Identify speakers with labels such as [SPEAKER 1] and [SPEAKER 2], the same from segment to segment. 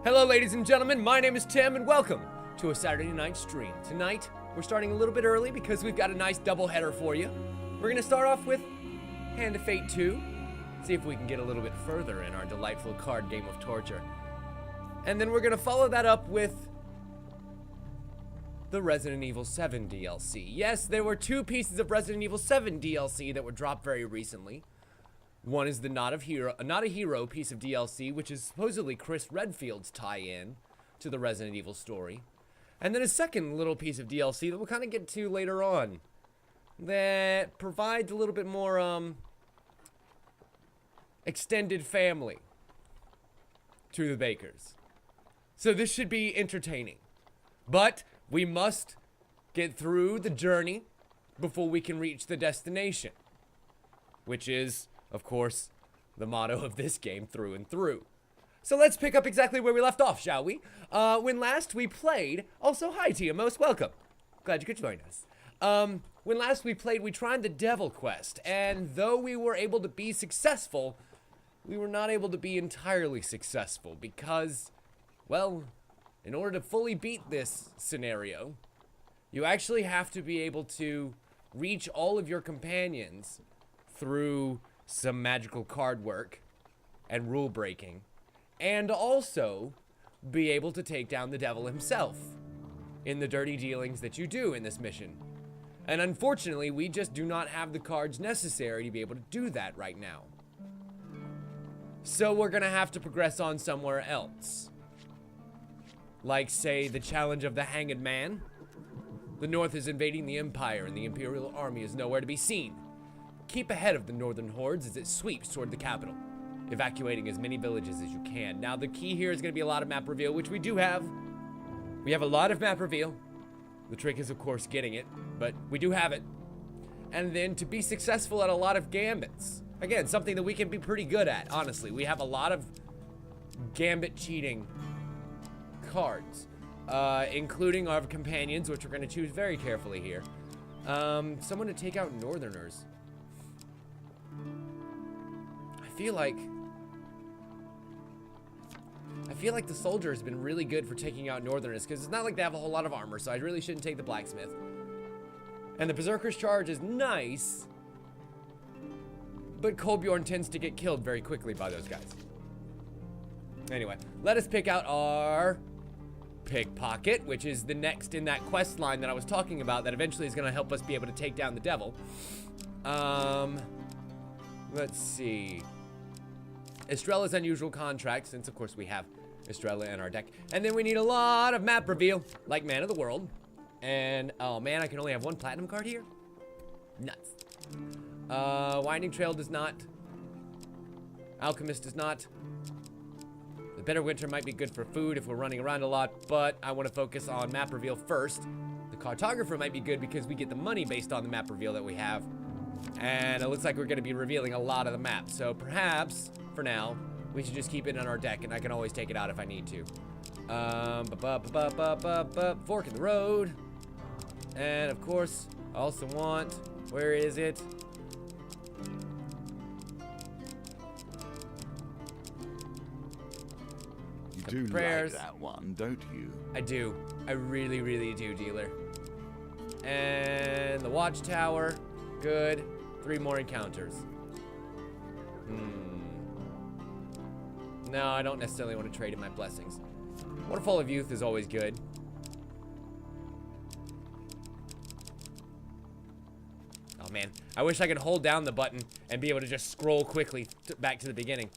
[SPEAKER 1] Hello ladies and gentlemen, my name is Tim and welcome to a Saturday night stream. Tonight, we're starting a little bit early because we've got a nice double header for you. We're going to start off with Hand of Fate 2, see if we can get a little bit further in our delightful card game of torture. And then we're going to follow that up with the Resident Evil 7 DLC. Yes, there were two pieces of Resident Evil 7 DLC that were dropped very recently. One is the Not a Hero piece of DLC, which is supposedly Chris Redfield's tie-in to the Resident Evil story. And then a second little piece of DLC that we'll kind of get to later on that provides a little bit more extended family to the Bakers. So this should be entertaining. But we must get through the journey before we can reach the destination, which is, of course, the motto of this game through and through. So let's pick up exactly where we left off, shall we? When last we played, also hi to you, most welcome. Glad you could join us. When last we played, we tried the Devil Quest, and though we were able to be successful, we were not able to be entirely successful because, well, in order to fully beat this scenario, you actually have to be able to reach all of your companions through some magical card work and rule breaking, and also be able to take down the devil himself in the dirty dealings that you do in this mission. And unfortunately, we just do not have the cards necessary to be able to do that right now. So we're gonna have to progress on somewhere else. Like, say, the challenge of the Hanged Man. The North is invading the Empire and the Imperial Army is nowhere to be seen. Keep ahead of the northern hordes as it sweeps toward the capital, evacuating as many villages as you can. Now, the key here is going to be a lot of map reveal, which we do have. We have a lot of map reveal. The trick is, of course, getting it, but we do have it. And then to be successful at a lot of gambits. Again, something that we can be pretty good at, honestly. We have a lot of gambit cheating cards, including our companions, which we're going to choose very carefully here. Someone to take out northerners. I feel like the soldier has been really good for taking out northerners, because it's not like they have a whole lot of armor, so I really shouldn't take the blacksmith. And the berserker's charge is nice, but Kolbjorn tends to get killed very quickly by those guys. Anyway, let us pick out our pickpocket, which is the next in that quest line that I was talking about that eventually is going to help us be able to take down the devil. Let's see. Estrella's unusual contract, since of course we have Estrella in our deck. And then we need a lot of map reveal, like Man of the World. And, oh man, I can only have one platinum card here? Nuts. Winding Trail does not. Alchemist does not. The Bitter Winter might be good for food if we're running around a lot, but I want to focus on map reveal first. The Cartographer might be good because we get the money based on the map reveal that we have. And it looks like we're going to be revealing a lot of the map. So perhaps, for now, we should just keep it in our deck, and I can always take it out if I need to. Fork in the road. And, of course, I also want... Where is it?
[SPEAKER 2] You do like that one, don't you?
[SPEAKER 1] I do. I really, really do, dealer. And the Watchtower. Good. 3 more encounters. No, I don't necessarily want to trade in my blessings. Waterfall of Youth is always good. Oh man, I wish I could hold down the button and be able to just scroll quickly back to the beginning.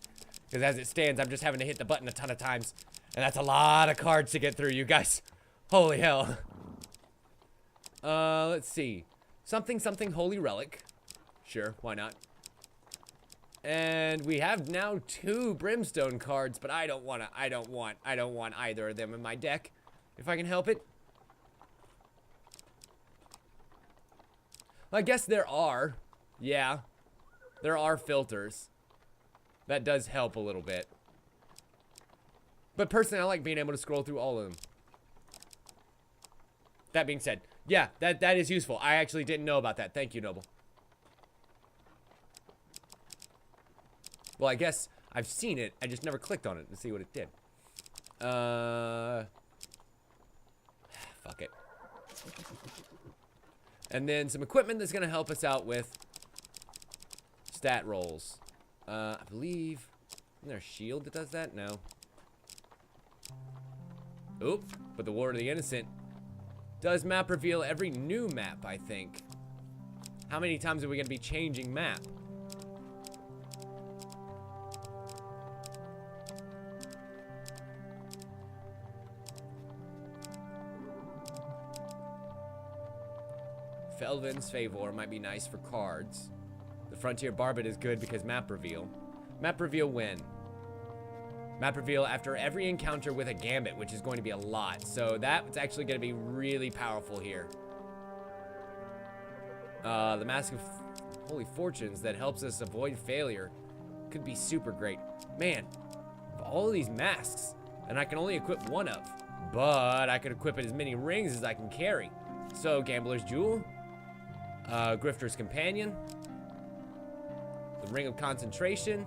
[SPEAKER 1] Because as it stands, I'm just having to hit the button a ton of times. And that's a lot of cards to get through, you guys. Holy hell. Let's see. Something Holy Relic. Sure, why not? And we have now 2 Brimstone cards, but I don't want either of them in my deck, if I can help it. I guess there are. Yeah. There are filters. That does help a little bit. But personally, I like being able to scroll through all of them. That being said, yeah, that is useful. I actually didn't know about that. Thank you, Noble. Well, I guess I've seen it. I just never clicked on it to see what it did. Fuck it. And then some equipment that's gonna help us out with stat rolls. I believe, isn't there a shield that does that? No. Oop, but the Ward of the Innocent does map reveal every new map, I think. How many times are we gonna be changing map? Felvin's Favor might be nice for cards. The Frontier Barbet is good because map reveal. Map reveal when? Map reveal after every encounter with a Gambit, which is going to be a lot. So that's actually going to be really powerful here. The Mask of Holy Fortunes that helps us avoid failure could be super great. Man, all of these masks, and I can only equip one of, but I could equip as many rings as I can carry. So Gambler's Jewel, Grifter's Companion, the Ring of Concentration,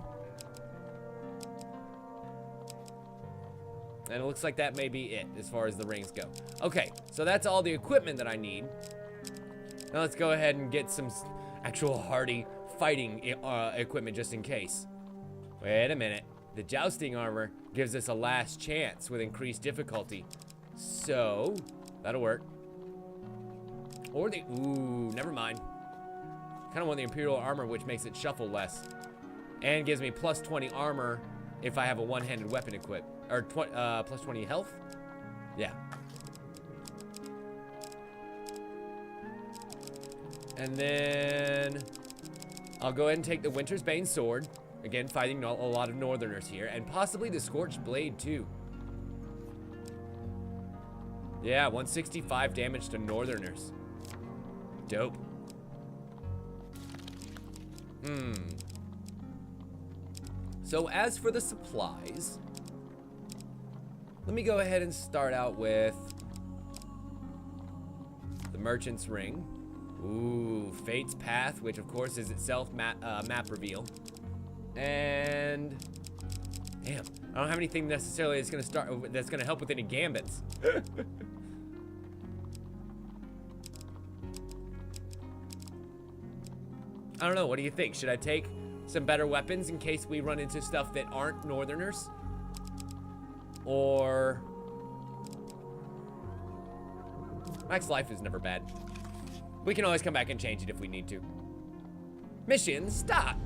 [SPEAKER 1] and it looks like that may be it as far as the rings go. Okay, so that's all the equipment that I need. Now let's go ahead and get some actual hardy fighting equipment just in case. Wait a minute. The jousting armor gives us a last chance with increased difficulty. So, that'll work. Or the, ooh, never mind. Kind of want the Imperial armor, which makes it shuffle less. And gives me plus 20 armor if I have a one-handed weapon equipped. Or plus 20 health? Yeah. And then I'll go ahead and take the Winter's Bane sword. Again, fighting a lot of Northerners here. And possibly the Scorched Blade, too. Yeah, 165 damage to Northerners. Dope. So as for the supplies, let me go ahead and start out with the Merchant's Ring. Ooh, Fate's Path, which of course is itself map reveal. And damn, I don't have anything necessarily that's gonna help with any gambits. I don't know, what do you think? Should I take some better weapons in case we run into stuff that aren't Northerners? Or Max Life is never bad. We can always come back and change it if we need to. Mission start.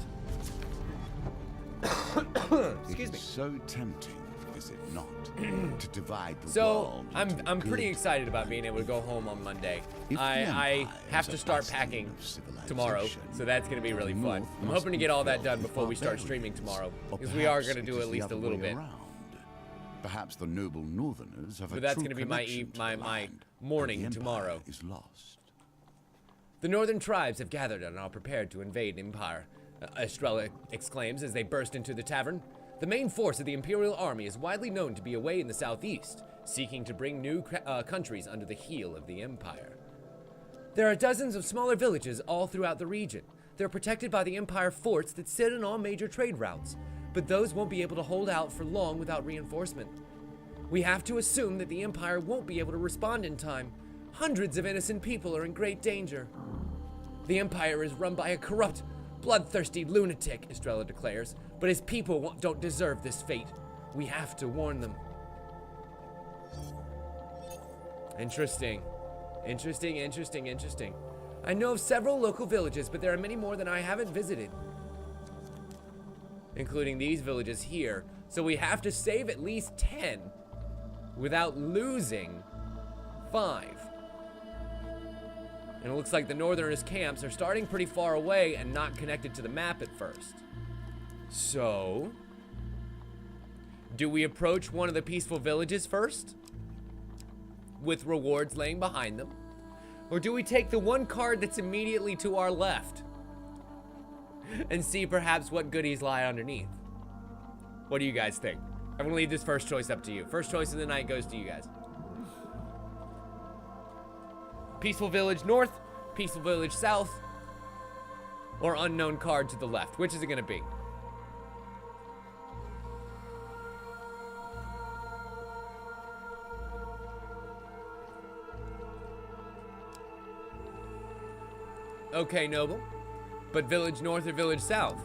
[SPEAKER 1] Excuse me.
[SPEAKER 2] It's so tempting, is it not, to divide the
[SPEAKER 1] So
[SPEAKER 2] world?
[SPEAKER 1] I'm pretty excited about being able to go home on Monday.
[SPEAKER 2] If the
[SPEAKER 1] I
[SPEAKER 2] Empire
[SPEAKER 1] have
[SPEAKER 2] is
[SPEAKER 1] to
[SPEAKER 2] a
[SPEAKER 1] start
[SPEAKER 2] bastion
[SPEAKER 1] packing
[SPEAKER 2] of civilization,
[SPEAKER 1] tomorrow, so that's gonna be really
[SPEAKER 2] the
[SPEAKER 1] fun.
[SPEAKER 2] North
[SPEAKER 1] I'm
[SPEAKER 2] must
[SPEAKER 1] hoping to
[SPEAKER 2] be
[SPEAKER 1] get all that
[SPEAKER 2] filled
[SPEAKER 1] done
[SPEAKER 2] with
[SPEAKER 1] before we start
[SPEAKER 2] barbarians.
[SPEAKER 1] streaming tomorrow,
[SPEAKER 2] Or
[SPEAKER 1] because we are
[SPEAKER 2] perhaps
[SPEAKER 1] gonna
[SPEAKER 2] it
[SPEAKER 1] do
[SPEAKER 2] is
[SPEAKER 1] at
[SPEAKER 2] the
[SPEAKER 1] least a
[SPEAKER 2] other
[SPEAKER 1] little
[SPEAKER 2] way
[SPEAKER 1] bit.
[SPEAKER 2] around. Perhaps the noble Northerners have
[SPEAKER 1] But
[SPEAKER 2] a
[SPEAKER 1] that's
[SPEAKER 2] true
[SPEAKER 1] gonna be
[SPEAKER 2] connection to
[SPEAKER 1] my
[SPEAKER 2] the land,
[SPEAKER 1] morning
[SPEAKER 2] and the
[SPEAKER 1] tomorrow.
[SPEAKER 2] Empire is lost.
[SPEAKER 1] The northern tribes have gathered and are prepared to invade Empire, Estrella exclaims as they burst into the tavern. The main force of the Imperial Army is widely known to be away in the southeast, seeking to bring new countries under the heel of the Empire. There are dozens of smaller villages all throughout the region. They're protected by the Empire forts that sit on all major trade routes, but those won't be able to hold out for long without reinforcement. We have to assume that the Empire won't be able to respond in time. Hundreds of innocent people are in great danger. The Empire is run by a corrupt, bloodthirsty lunatic, Estrella declares, but his people don't deserve this fate. We have to warn them. Interesting. Interesting. I know of several local villages, but there are many more that I haven't visited, including these villages here. So we have to save at least 10 without losing 5. And it looks like the Northerners' camps are starting pretty far away and not connected to the map at first. So, do we approach one of the peaceful villages first, with rewards laying behind them? Or do we take the one card that's immediately to our left and see perhaps what goodies lie underneath? What do you guys think? I'm gonna leave this first choice up to you. First choice of the night goes to you guys. Peaceful Village north, Peaceful Village south, or unknown card to the left. Which is it gonna be? Okay, noble. But village north or village south?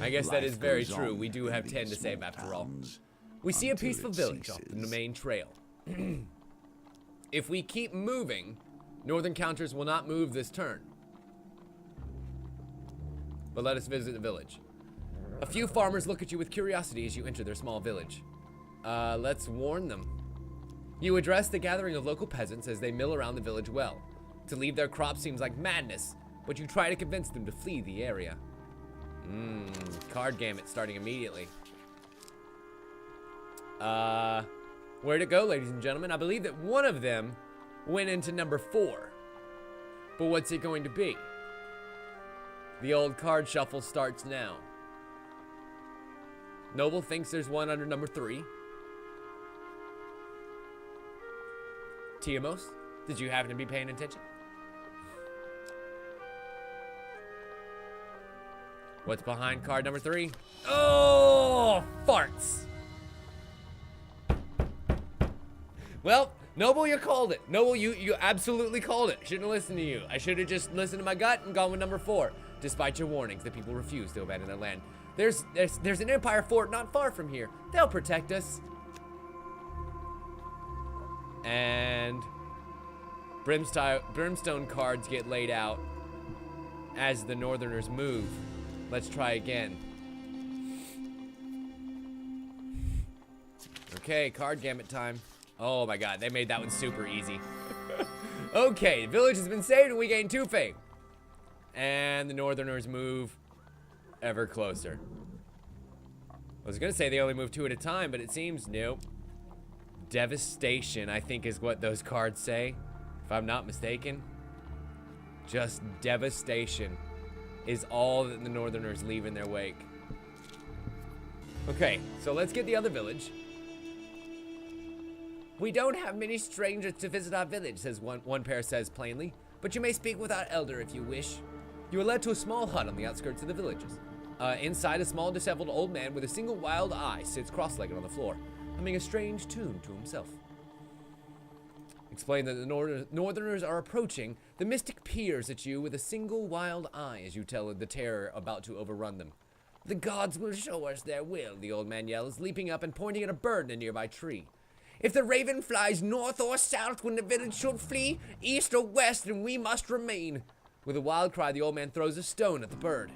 [SPEAKER 1] I guess that is very true. We do have 10 to save after all. We see a peaceful village off the main trail. If we keep moving, northern counters will not move this turn. But let us visit the village. A few farmers look at you with curiosity as you enter their small village. Let's warn them. You address the gathering of local peasants as they mill around the village well. To leave their crops seems like madness, but you try to convince them to flee the area. Card gamut starting immediately. Where'd it go, ladies and gentlemen? I believe that one of them went into number 4. But what's it going to be? The old card shuffle starts now. Noble thinks there's one under number 3. Tiamos, did you happen to be paying attention? What's behind card number 3? Oh, farts. Well, Noble, you called it. Noble, you absolutely called it. Shouldn't have listened to you. I should have just listened to my gut and gone with number 4. Despite your warnings, the people refuse to abandon their land. There's an Empire fort not far from here. They'll protect us. And brimstone cards get laid out as the Northerners move. Let's try again. Okay, card gamut time. Oh my god, they made that one super easy. Okay, village has been saved and we gain 2 fame. And the Northerners move ever closer. I was gonna say they only move 2 at a time, but it seems nope. Devastation, I think, is what those cards say, if I'm not mistaken. Just devastation is all that the Northerners leave in their wake. Okay, so let's get the other village. We don't have many strangers to visit our village, says one pair says plainly, but you may speak with our elder if you wish. You are led to a small hut on the outskirts of the villages. Inside, a small disheveled old man with a single wild eye sits cross-legged on the floor, humming a strange tune to himself. Explain that the Northerners are approaching. The mystic peers at you with a single wild eye as you tell the terror about to overrun them. The gods will show us their will, the old man yells, leaping up and pointing at a bird in a nearby tree. If the raven flies north or south when the village should flee, east or west, then we must remain. With a wild cry, the old man throws a stone at the bird.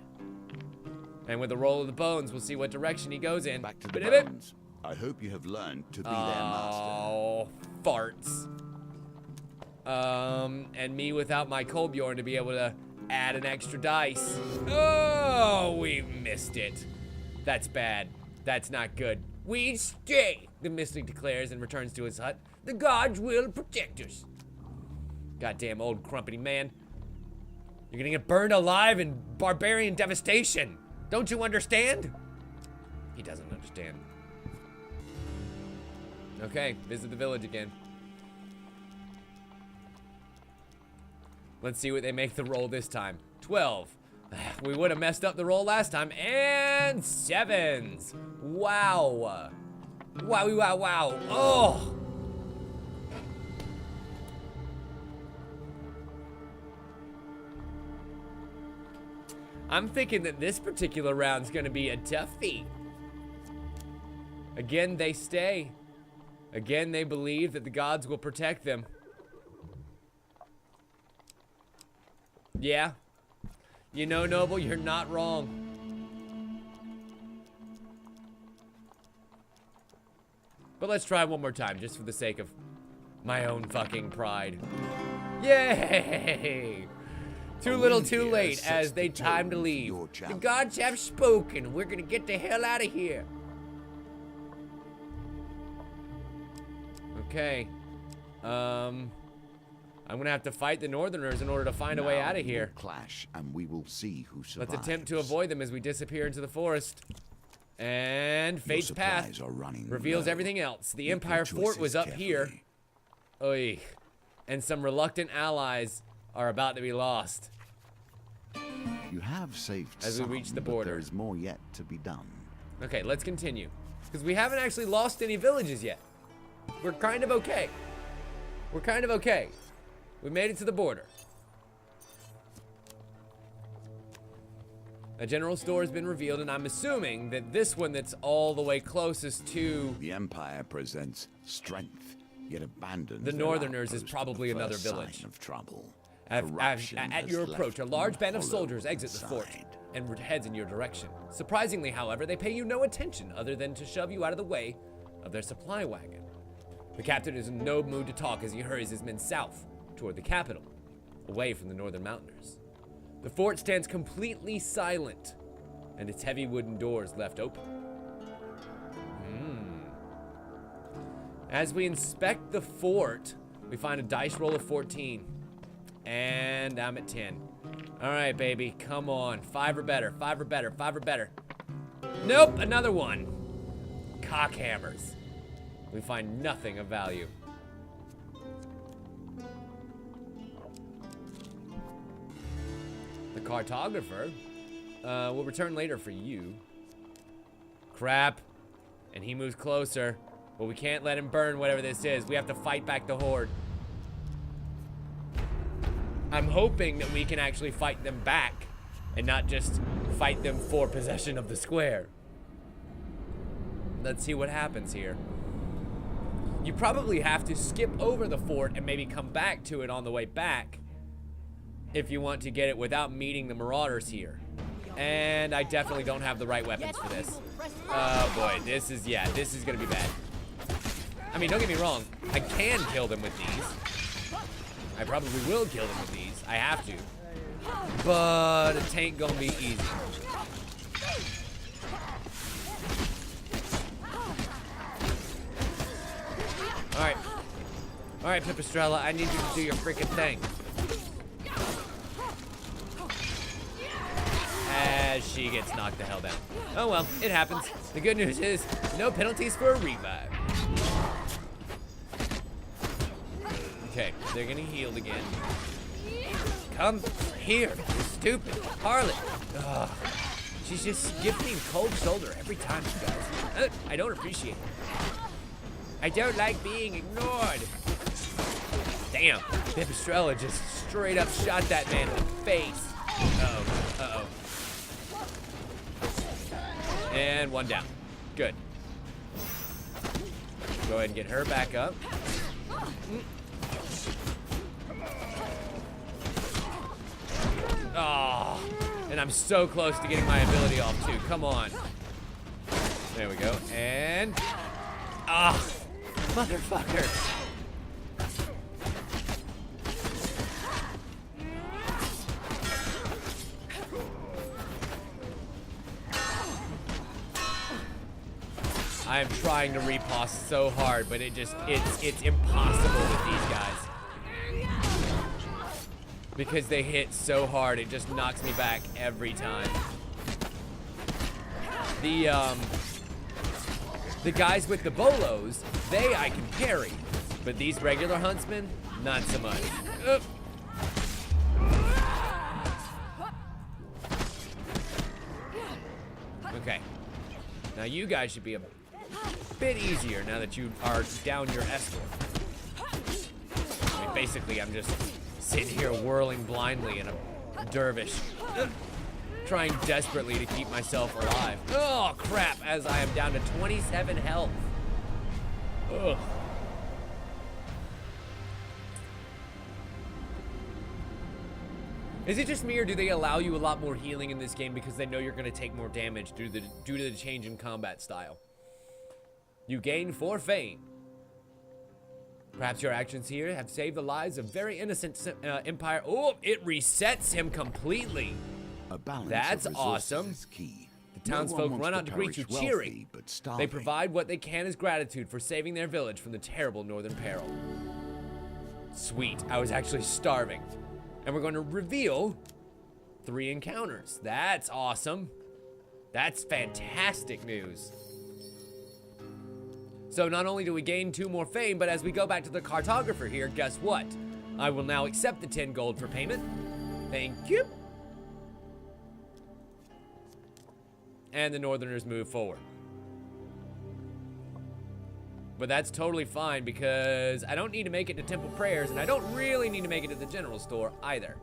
[SPEAKER 1] And with a roll of the bones, we'll see what direction he goes in.
[SPEAKER 2] Back to the bones. I hope you have learned to be their master.
[SPEAKER 1] Oh, farts. And me without my Kolbjorn to be able to add an extra dice. Oh, we missed it. That's bad. That's not good. We stay, the mystic declares and returns to his hut. The gods will protect us. Goddamn old crumpety man. You're gonna get burned alive in barbarian devastation. Don't you understand? He doesn't understand. Okay, visit the village again. Let's see what they make the roll this time. 12. We would have messed up the roll last time. And 7s. Wow. Wowie, wow, wow. Oh. I'm thinking that this particular round's gonna be a toughie. Again, they stay. Again, they believe that the gods will protect them. Yeah. You know, Noble, you're not wrong. But let's try one more time, just for the sake of my own fucking pride. Yay! Too little, too late, as they time to leave. The gods have spoken. We're gonna get the hell out of here. Okay. I'm gonna have to fight the Northerners in order to find a way out of here.
[SPEAKER 2] Clash, and we will see who survives.
[SPEAKER 1] Let's attempt to avoid them as we disappear into the forest. And Fate's path reveals everything else. The Empire fort was up here. Oy. And some reluctant allies are about to be lost.
[SPEAKER 2] You have saved
[SPEAKER 1] as we reach the border.
[SPEAKER 2] There is more yet to be done.
[SPEAKER 1] Okay, let's continue. Because we haven't actually lost any villages yet. We're kind of okay. We're kind of okay. We made it to the border. A general store has been revealed, and I'm assuming that this one that's all the way closest to
[SPEAKER 2] The Empire presents strength, yet abandons
[SPEAKER 1] the
[SPEAKER 2] their
[SPEAKER 1] Northerners is
[SPEAKER 2] outpost
[SPEAKER 1] probably
[SPEAKER 2] at the
[SPEAKER 1] another
[SPEAKER 2] first
[SPEAKER 1] village.
[SPEAKER 2] sign of trouble.
[SPEAKER 1] At
[SPEAKER 2] Corruption
[SPEAKER 1] your
[SPEAKER 2] has
[SPEAKER 1] approach, a
[SPEAKER 2] left
[SPEAKER 1] large
[SPEAKER 2] them
[SPEAKER 1] band of
[SPEAKER 2] hollow
[SPEAKER 1] soldiers exit the fort
[SPEAKER 2] inside.
[SPEAKER 1] and heads in your direction. Surprisingly, however, they pay you no attention other than to shove you out of the way of their supply wagon. The captain is in no mood to talk as he hurries his men south toward the capital, away from the northern mountainers. The fort stands completely silent, and its heavy wooden doors left open. As we inspect the fort, we find a dice roll of 14. And I'm at 10. All right, baby, come on. 5 or better, 5 or better, 5 or better. Nope, another one. Cockhammers. We find nothing of value. The cartographer will return later for you. Crap. And he moves closer. But we can't let him burn whatever this is. We have to fight back the horde. I'm hoping that we can actually fight them back and not just fight them for possession of the square. Let's see what happens here. You probably have to skip over the fort and maybe come back to it on the way back if you want to get it without meeting the marauders here. And I definitely don't have the right weapons for this. Oh boy, this is gonna be bad. I mean, don't get me wrong, I can kill them with these. I probably will kill them with these. I have to. But it ain't gonna be easy. Alright. Alright, Pipistrella, I need you to do your freaking thing. As she gets knocked the hell down. Oh well, it happens. The good news is, no penalties for a revive. Okay, they're getting healed again. Come here, you stupid harlot. Ugh. She's just giving me a cold shoulder every time, you guys. I don't appreciate it. I don't like being ignored. Damn, Pipistrella just straight up shot that man in the face. Uh-oh, uh-oh. And one down. Good. Go ahead and get her back up. Oh, and I'm so close to getting my ability off too. Come on. There we go. And motherfucker. I am trying to repost so hard, but it's impossible with these guys. Because they hit so hard, it just knocks me back every time. The guys with the bolos, I can parry. But these regular huntsmen, not so much. Okay. Now you guys should be a bit easier now that you are down your escort. I mean, basically, I'm just sitting here whirling blindly in a dervish, trying desperately to keep myself alive. Oh, crap, as I am down to 27 health. Ugh. Is it just me, or do they allow you a lot more healing in this game because they know you're going to take more damage due to the change in combat style? You gain 4 fame. Perhaps your actions here have saved the lives of very innocent Empire. Oh, it resets him completely.
[SPEAKER 2] A balance
[SPEAKER 1] That's
[SPEAKER 2] of resources
[SPEAKER 1] awesome.
[SPEAKER 2] is key.
[SPEAKER 1] The townsfolk
[SPEAKER 2] No one
[SPEAKER 1] run
[SPEAKER 2] wants
[SPEAKER 1] out to greet you
[SPEAKER 2] perish
[SPEAKER 1] cheering.
[SPEAKER 2] wealthy, but
[SPEAKER 1] They
[SPEAKER 2] starving.
[SPEAKER 1] provide what they can as gratitude for saving their village from the terrible northern peril. Sweet, I was actually starving. And we're going to reveal 3 encounters. That's awesome. That's fantastic news. So not only do we gain 2 more fame, but as we go back to the cartographer here, guess what? I will now accept the 10 gold for payment. Thank you. And the Northerners move forward. But that's totally fine because I don't need to make it to Temple Prayers, and I don't really need to make it to the general store either.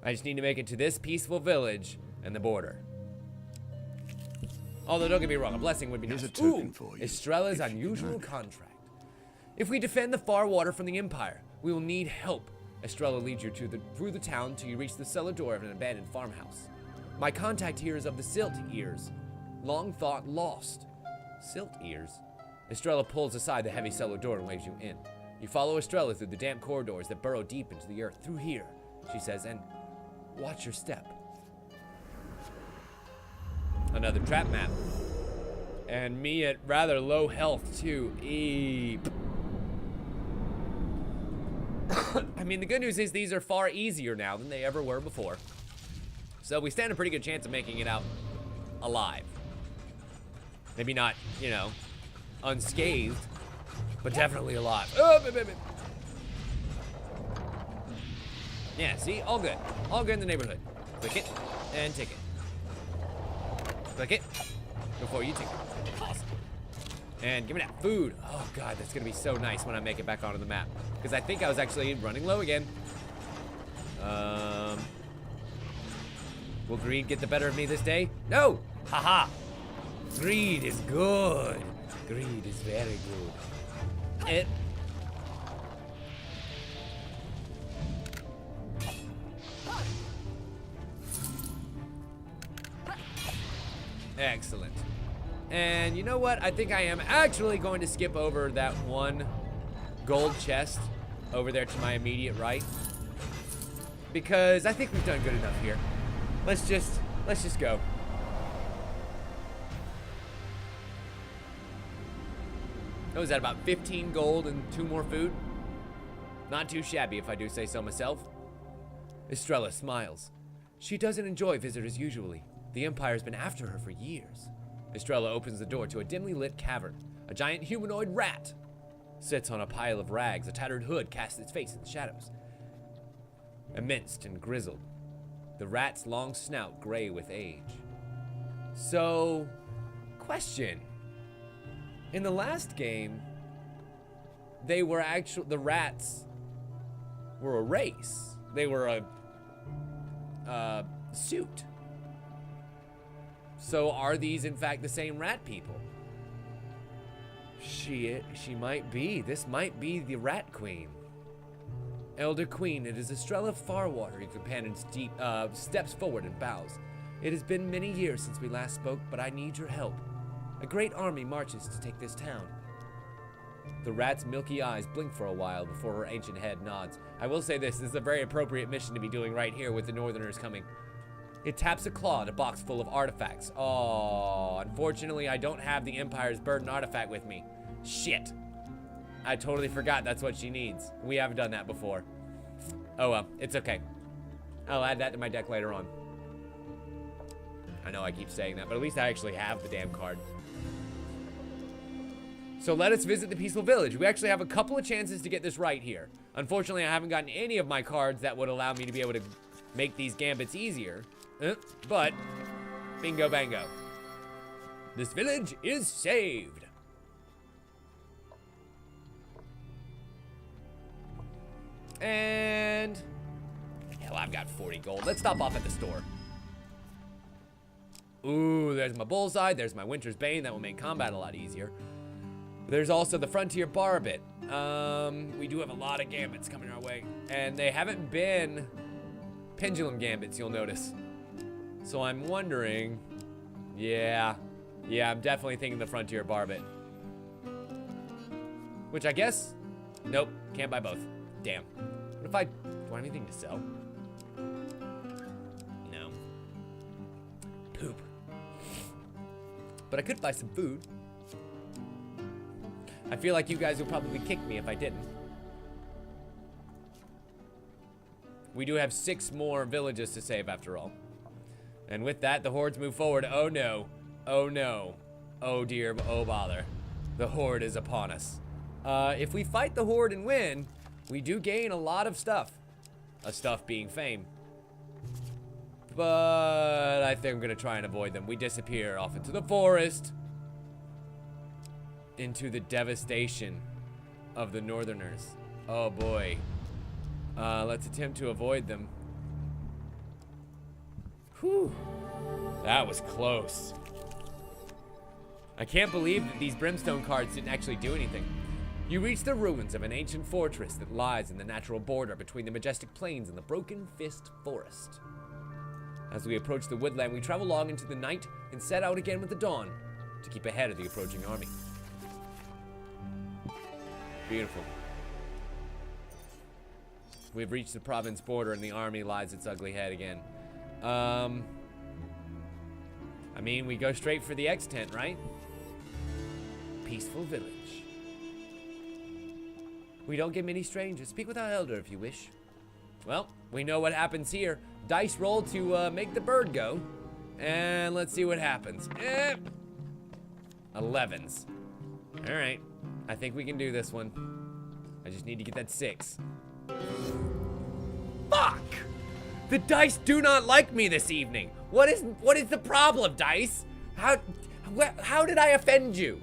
[SPEAKER 1] I just need to make it to this peaceful village and the border. Although, don't get me wrong, a blessing would be nice.
[SPEAKER 2] Here's a token for you,
[SPEAKER 1] Estrella's
[SPEAKER 2] if you
[SPEAKER 1] unusual
[SPEAKER 2] can.
[SPEAKER 1] contract. If we defend the far water from the Empire, we will need help. Estrella leads you through the town till you reach the cellar door of an abandoned farmhouse. My contact here is of the Silt Ears, long thought lost. Silt Ears? Estrella pulls aside the heavy cellar door and waves you in. You follow Estrella through the damp corridors that burrow deep into the earth. Through here, she says, and watch your step. Another trap map. And me at rather low health, too. Eep. I mean, the good news is these are far easier now than they ever were before. So we stand a pretty good chance of making it out alive. Maybe not, you know, unscathed, but definitely alive. Oh, yeah, see? All good. All good in the neighborhood. Click it and tick it. Click it before you tick it. Awesome. And give me that food. Oh, God, that's going to be so nice when I make it back onto the map. Because I think I was actually running low again. Will greed get the better of me this day? No! Haha! Greed is good. Greed is very good. Excellent. And you know what? I think I am actually going to skip over that one gold chest over there to my immediate right. Because I think we've done good enough here. Let's just go. What was that, about 15 gold and 2 more food? Not too shabby if I do say so myself. Estrella smiles. She doesn't enjoy visitors usually. The Empire's been after her for years. Estrella opens the door to a dimly lit cavern. A giant humanoid rat sits on a pile of rags. A tattered hood casts its face in the shadows. Immense and grizzled. The rat's long snout gray with age. So, question. In the last game, the rats were a race. They were a suit. So are these in fact the same rat people? She might be. This might be the Rat Queen. Elder Queen, it is Estrella Farwater, your companion steps forward and bows. It has been many years since we last spoke, but I need your help. A great army marches to take this town. The rat's milky eyes blink for a while before her ancient head nods. I will say this is a very appropriate mission to be doing right here with the Northerners coming. It taps a claw at a box full of artifacts. Oh, unfortunately, I don't have the Empire's Burden artifact with me. Shit. I totally forgot that's what she needs. We haven't done that before. Oh well, it's okay. I'll add that to my deck later on. I know I keep saying that, but at least I actually have the damn card. So let us visit the peaceful village. We actually have a couple of chances to get this right here. Unfortunately, I haven't gotten any of my cards that would allow me to be able to make these gambits easier. But, bingo bango. This village is saved. And, hell, I've got 40 gold. Let's stop off at the store. Ooh, there's my bullseye. There's my Winter's Bane. That will make combat a lot easier. There's also the Frontier Barbit. We do have a lot of gambits coming our way. And they haven't been pendulum gambits, you'll notice. So I'm wondering, yeah, I'm definitely thinking the Frontier Barbit. Which I guess, nope, can't buy both. Damn. What if do I have anything to sell? No. Poop. But I could buy some food. I feel like you guys would probably kick me if I didn't. We do have 6 more villages to save after all. And with that, the hordes move forward. Oh no. Oh no. Oh dear. Oh bother. The horde is upon us. If we fight the horde and win, we do gain a lot of stuff. Stuff being fame. But I think I'm going to try and avoid them. We disappear off into the forest. into the devastation of the Northerners. Oh boy. Let's attempt to avoid them. Whew. That was close. I can't believe that these brimstone cards didn't actually do anything. You reach the ruins of an ancient fortress that lies in the natural border between the majestic plains and the Broken Fist Forest. As we approach the woodland, we travel long into the night and set out again with the dawn to keep ahead of the approaching army. Beautiful. We've reached the province border and the army lies its ugly head again. I mean, we go straight for the X tent, right? Peaceful village. We don't get many strangers. Speak with our elder if you wish. Well, we know what happens here. Dice roll to make the bird go. And let's see what happens. 11s. All right. I think we can do this one. I just need to get that 6. Fuck! The dice do not like me this evening. What is the problem, dice? How did I offend you?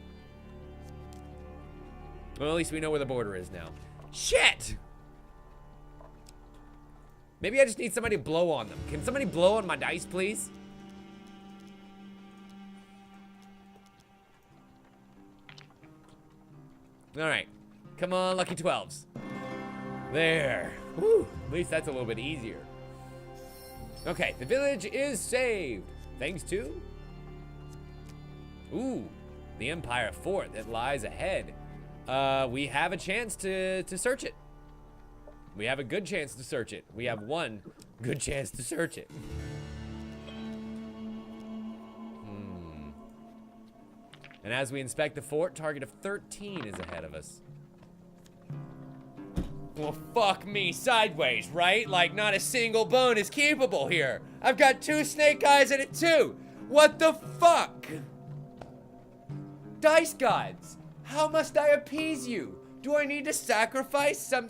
[SPEAKER 1] Well, at least we know where the border is now. Shit! Maybe I just need somebody to blow on them. Can somebody blow on my dice, please? All right. Come on, lucky 12s. There. Whew. At least that's a little bit easier. Okay, the village is saved. Thanks to... Ooh, the Empire Fort that lies ahead. We have a chance to search it. We have a good chance to search it. We have one good chance to search it. And as we inspect the fort, target of 13 is ahead of us. Well, fuck me sideways, right? Like, not a single bone is keepable here. I've got 2 snake eyes and a 2. What the fuck? Dice gods, how must I appease you? Do I need to sacrifice some...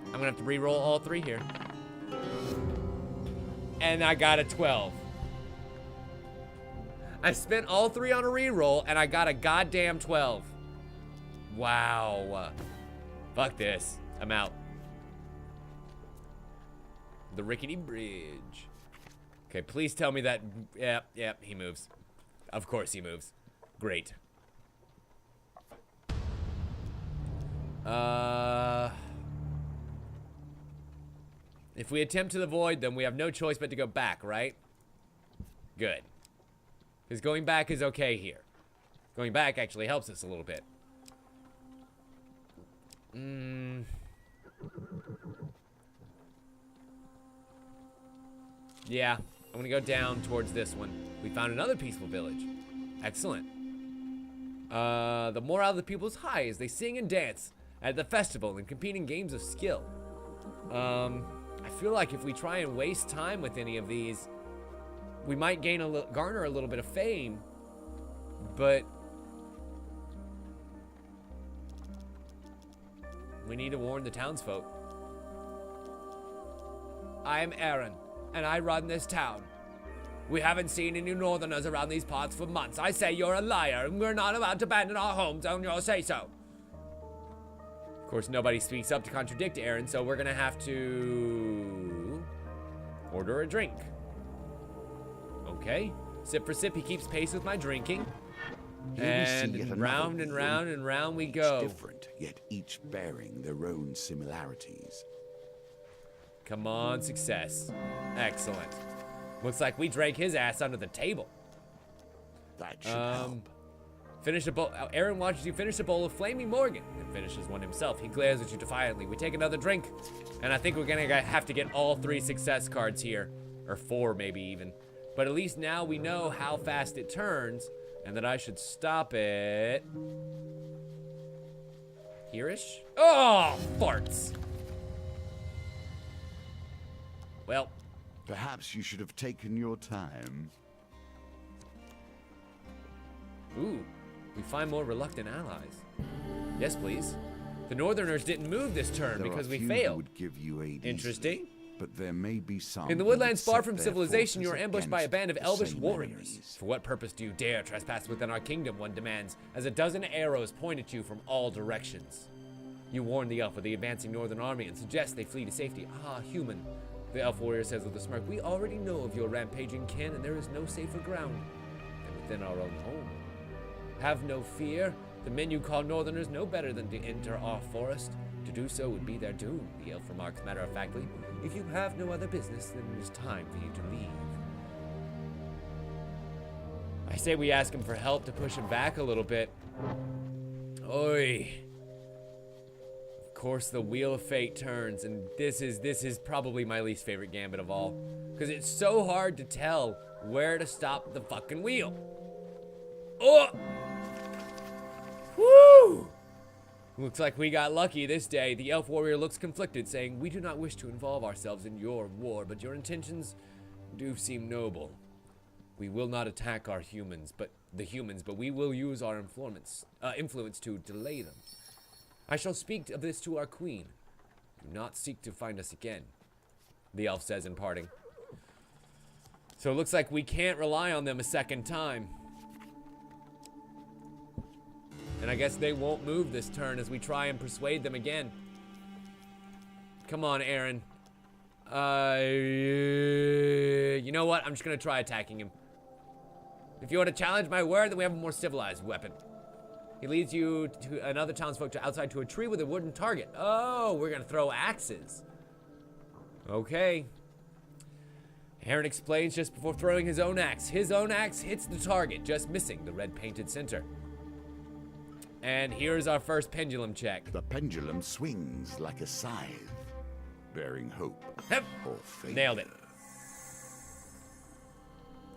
[SPEAKER 1] I'm gonna have to re-roll all 3 here. And I got a 12. I spent all 3 on a re-roll and I got a goddamn 12. Wow. Fuck this. I'm out. The rickety bridge. Okay, please tell me that... Yep, he moves. Of course he moves. Great. If we attempt to avoid them, we have no choice but to go back, right? Good. Because going back is okay here. Going back actually helps us a little bit. Yeah, I'm gonna go down towards this one. We found another peaceful village. Excellent. The morale of the people is high as they sing and dance at the festival and compete in games of skill. I feel like if we try and waste time with any of these, we might garner a little bit of fame, but we need to warn the townsfolk. I am Aaron, and I run this town. We haven't seen any northerners around these parts for months. I say you're a liar, and we're not allowed to abandon our homes on your say-so. Of course, nobody speaks up to contradict Aaron, so we're gonna have to order a drink. Okay. Sip for sip, he keeps pace with my drinking. And round and round and round we go.
[SPEAKER 2] Different, yet each bearing their own similarities.
[SPEAKER 1] Come on, success. Excellent. Looks like we drank his ass under the table.
[SPEAKER 2] That should help.
[SPEAKER 1] Finish a bowl. Aaron watches you finish a bowl of Flaming Morgan and finishes one himself. He glares at you defiantly. We take another drink, and I think we're gonna have to get all 3 success cards here, or 4 maybe even. But at least now we know how fast it turns, and that I should stop it. Here-ish? Oh, farts. Well.
[SPEAKER 2] Perhaps you should have taken your time.
[SPEAKER 1] Ooh, we find more reluctant allies. Yes, please. The Northerners didn't move this turn because we failed.
[SPEAKER 2] Would give you aid
[SPEAKER 1] Interesting.
[SPEAKER 2] easily. but there may be some.
[SPEAKER 1] In the
[SPEAKER 2] who would
[SPEAKER 1] woodlands far
[SPEAKER 2] set
[SPEAKER 1] from
[SPEAKER 2] their
[SPEAKER 1] civilization, you are
[SPEAKER 2] forces
[SPEAKER 1] ambushed by a
[SPEAKER 2] against
[SPEAKER 1] band of
[SPEAKER 2] the
[SPEAKER 1] elvish
[SPEAKER 2] same
[SPEAKER 1] warriors.
[SPEAKER 2] enemies.
[SPEAKER 1] For what purpose do you dare trespass within our kingdom, one demands, as a dozen arrows point at you from all directions. You warn the elf of the advancing northern army and suggest they flee to safety. Ah, human, the elf warrior says with a smirk. We already know of your rampaging kin, and there is no safer ground than within our own home. Have no fear. The men you call northerners know better than to enter our forest. To do so would be their doom, the elf remarks matter-of-factly. If you have no other business, then it is time for you to leave. I say we ask him for help to push him back a little bit. Oi. Of course, the wheel of fate turns, and this is probably my least favorite gambit of all, because it's so hard to tell where to stop the fucking wheel. Oh! Woo! Looks like we got lucky this day. The elf warrior looks conflicted, saying, we do not wish to involve ourselves in your war, but your intentions do seem noble. We will not attack the humans, but we will use our influence to delay them. I shall speak of this to our queen. Do not seek to find us again, the elf says in parting. So it looks like we can't rely on them a second time. And I guess they won't move this turn as we try and persuade them again. Come on, Aaron. You know what? I'm just gonna try attacking him. If you want to challenge my word, then we have a more civilized weapon. He leads you to another townsfolk outside to a tree with a wooden target. Oh, we're gonna throw axes. Okay. Aaron explains just before throwing his own axe. His own axe hits the target, just missing the red painted center. And here's our first pendulum check.
[SPEAKER 2] The pendulum swings like a scythe, bearing hope or failure.
[SPEAKER 1] Nailed it.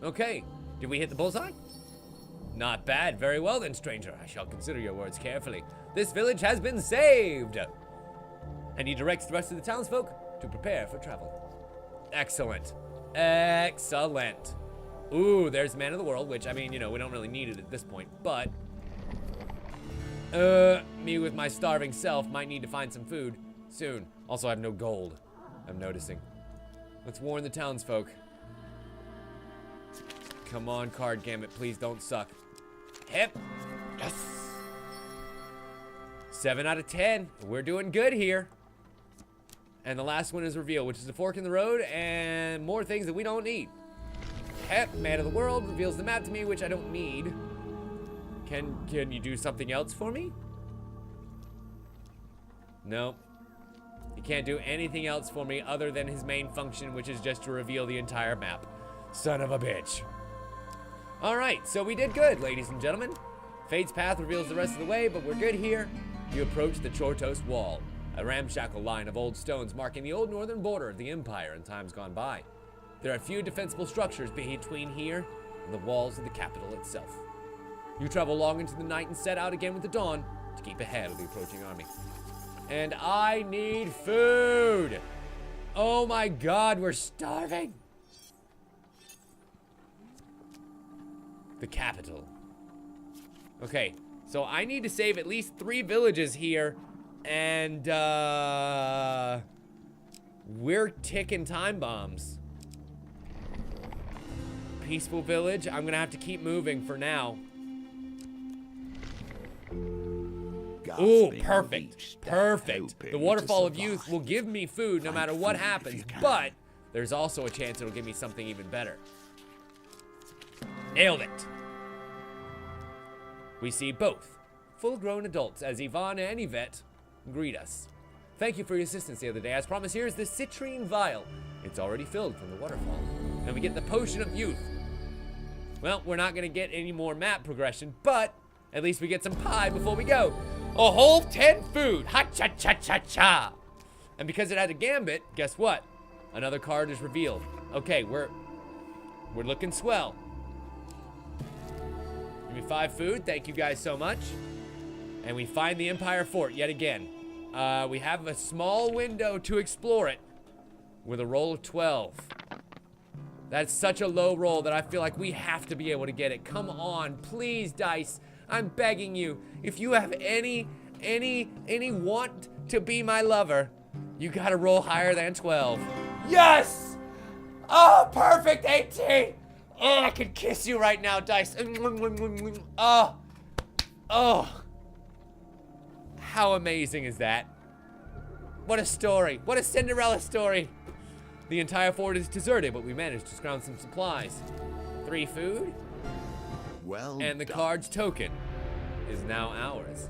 [SPEAKER 1] Okay, did we hit the bullseye? Not bad. Very well then, stranger. I shall consider your words carefully. This village has been saved. And he directs the rest of the townsfolk to prepare for travel. Excellent. Excellent. Ooh, there's Man of the World, which, I mean, you know, we don't really need it at this point, but me with my starving self might need to find some food soon. Also, I have no gold, I'm noticing. Let's warn the townsfolk. Come on, card gambit, please don't suck. Hip. Yes. 7 out of 10. We're doing good here. And the last one is reveal, which is a fork in the road and more things that we don't need. Hep, Man of the World, reveals the map to me, which I don't need. Can you do something else for me? No. He can't do anything else for me other than his main function, which is just to reveal the entire map. Son of a bitch. Alright, so we did good, ladies and gentlemen. Fate's path reveals the rest of the way, but we're good here. You approach the Chortos Wall, a ramshackle line of old stones marking the old northern border of the Empire in times gone by. There are few defensible structures between here and the walls of the capital itself. You travel long into the night and set out again with the dawn to keep ahead of the approaching army. And I need food! Oh my god, we're starving! The capital. Okay, so I need to save at least 3 villages here, and we're ticking time bombs. Peaceful village, I'm gonna have to keep moving for now. Ooh, perfect, perfect. The Waterfall of Youth will give me food no matter what happens, but there's also a chance it'll give me something even better. Nailed it. We see both full-grown adults as Yvonne and Yvette greet us. Thank you for your assistance the other day. As promised, here is the citrine vial. It's already filled from the waterfall. And we get the potion of youth. Well, we're not gonna get any more map progression, but at least we get some pie before we go. A whole 10 food. Ha-cha-cha-cha-cha. And because it had a gambit, guess what? Another card is revealed. Okay, we're looking swell. Give me 5 food. Thank you guys so much. And we find the Empire Fort yet again. We have a small window to explore it with a roll of 12. That's such a low roll that I feel like we have to be able to get it. Come on, please, dice. I'm begging you. If you have any want to be my lover, you gotta roll higher than 12. Yes! Oh, perfect 18! Oh, I could kiss you right now, dice. Oh. Oh. How amazing is that? What a story. What a Cinderella story. The entire fort is deserted, but we managed to scrounge some supplies. 3 food.
[SPEAKER 2] Well
[SPEAKER 1] and the
[SPEAKER 2] done.
[SPEAKER 1] card's token is now ours.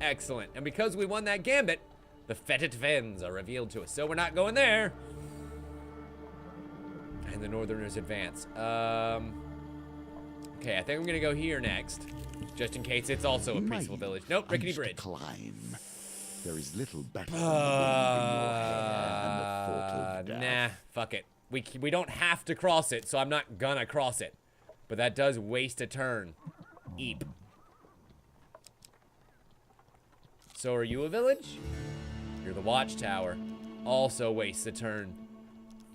[SPEAKER 1] Excellent. And because we won that gambit, the fetid fens are revealed to us. So we're not going there. And the Northerners advance. Okay, I think I'm gonna go here next. Just in case it's also a peaceful village. Nope, rickety bridge.
[SPEAKER 2] Climb. There is little better than the wind in your hair and the thought of death.
[SPEAKER 1] Nah, fuck it. We don't have to cross it, so I'm not gonna cross it. But that does waste a turn. Eep. So are you a village? You're the watchtower. Also wastes a turn.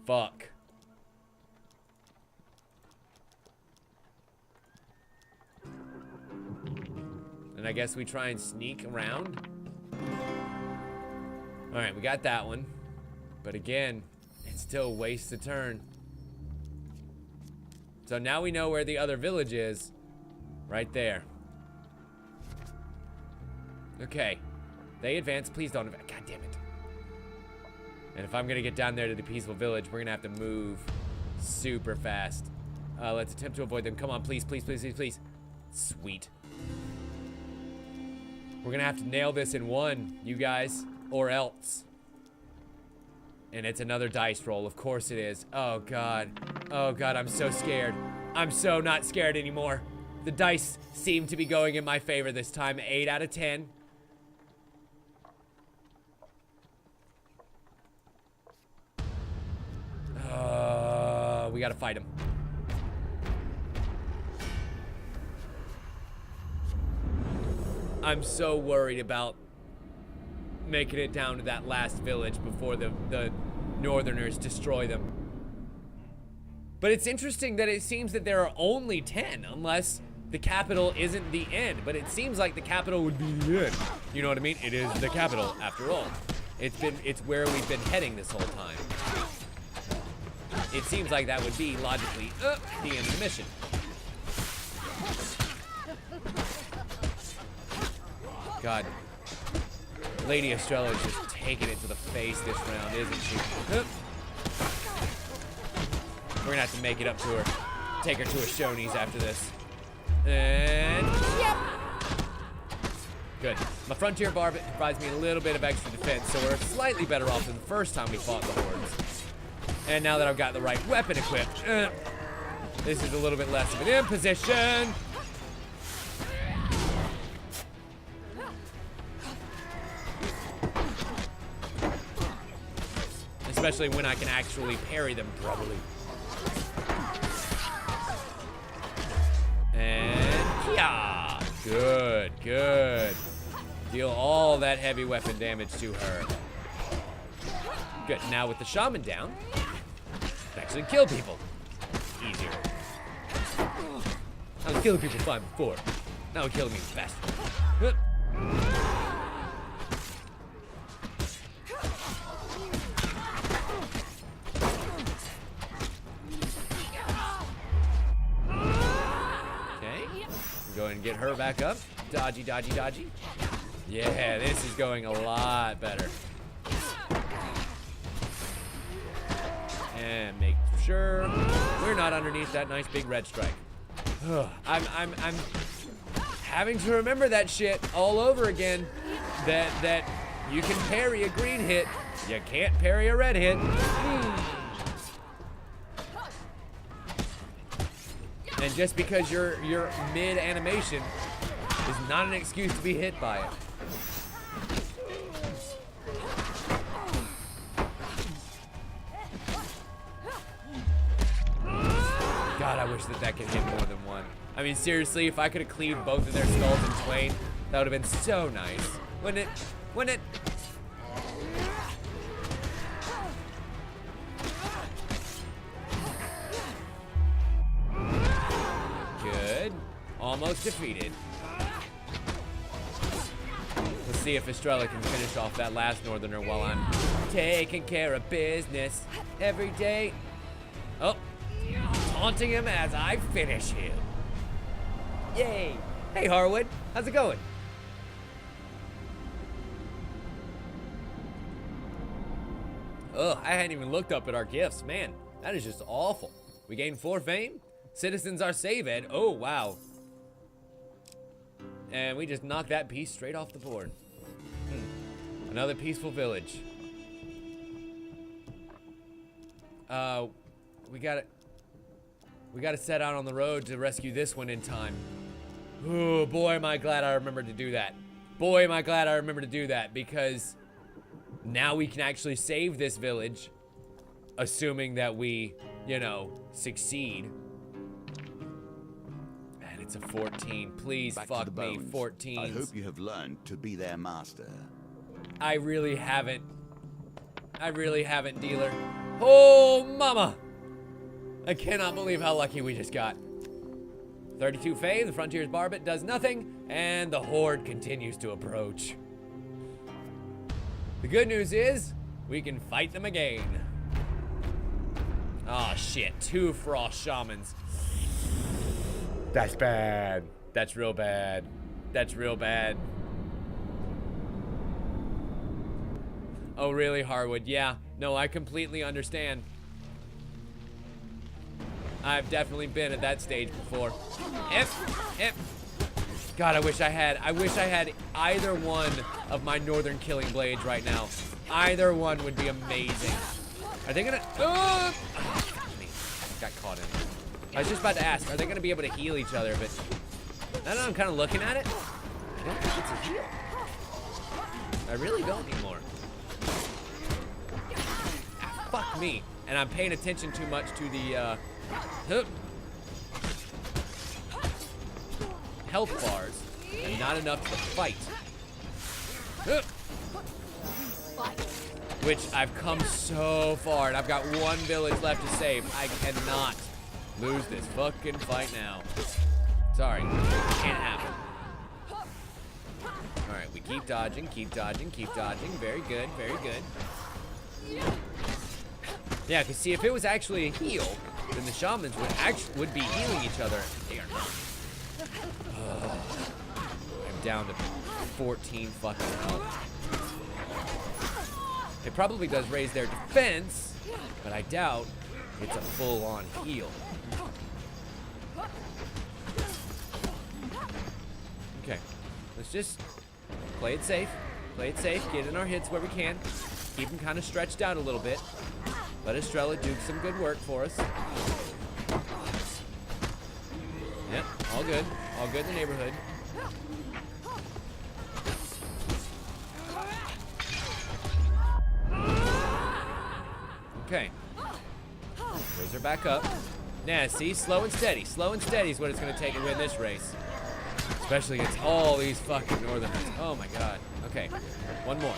[SPEAKER 1] Fuck. And I guess we try and sneak around. Alright, we got that one. But again, it still wastes a turn. So now we know where the other village is. Right there. Okay. They advance. Please don't advance. God damn it. And if I'm gonna get down there to the peaceful village, we're gonna have to move super fast. Let's attempt to avoid them. Come on, please, please, please, please, please. Sweet. We're gonna have to nail this in one, you guys, or else. And it's another dice roll. Of course it is. Oh, God. Oh, God, I'm so scared. I'm so not scared anymore. The dice seem to be going in my favor this time. 8 out of 10. We gotta fight him. I'm so worried about making it down to that last village before the Northerners destroy them. But it's interesting that it seems that there are only 10, unless the capital isn't the end. But it seems like the capital would be the end. You know what I mean? It is the capital, after all. It's where we've been heading this whole time. It seems like that would be, logically, the end of the mission. God. Lady Estrella is just taking it to the face this round, isn't she? We're gonna have to make it up to her. Take her to a Shoney's after this. And yep. Good. My frontier barb provides me a little bit of extra defense, so we're slightly better off than the first time we fought the hordes. And now that I've got the right weapon equipped, this is a little bit less of an imposition. Especially when I can actually parry them properly. And yeah, good, good. Deal all that heavy weapon damage to her. Good. Now with the shaman down, actually kill people easier. I was killing people fine before. Now we're killing me faster. Go ahead and get her back up. Dodgy, dodgy, dodgy. Yeah, this is going a lot better. And make sure we're not underneath that nice big red strike. I'm having to remember that shit all over again. That you can parry a green hit, you can't parry a red hit. And just because you're mid-animation is not an excuse to be hit by it. God, I wish that could hit more than one. I mean, seriously, if I could have cleaved both of their skulls in twain, that would have been so nice. Wouldn't it? Wouldn't it? Almost defeated. The see if Estrella can finish off that last northerner while I'm taking care of business every day. Oh, taunting him as I finish him. Yay. Hey, Harwood. How's it going? Ugh, I hadn't even looked up at our gifts. Man, that is just awful. We gained 4 fame. Citizens are saved. Oh, wow. And we just knocked that piece straight off the board. Another peaceful village. We gotta set out on the road to rescue this one in time. Oh, boy, am I glad I remembered to do that. Boy, am I glad I remembered to do that, because now we can actually save this village, assuming that we, you know, succeed. And it's a 14. Please fuck me, 14s.
[SPEAKER 2] I hope you have learned to be their master.
[SPEAKER 1] I really haven't. I really haven't, dealer. Oh, mama! I cannot believe how lucky we just got. 32 fame, the Frontier's Barbet does nothing, and the Horde continues to approach. The good news is, we can fight them again. Oh shit, 2 Frost Shamans. That's bad. That's real bad. That's real bad. Oh really, Harwood? Yeah, no, I completely understand. I've definitely been at that stage before. God, I wish I had either one of my northern killing blades right now. Either one would be amazing. Are they gonna? Got caught in it. I was just about to ask, are they gonna be able to heal each other? But now that I'm kind of looking at it, I don't think it's a heal. I really don't anymore. Fuck me. And I'm paying attention too much to the health bars and not enough to fight. Which I've come so far, and I've got 1 village left to save. I cannot lose this fucking fight now. Sorry, can't happen. All right, we keep dodging, keep dodging, keep dodging. Very good, very good. Yeah, because see, if it was actually a heal, then the shamans would be healing each other. They are not. I'm down to 14 fucking health. It probably does raise their defense, but I doubt it's a full-on heal. Okay, let's just play it safe. Play it safe, get in our hits where we can. Keep them kind of stretched out a little bit. Let Estrella do some good work for us. Yep, all good. All good in the neighborhood. Okay. Raise her back up. Now, see? Slow and steady. Slow and steady is what it's going to take to win this race. Especially against all these fucking northerners. Oh my god. Okay. One more.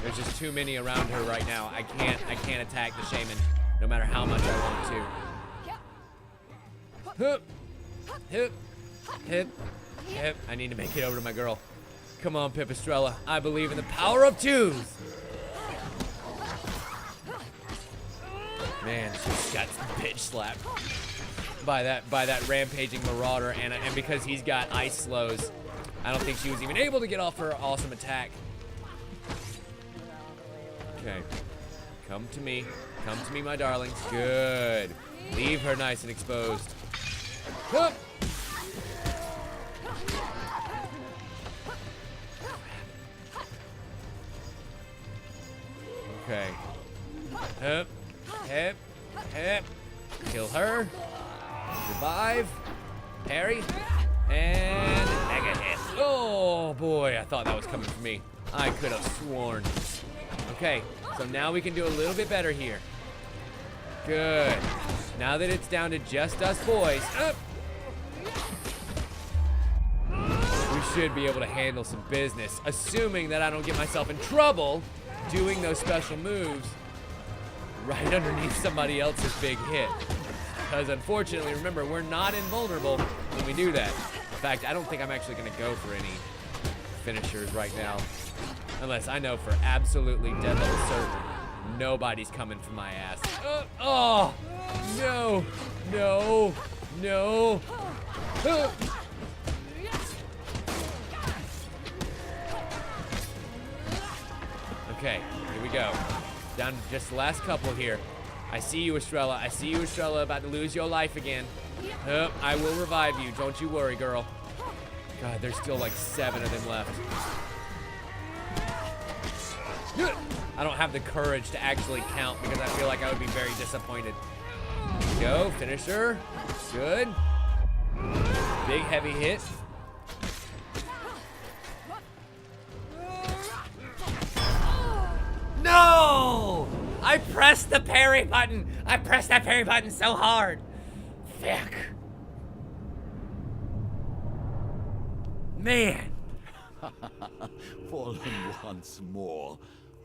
[SPEAKER 1] There's just too many around her right now. I can't attack the shaman, no matter how much I want to. Hup, hip, hip, hip. I need to make it over to my girl. Come on, Pipistrella. I believe in the power of 2s. Man, she got bitch slapped by that rampaging marauder, and because he's got ice slows, I don't think she was even able to get off her awesome attack. Okay. Come to me, my darlings. Good. Leave her nice and exposed. Hup. Okay. Hip, hip, hip. Kill her. Revive. Parry. And mega hit. Oh boy, I thought that was coming for me. I could have sworn. Okay, so now we can do a little bit better here. Good. Now that it's down to just us boys, we should be able to handle some business, assuming that I don't get myself in trouble doing those special moves right underneath somebody else's big hit. Because unfortunately, remember, we're not invulnerable when we do that. In fact, I don't think I'm actually going to go for any finishers right now. Unless I know for absolutely dead level certain nobody's coming for my ass. Oh, no, no, no. Okay, here we go. Down to just the last couple here. I see you, Estrella. I see you, Estrella, about to lose your life again. I will revive you. Don't you worry, girl. God, there's still like 7 of them left. I don't have the courage to actually count because I feel like I would be very disappointed. Go, finisher. Good. Big heavy hit. No! I pressed the parry button. I pressed that parry button so hard. Fuck. Man.
[SPEAKER 2] Fallen once more.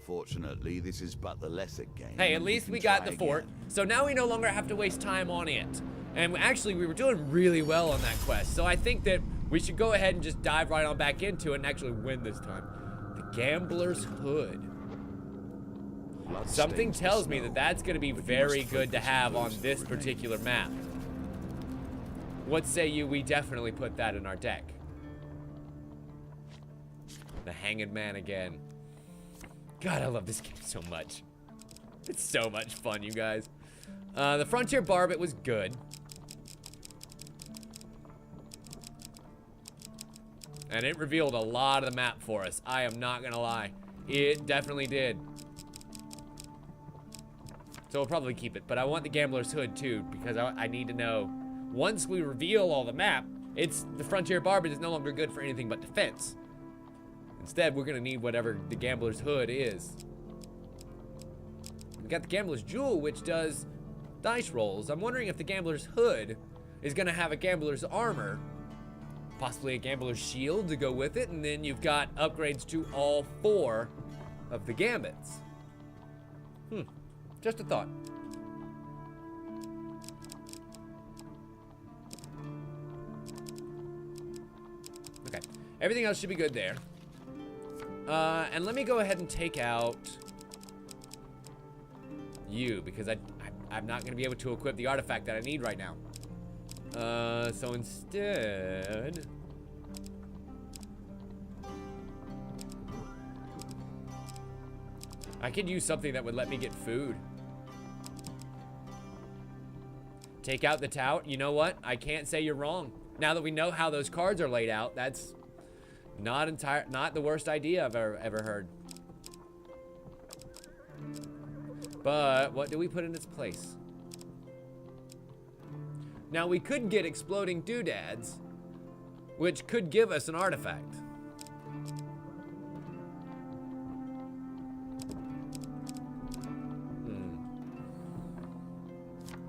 [SPEAKER 2] Fortunately, this is but the lesser game.
[SPEAKER 1] Hey, at least we got the fort. So now we no longer have to waste time on it. And actually, we were doing really well on that quest. So I think that we should go ahead and just dive right on back into it and actually win this time. The Gambler's Hood. Something tells me that that's going to be very good to have on this particular map. What say you we definitely put that in our deck? The Hanged Man again. God, I love this game so much. It's so much fun, you guys. The Frontier Barbet was good. And it revealed a lot of the map for us. I am not gonna lie. It definitely did. So we'll probably keep it. But I want the Gambler's Hood too, because I need to know. Once we reveal all the map, the Frontier Barbet is no longer good for anything but defense. Instead, we're gonna need whatever the Gambler's Hood is. We got the Gambler's Jewel, which does dice rolls. I'm wondering if the Gambler's Hood is gonna have a Gambler's Armor, possibly a Gambler's Shield to go with it, and then you've got upgrades to all 4 of the Gambits. Just a thought. Okay, everything else should be good there. And let me go ahead and take out you, because I'm not going to be able to equip the artifact that I need right now. So instead... I could use something that would let me get food. Take out the tout. You know what? I can't say you're wrong. Now that we know how those cards are laid out, that's not the worst idea I've ever heard. But what do we put in its place? Now we could get exploding doodads, which could give us an artifact.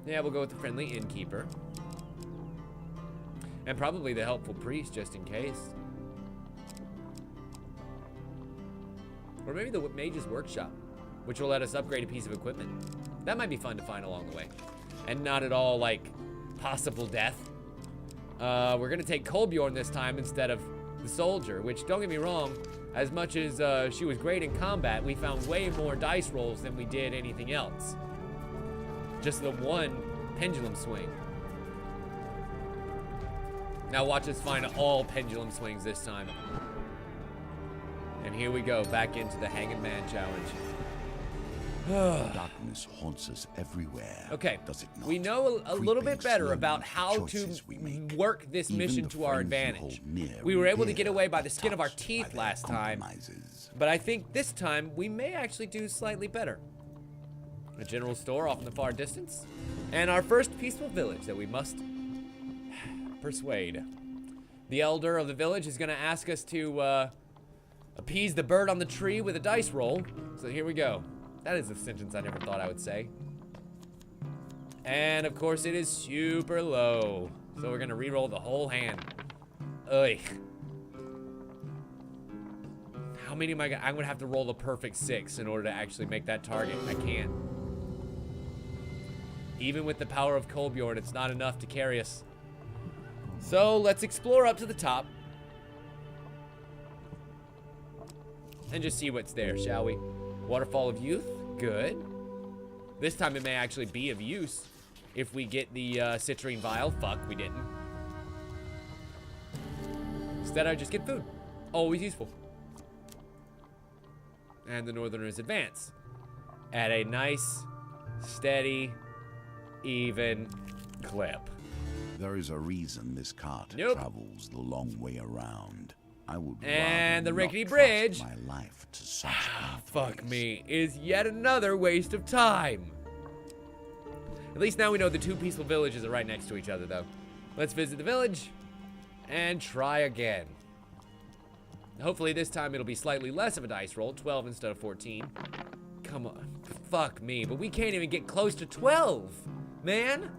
[SPEAKER 1] Yeah, we'll go with the friendly innkeeper. And probably the helpful priest, just in case. Or maybe the mage's workshop, which will let us upgrade a piece of equipment. That might be fun to find along the way. And not at all, like, possible death. We're gonna take Kolbjorn this time instead of the soldier, which, don't get me wrong, as much as she was great in combat, we found way more dice rolls than we did anything else. Just the one pendulum swing. Now watch us find all pendulum swings this time. And here we go, back into the Hanged Man challenge.
[SPEAKER 2] Darkness haunts us everywhere.
[SPEAKER 1] Okay,
[SPEAKER 2] does it not?
[SPEAKER 1] we know a little bit better about how to work this mission to our advantage. We were able to get away by the skin of our teeth last time, but I think this time we may actually do slightly better. A general store off in the far distance, and our first peaceful village that we must persuade. The elder of the village is going to ask us to appease the bird on the tree with a dice roll. So here we go. That is a sentence I never thought I would say. And of course it is super low, so we're going to re-roll the whole hand. Ugh. How many am I going to have to roll the perfect 6 in order to actually make that target? I can't. Even with the power of Kolbjorn, it's not enough to carry us. So let's explore up to the top. And just see what's there, shall we? Waterfall of Youth, good. This time it may actually be of use if we get the citrine vial. Fuck, we didn't. Instead, I just get food. Always useful. And the Northerners advance at a nice, steady, even clip.
[SPEAKER 2] There is a reason this cart travels the long way around. I would
[SPEAKER 1] and the rickety
[SPEAKER 2] not
[SPEAKER 1] bridge,
[SPEAKER 2] trust my life to such
[SPEAKER 1] fuck me, is yet another waste of time. At least now we know the two peaceful villages are right next to each other, though. Let's visit the village and try again. Hopefully this time it'll be slightly less of a dice roll, 12 instead of 14. Come on, fuck me, but we can't even get close to 12, man.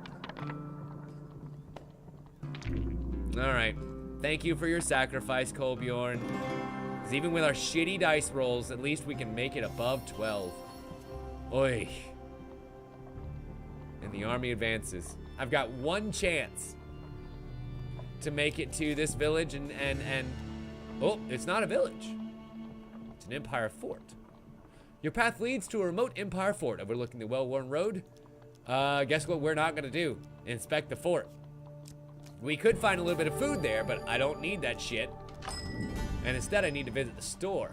[SPEAKER 1] All right. Thank you for your sacrifice, Kolbjorn. Because even with our shitty dice rolls, at least we can make it above 12. Oy. And the army advances. I've got one chance to make it to this village and oh, it's not a village. It's an Empire fort. Your path leads to a remote Empire fort overlooking the well-worn road. Guess what we're not gonna do? Inspect the fort. We could find a little bit of food there, but I don't need that shit. And instead, I need to visit the store.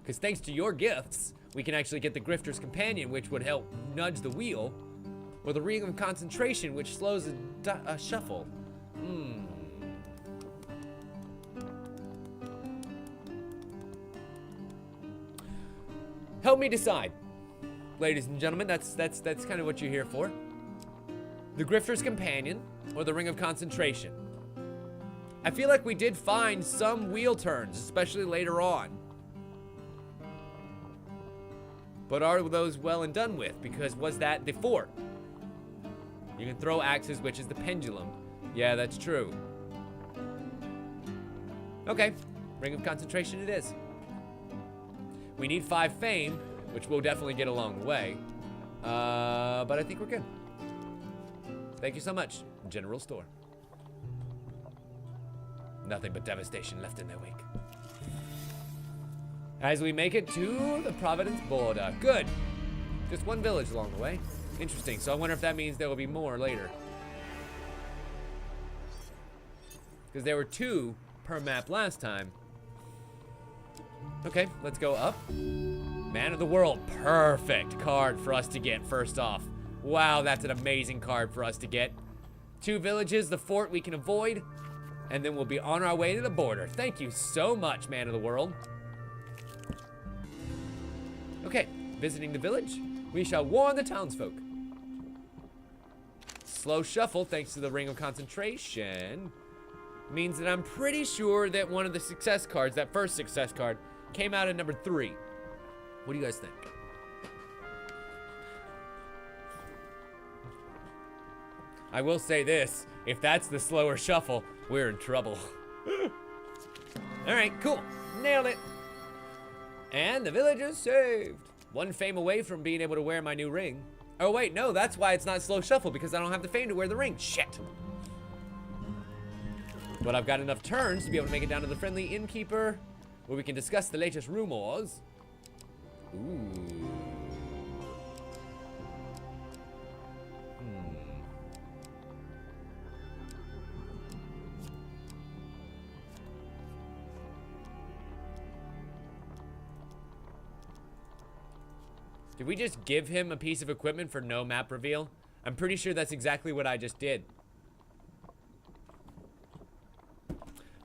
[SPEAKER 1] Because thanks to your gifts, we can actually get the Grifter's Companion, which would help nudge the wheel, or the Ring of Concentration, which slows a shuffle. Help me decide. Ladies and gentlemen, that's kind of what you're here for. The Grifter's Companion, or the Ring of Concentration. I feel like we did find some wheel turns, especially later on. But are those well and done with? Because was that the fort? You can throw axes, which is the pendulum. Yeah, that's true. Okay, Ring of Concentration it is. We need 5 fame, which we'll definitely get along the way. But I think we're good. Thank you so much, General Store. Nothing but devastation left in their wake. As we make it to the Providence border. Good. Just one village along the way. Interesting. So I wonder if that means there will be more later. Because there were 2 per map last time. Okay, let's go up. Man of the World. Perfect card for us to get first off. Wow, that's an amazing card for us to get. 2 villages, the fort we can avoid, and then we'll be on our way to the border. Thank you so much, Man of the World. Okay, visiting the village, we shall warn the townsfolk. Slow shuffle, thanks to the Ring of Concentration, means that I'm pretty sure that one of the success cards, that first success card, came out at number 3. What do you guys think? I will say this, if that's the slower shuffle, we're in trouble. All right, cool, nailed it. And the village is saved. 1 fame away from being able to wear my new ring. Oh wait, no, that's why it's not slow shuffle, because I don't have the fame to wear the ring, shit. But I've got enough turns to be able to make it down to the friendly innkeeper, where we can discuss the latest rumors. Ooh. Did we just give him a piece of equipment for no map reveal? I'm pretty sure that's exactly what I just did.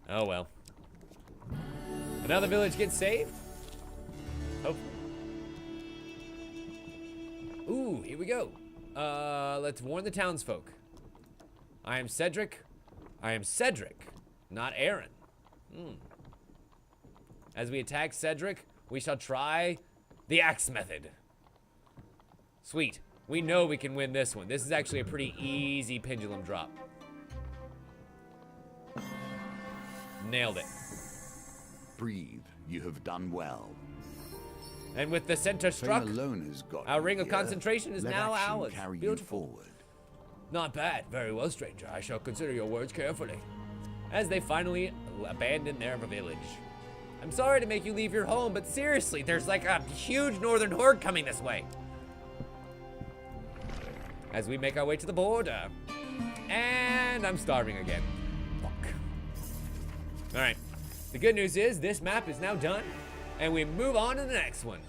[SPEAKER 1] Oh well. Another village gets saved? Hopefully. Ooh, here we go. Let's warn the townsfolk. I am Cedric. I am Cedric, not Aaron. As we attack Cedric, we shall try the axe method. Sweet. We know we can win this one. This is actually a pretty easy pendulum drop. Nailed it.
[SPEAKER 2] Breathe. You have done well.
[SPEAKER 1] And with the center struck,
[SPEAKER 2] Fame alone has got
[SPEAKER 1] our Ring of
[SPEAKER 2] here.
[SPEAKER 1] Concentration is
[SPEAKER 2] Let
[SPEAKER 1] now
[SPEAKER 2] action
[SPEAKER 1] ours.
[SPEAKER 2] carry you
[SPEAKER 1] Beautiful.
[SPEAKER 2] forward.
[SPEAKER 1] Not bad. Very well, stranger. I shall consider your words carefully. As they finally abandon their village. I'm sorry to make you leave your home, but seriously, there's like a huge northern horde coming this way. As we make our way to the border. And I'm starving again. Fuck. Alright. The good news is this map is now done, and we move on to the next one.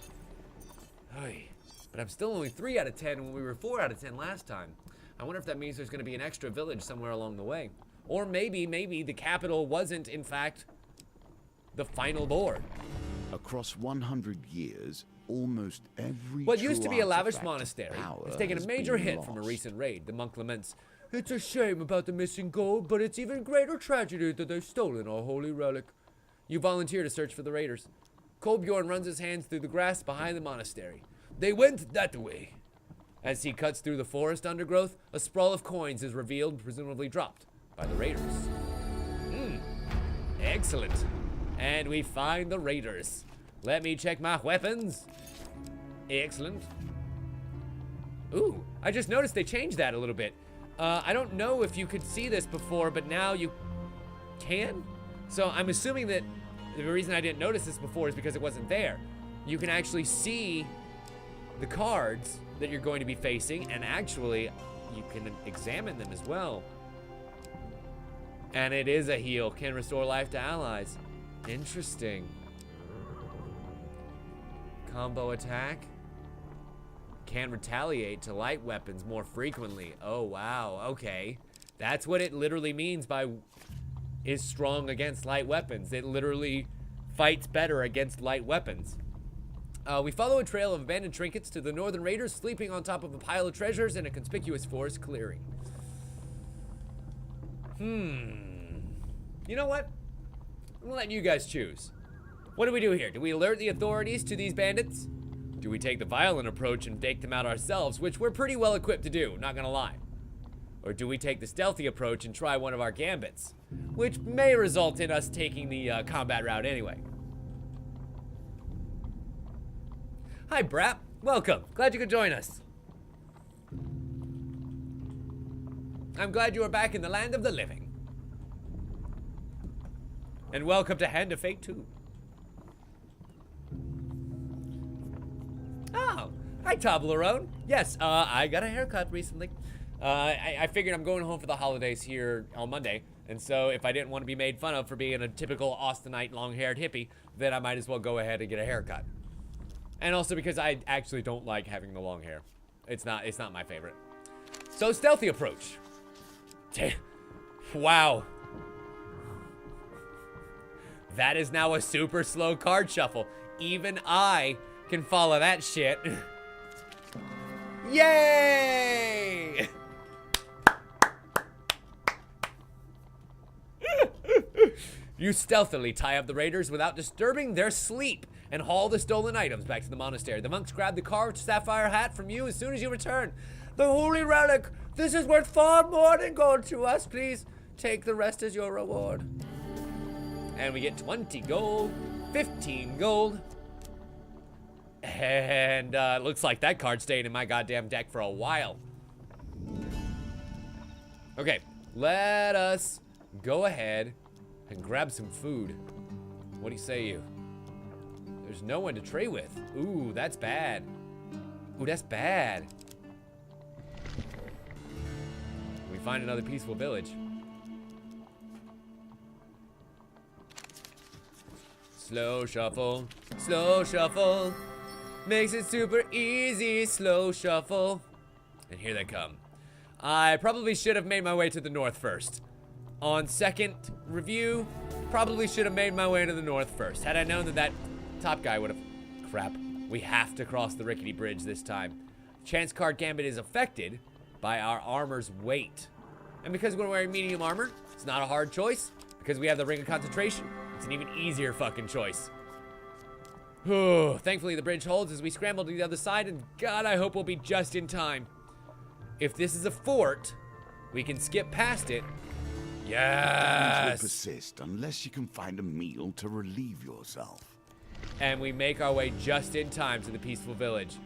[SPEAKER 1] Oy. But I'm still only 3 out of 10 when we were 4 out of 10 last time. I wonder if that means there's going to be an extra village somewhere along the way. Or maybe the capital wasn't, in fact, the final board.
[SPEAKER 2] Across 100 years, almost every
[SPEAKER 1] what used to be a lavish
[SPEAKER 2] artifact of
[SPEAKER 1] monastery
[SPEAKER 2] power
[SPEAKER 1] has taken a
[SPEAKER 2] has
[SPEAKER 1] major
[SPEAKER 2] been
[SPEAKER 1] hit from a
[SPEAKER 2] lost.
[SPEAKER 1] recent raid. The monk laments, "It's a shame about the missing gold, but it's even greater tragedy that they've stolen our holy relic." You volunteer to search for the raiders. Kolbjorn runs his hands through the grass behind the monastery. "They went that way." As he cuts through the forest undergrowth, a sprawl of coins is revealed, presumably dropped by the raiders. Excellent. And we find the raiders. Let me check my weapons. Excellent. Ooh, I just noticed they changed that a little bit. I don't know if you could see this before, but now you can? So I'm assuming that the reason I didn't notice this before is because it wasn't there. You can actually see the cards that you're going to be facing, and actually you can examine them as well. And it is a heal, can restore life to allies. Interesting. Combo attack. Can retaliate to light weapons more frequently. Oh, wow, okay. That's what it literally means by is strong against light weapons. It literally fights better against light weapons. We follow a trail of abandoned trinkets to the northern raiders sleeping on top of a pile of treasures in a conspicuous forest clearing. You know what? I'm gonna let you guys choose. What do we do here? Do we alert the authorities to these bandits? Do we take the violent approach and take them out ourselves, which we're pretty well equipped to do, not gonna lie? Or do we take the stealthy approach and try one of our gambits, which may result in us taking the combat route anyway? Hi, Brap. Welcome. Glad you could join us. I'm glad you are back in the land of the living. And welcome to Hand of Fate 2. Oh, hi, Toblerone. Yes, I got a haircut recently. I figured I'm going home for the holidays here on Monday, and so if I didn't want to be made fun of for being a typical Austinite long-haired hippie, then I might as well go ahead and get a haircut. And also because I actually don't like having the long hair. It's not my favorite. So, stealthy approach. Wow. That is now a super slow card shuffle. Even I can follow that shit. Yay! You stealthily tie up the raiders without disturbing their sleep and haul the stolen items back to the monastery. The monks grab the carved sapphire hat from you as soon as you return. The holy relic! This is worth far more than gold to us. Please take the rest as your reward. And we get 20 gold, 15 gold. And looks like that card stayed in my goddamn deck for a while. Okay, let us go ahead and grab some food. What do you say, you? There's no one to trade with. Ooh, that's bad. Ooh, that's bad. We find another peaceful village. Slow shuffle, makes it super easy, slow shuffle. And here they come. I probably should have made my way to the north first. On second review, probably should have made my way to the north first. Had I known that that top guy would have... Crap, we have to cross the rickety bridge this time. Chance card gambit is affected by our armor's weight. And because we're wearing medium armor, it's not a hard choice. Because we have the ring of concentration, it's an even easier fucking choice. Thankfully, the bridge holds as we scramble to the other side, and God, I hope we'll be just in time. If this is a fort, we can skip past it. Yes!
[SPEAKER 2] Things will persist unless you can find a meal to relieve yourself.
[SPEAKER 1] And we make our way just in time to the peaceful village.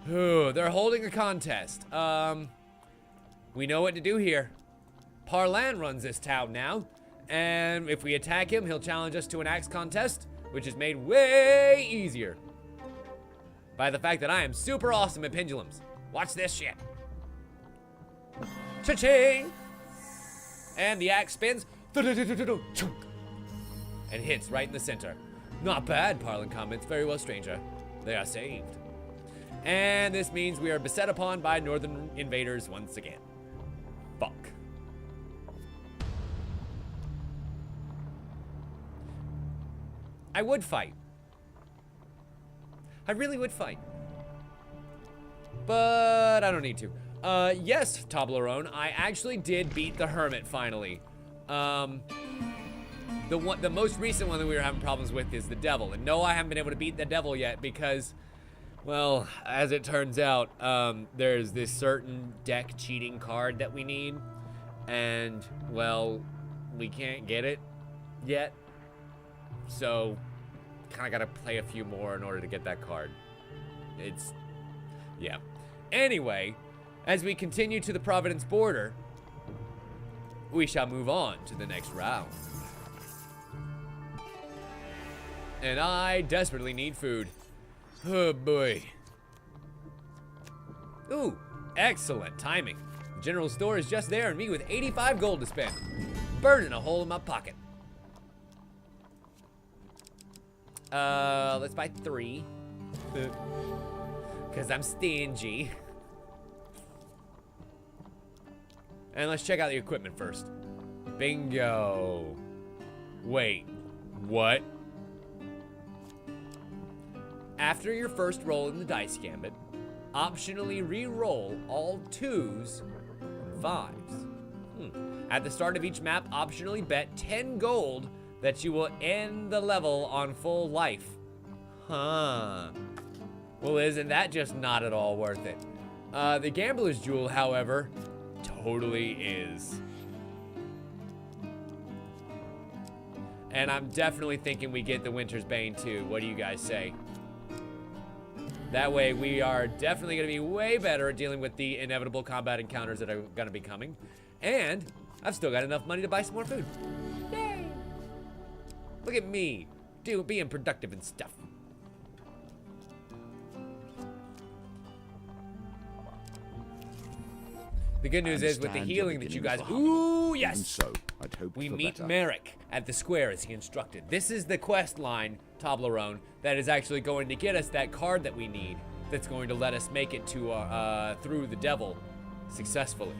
[SPEAKER 1] They're holding a contest. We know what to do here. Parlan runs this town now, and if we attack him, he'll challenge us to an axe contest, which is made way easier by the fact that I am super awesome at pendulums. Watch this shit. Cha-ching! And the axe spins, and hits right in the center. Not bad, Parlan comments. Very well, stranger. They are saved. And this means we are beset upon by northern invaders once again. Fuck. I would fight. I really would fight. But I don't need to. Yes, Toblerone, I actually did beat the Hermit finally. The most recent one that we were having problems with is the Devil. And no, I haven't been able to beat the Devil yet because, well, as it turns out, there's this certain deck cheating card that we need. And, well, we can't get it yet. So, kind of got to play a few more in order to get that card. Yeah. Anyway, as we continue to the Providence border, we shall move on to the next round. And I desperately need food. Oh boy. Ooh, excellent timing. The general store is just there and me with 85 gold to spend. Burning a hole in my pocket. Let's buy 3. Because I'm stingy. And let's check out the equipment first. Bingo. Wait, what? After your first roll in the dice gambit, optionally re-roll all 2s and 5s. At the start of each map, optionally bet 10 gold that you will end the level on full life. Huh. Well, isn't that just not at all worth it? The Gambler's Jewel, however, totally is. And I'm definitely thinking we get the Winter's Bane too. What do you guys say? That way we are definitely going to be way better at dealing with the inevitable combat encounters that are going to be coming. And I've still got enough money to buy some more food. Yay! Look at me, being productive and stuff. The good news is with the healing that you guys... Ooh, yes!
[SPEAKER 2] So, I'd hope
[SPEAKER 1] we
[SPEAKER 2] for
[SPEAKER 1] meet
[SPEAKER 2] better.
[SPEAKER 1] Merrick at the square as he instructed. This is the quest line, Toblerone, that is actually going to get us that card that we need. That's going to let us make it to through the Devil successfully.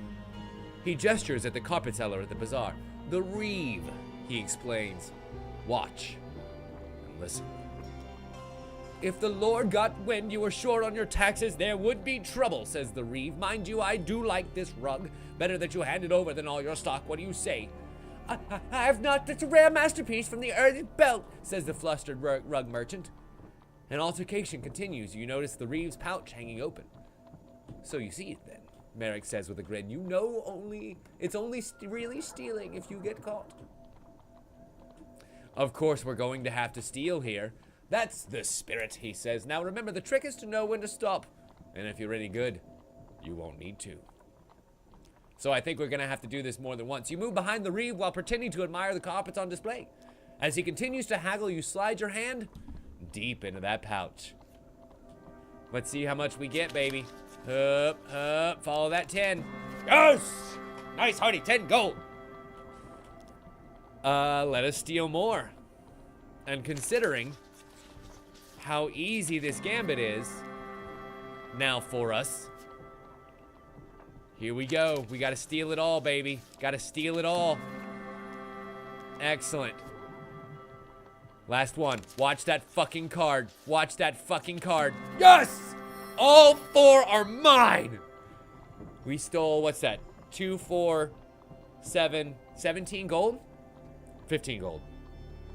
[SPEAKER 1] He gestures at the carpet seller at the bazaar. The Reeve, he explains. Watch and listen. If the Lord got wind you were short on your taxes, there would be trouble, says the Reeve. Mind you, I do like this rug. Better that you hand it over than all your stock. What do you say? I have not. It's a rare masterpiece from the early belt, says the flustered rug merchant. An altercation continues. You notice the Reeve's pouch hanging open. So you see it then, Merrick says with a grin. You know it's only really stealing if you get caught. Of course we're going to have to steal here. That's the spirit, he says. Now remember, the trick is to know when to stop. And if you're any good, you won't need to. So I think we're going to have to do this more than once. You move behind the Reeve while pretending to admire the carpets on display. As he continues to haggle, you slide your hand deep into that pouch. Let's see how much we get, baby. Up, follow that 10. Yes! Nice, hearty 10 gold. Let us steal more. And considering how easy this gambit is now for us, here we go. We gotta steal it all, baby. Gotta steal it all. Excellent. Last one. Watch that fucking card. Watch that fucking card. Yes! All 4 are mine! We stole, what's that? 2, 4, 7, 17 gold? 15 gold.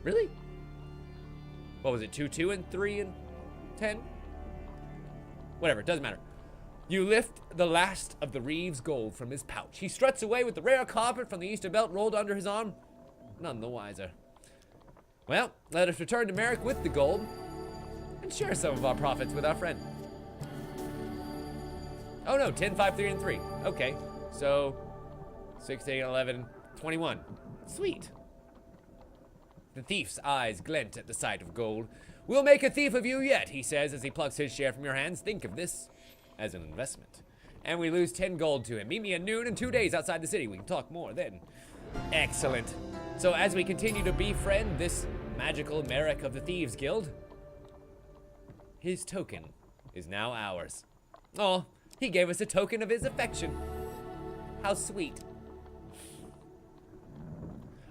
[SPEAKER 1] Really? What was it? 2, 2, and 3, and 10? Whatever, doesn't matter. You lift the last of the Reeve's gold from his pouch. He struts away with the rare carpet from the Easter belt rolled under his arm. None the wiser. Well, let us return to Merrick with the gold and share some of our profits with our friend. Oh no, 10, 5, 3, and 3. Okay. So 16, 11, 21. Sweet. The thief's eyes glint at the sight of gold. We'll make a thief of you yet, he says as he plucks his share from your hands. Think of this as an investment. And we lose 10 gold to him. Meet me at noon in 2 days outside the city. We can talk more then. Excellent. So as we continue to befriend this magical Merrick of the Thieves Guild, his token is now ours. Oh, he gave us a token of his affection. How sweet.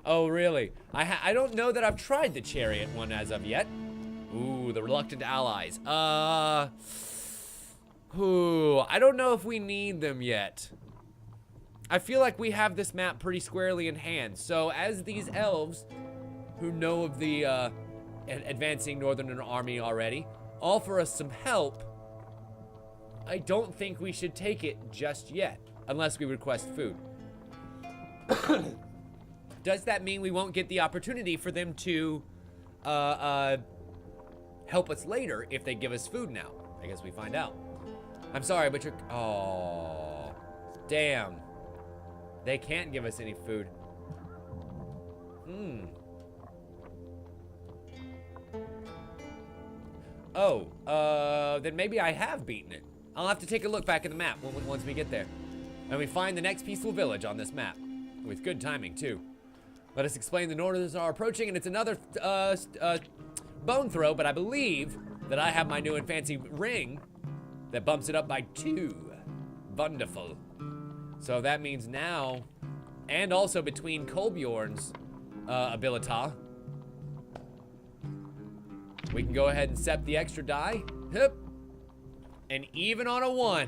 [SPEAKER 1] Oh, really? I don't know that I've tried the chariot one as of yet. Ooh, the reluctant allies. I don't know if we need them yet. I feel like we have this map pretty squarely in hand. So as these elves who know of the advancing northern army already offer us some help, I don't think we should take it just yet, unless we request food. Does that mean we won't get the opportunity for them to help us later if they give us food now? I guess we find out. I'm sorry, but you're... Oh, damn. They can't give us any food. Oh, then maybe I have beaten it. I'll have to take a look back at the map once we get there. And we find the next peaceful village on this map. With good timing, too. Let us explain the Northerners are approaching, and it's another bone throw, but I believe that I have my new and fancy ring that bumps it up by 2. Wonderful. So that means now, and also between Kolbjorn's abilita, we can go ahead and set the extra die. Hup. And even on a 1,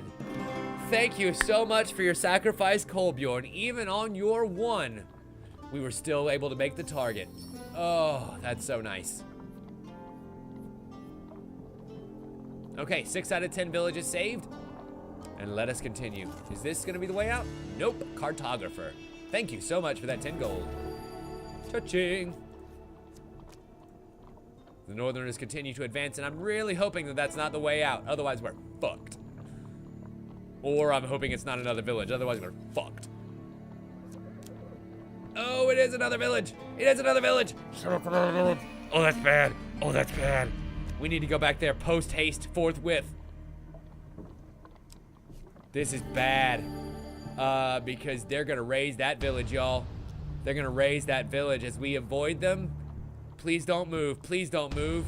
[SPEAKER 1] thank you so much for your sacrifice, Kolbjorn. Even on your 1, we were still able to make the target. Oh, that's so nice. Okay, 6 out of 10 villages saved. And let us continue. Is this gonna be the way out? Nope, cartographer. Thank you so much for that 10 gold. Cha-ching. The Northerners continue to advance, and I'm really hoping that that's not the way out. Otherwise, we're fucked. Or I'm hoping it's not another village. Otherwise, we're fucked. Oh, it is another village. It is another village. Oh, that's bad. Oh, that's bad. We need to go back there post-haste, forthwith. This is bad. Because they're going to raise that village, y'all. They're going to raise that village as we avoid them. Please don't move. Please don't move.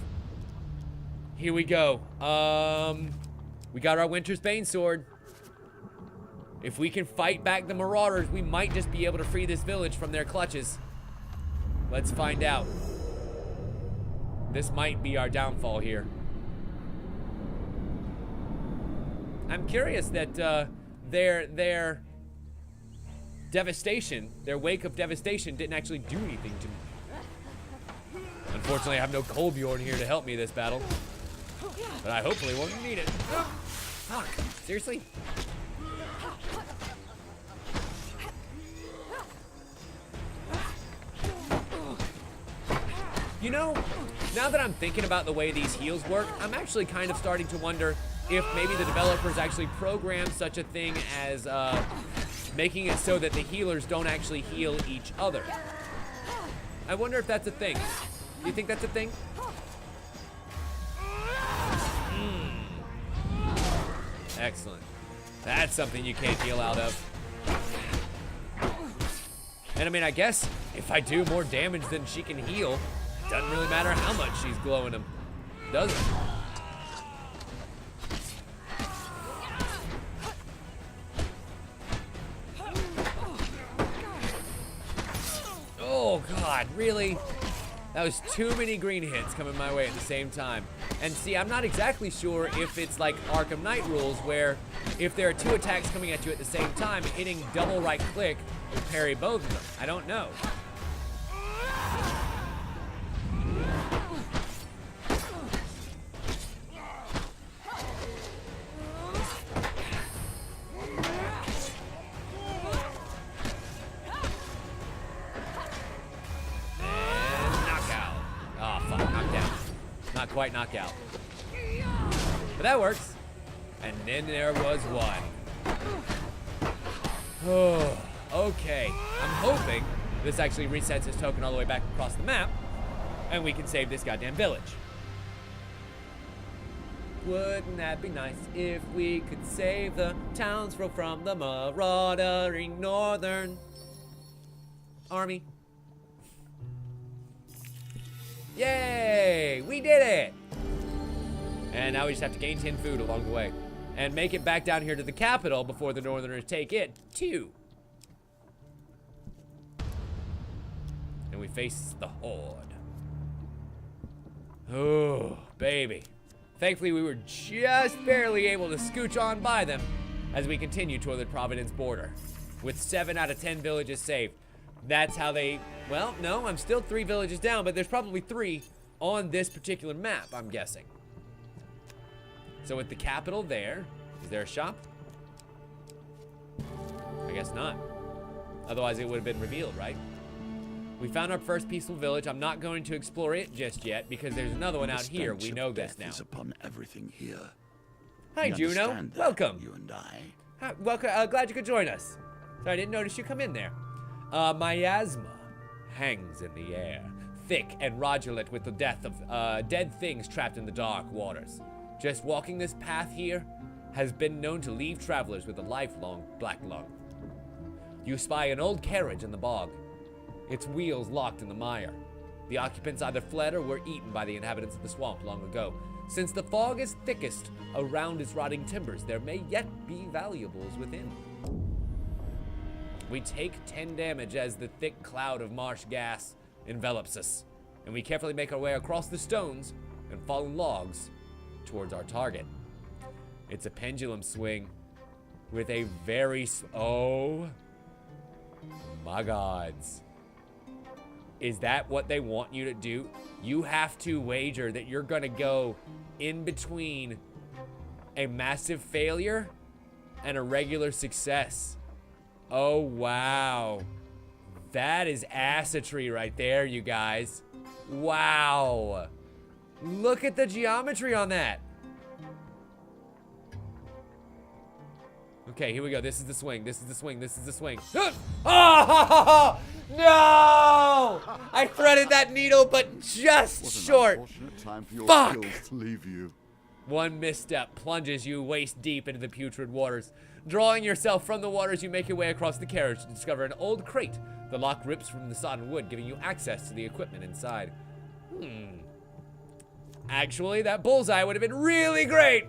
[SPEAKER 1] Here we go. We got our Winter's Bane sword. If we can fight back the marauders, we might just be able to free this village from their clutches. Let's find out. This might be our downfall here. I'm curious that their devastation, their wake of devastation didn't actually do anything to me. Unfortunately, I have no Kolbjorn here to help me this battle. But I hopefully won't need it. Fuck. Seriously? You know, now that I'm thinking about the way these heals work, I'm actually kind of starting to wonder if maybe the developers actually programmed such a thing as making it so that the healers don't actually heal each other. I wonder if that's a thing. Do you think that's a thing? Excellent. That's something you can't heal out of. And I mean, I guess if I do more damage than she can heal, it doesn't really matter how much she's glowing them, does it? Oh God, really? That was too many green hits coming my way at the same time. And see, I'm not exactly sure if it's like Arkham Knight rules where if there are 2 attacks coming at you at the same time, hitting double right click will parry both of them. I don't know. Quite knockout. But that works. And then there was one. Oh, okay. I'm hoping this actually resets his token all the way back across the map, and we can save this goddamn village. Wouldn't that be nice if we could save the townsfolk from the marauding northern army? Yay! We did it! And now we just have to gain 10 food along the way. And make it back down here to the capital before the northerners take it, too. And we face the horde. Oh, baby. Thankfully, we were just barely able to scooch on by them as we continue toward the Providence border. With 7 out of 10 villages saved. That's how they... Well, no, I'm still 3 villages down, but there's probably 3 on this particular map, I'm guessing. So with the capital there, is there a shop? I guess not. Otherwise, it would have been revealed, right? We found our first peaceful village. I'm not going to explore it just yet because there's ananother one out here. We know this now.
[SPEAKER 2] Is upon everything here.
[SPEAKER 1] Hi, Juno. Welcome.
[SPEAKER 2] You and I.
[SPEAKER 1] Hi, welcome. Glad you could join us. Sorry, I didn't notice you come in there. Miasma hangs in the air, thick and rodulate with the death of dead things trapped in the dark waters. Just walking this path here has been known to leave travelers with a lifelong black lung. You spy an old carriage in the bog, its wheels locked in the mire. The occupants either fled or were eaten by the inhabitants of the swamp long ago. Since the fog is thickest around its rotting timbers, there may yet be valuables within. We take 10 damage as the thick cloud of marsh gas envelops us, and we carefully make our way across the stones and fallen logs towards our target. It's a pendulum swing with a very... Oh my gods. Is that what they want you to do? You have to wager that you're gonna go in between a massive failure and a regular success. Oh, wow. That is assetry right there, you guys. Wow. Look at the geometry on that. Okay, here we go. This is the swing. This is the swing. This is the swing. Oh, no! I threaded that needle, but just short.
[SPEAKER 2] Time for your
[SPEAKER 1] Fuck!
[SPEAKER 2] skills to leave you.
[SPEAKER 1] One misstep plunges you waist deep into the putrid waters. Drawing yourself from the waters, you make your way across the carriage to discover an old crate. The lock rips from the sodden wood, giving you access to the equipment inside. Actually, that bullseye would have been really great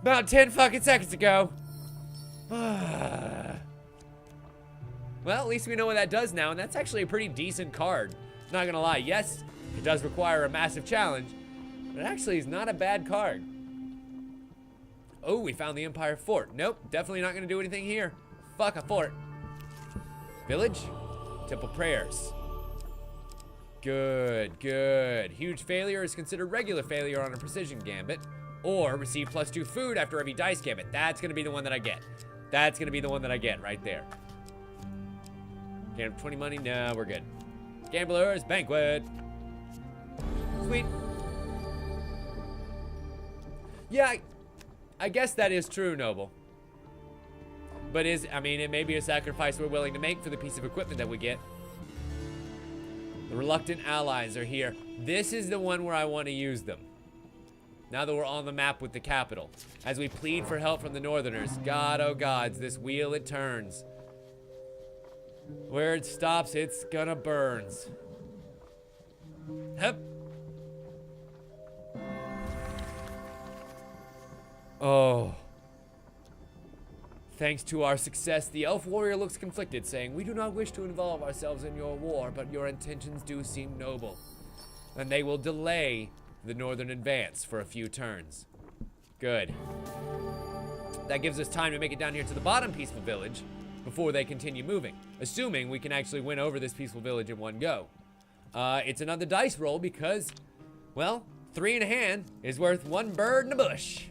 [SPEAKER 1] about 10 fucking seconds ago. Well, at least we know what that does now, and that's actually a pretty decent card. Not gonna lie, yes, it does require a massive challenge, but it actually is not a bad card. Oh, we found the Empire Fort. Nope, definitely not gonna do anything here. Fuck a fort. Village? Temple Prayers. Good, good. Huge failure is considered regular failure on a precision gambit, or receive +2 food after every dice gambit. That's gonna be the one that I get. That's gonna be the one that I get right there. Can't have 20 money? No, we're good. Gambler's Banquet. Sweet. Yeah, I guess that is true, Noble. But I mean, it may be a sacrifice we're willing to make for the piece of equipment that we get. The reluctant allies are here. This is the one where I want to use them. Now that we're on the map with the capital. As we plead for help from the northerners. God, oh gods, this wheel, it turns. Where it stops, it's gonna burns. Hup. Oh. Thanks to our success, the elf warrior looks conflicted, saying, "We do not wish to involve ourselves in your war, but your intentions do seem noble. And they will delay the northern advance for a few turns." Good. That gives us time to make it down here to the bottom peaceful village before they continue moving, assuming we can actually win over this peaceful village in one go. It's another dice roll because, well, 3 in a hand is worth 1 bird in a bush.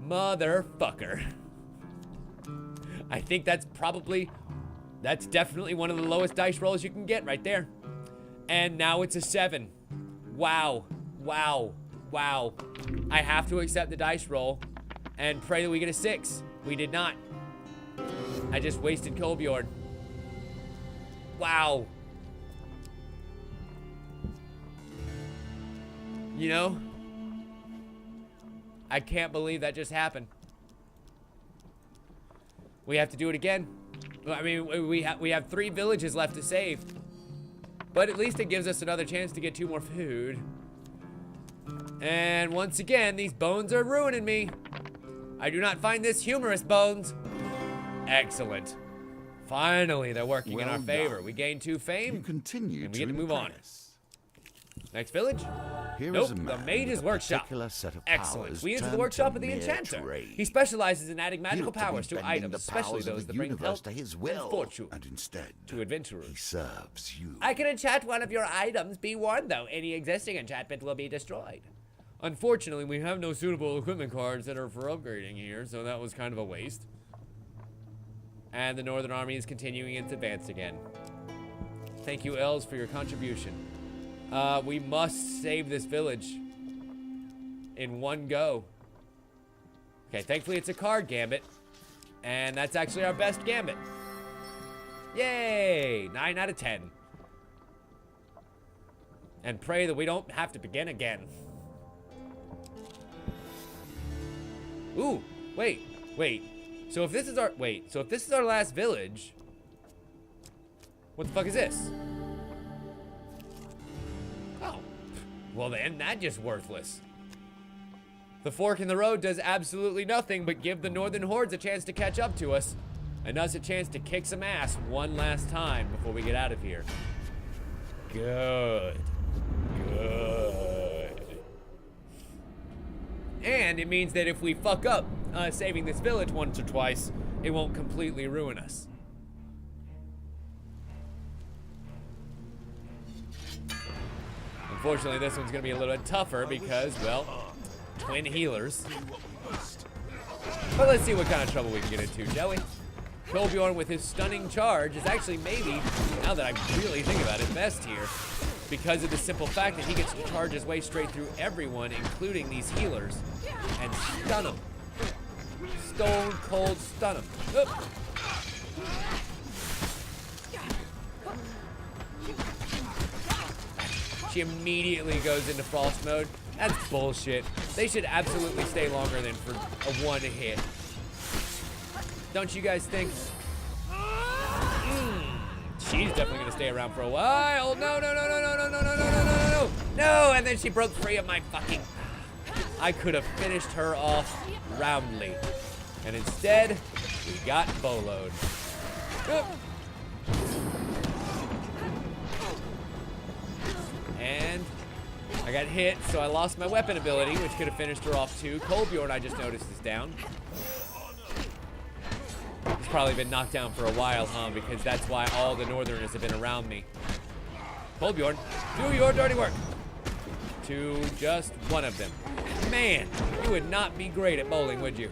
[SPEAKER 1] Motherfucker. I think that's definitely one of the lowest dice rolls you can get right there. And now it's a 7. Wow, wow, wow. I have to accept the dice roll and pray that we get a 6. We did not. I just wasted Kolbjorn. Wow. You know, I can't believe that just happened. We have to do it again. I mean, we have 3 villages left to save. But at least it gives us another chance to get 2 more food. And once again, these bones are ruining me. I do not find this humorous, Bones. Excellent. Finally, they're working in our favor. We gain 2 fame,
[SPEAKER 2] You continue
[SPEAKER 1] and we get to move on.
[SPEAKER 2] impress.
[SPEAKER 1] Next village?
[SPEAKER 2] Here
[SPEAKER 1] Nope,
[SPEAKER 2] is a
[SPEAKER 1] the
[SPEAKER 2] man
[SPEAKER 1] mage's
[SPEAKER 2] with a
[SPEAKER 1] workshop.
[SPEAKER 2] particular set of
[SPEAKER 1] Excellent.
[SPEAKER 2] powers
[SPEAKER 1] We enter the
[SPEAKER 2] turned
[SPEAKER 1] workshop
[SPEAKER 2] to
[SPEAKER 1] of the
[SPEAKER 2] mere
[SPEAKER 1] enchanter.
[SPEAKER 2] trade.
[SPEAKER 1] He specializes in adding
[SPEAKER 2] He
[SPEAKER 1] magical
[SPEAKER 2] ought to be
[SPEAKER 1] powers to
[SPEAKER 2] bending
[SPEAKER 1] items,
[SPEAKER 2] the
[SPEAKER 1] especially
[SPEAKER 2] powers of
[SPEAKER 1] those
[SPEAKER 2] the
[SPEAKER 1] that bring
[SPEAKER 2] universe
[SPEAKER 1] health
[SPEAKER 2] to his
[SPEAKER 1] and
[SPEAKER 2] will,
[SPEAKER 1] fortune
[SPEAKER 2] and instead
[SPEAKER 1] to adventurers.
[SPEAKER 2] he serves you.
[SPEAKER 1] I can enchant one of your items. Be warned, though, any existing enchantment will be destroyed. Unfortunately, we have no suitable equipment cards that are for upgrading here, so that was kind of a waste. And the Northern Army is continuing its advance again. Thank you, elves, for your contribution. We must save this village in one go. Okay, thankfully it's a card gambit, and that's actually our best gambit. Yay! 9 out of 10. And pray that we don't have to begin again. Ooh, wait. So if this is our last village, what the fuck is this? Oh, well then that just worthless. The fork in the road does absolutely nothing but give the Northern Hordes a chance to catch up to us, and us a chance to kick some ass one last time before we get out of here. Good. And it means that if we fuck up saving this village once or twice, it won't completely ruin us. Unfortunately, this one's gonna be a little bit tougher because, well, twin healers. But let's see what kind of trouble we can get into, shall we? Kolbjorn with his stunning charge is actually maybe, now that I really think about it, best here. Because of the simple fact that he gets to charge his way straight through everyone, including these healers, and stun them. Stone cold stun them. Oop. She immediately goes into frost mode. That's bullshit. They should absolutely stay longer than for a 1 hit. Don't you guys think? She's definitely gonna stay around for a while. No. No, and then she broke free of my fucking... I could have finished her off roundly. And instead, we got boloed. Oop. And I got hit, so I lost my weapon ability, which could have finished her off too. Kolbjorn, I just noticed, is down. He's probably been knocked down for a while, huh? Because that's why all the Northerners have been around me. Kolbjorn, do your dirty work. To just one of them. Man, you would not be great at bowling, would you?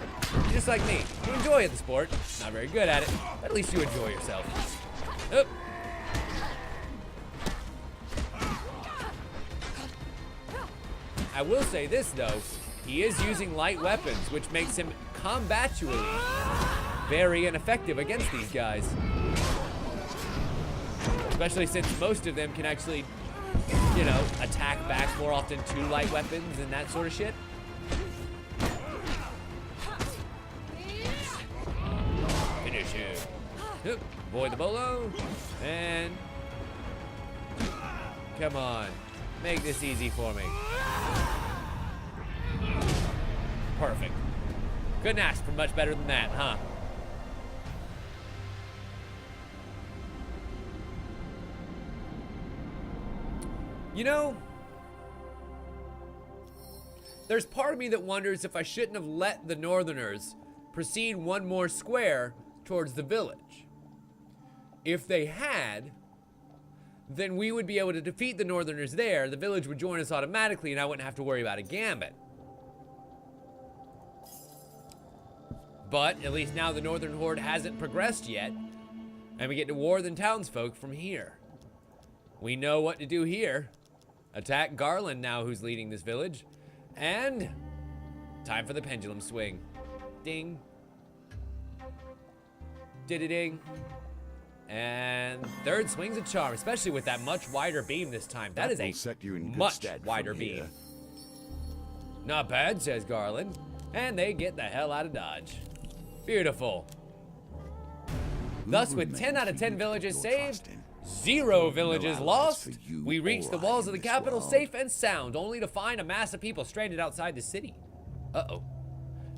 [SPEAKER 1] Just like me. You enjoy the sport. Not very good at it, but at least you enjoy yourself. Oop. I will say this, though. He is using light weapons, which makes him combatually very ineffective against these guys. Especially since most of them can actually, you know, attack back more often to light weapons and that sort of shit. Finish him. Oop. Avoid the bolo. And... come on. Make this easy for me. Perfect. Couldn't ask for much better than that, huh? You know, there's part of me that wonders if I shouldn't have let the Northerners proceed one more square towards the village. If they had, then we would be able to defeat the Northerners there, the village would join us automatically, and I wouldn't have to worry about a gambit. But at least now the Northern Horde hasn't progressed yet, and we get to war the townsfolk from here. We know what to do here. Attack Garland now, who's leading this village. And time for the pendulum swing. Ding. Ding. And third swing's a charm, especially with that much wider beam this time. That is
[SPEAKER 2] will
[SPEAKER 1] a
[SPEAKER 2] set you in good
[SPEAKER 1] much
[SPEAKER 2] stead from
[SPEAKER 1] wider
[SPEAKER 2] here.
[SPEAKER 1] beam. Not bad, says Garland. And they get the hell out of Dodge. Beautiful. Thus, with 10 out of 10 villages saved, 0 villages lost, we reach the walls of the capital safe and sound, only to find a mass of people stranded outside the city. Uh-oh.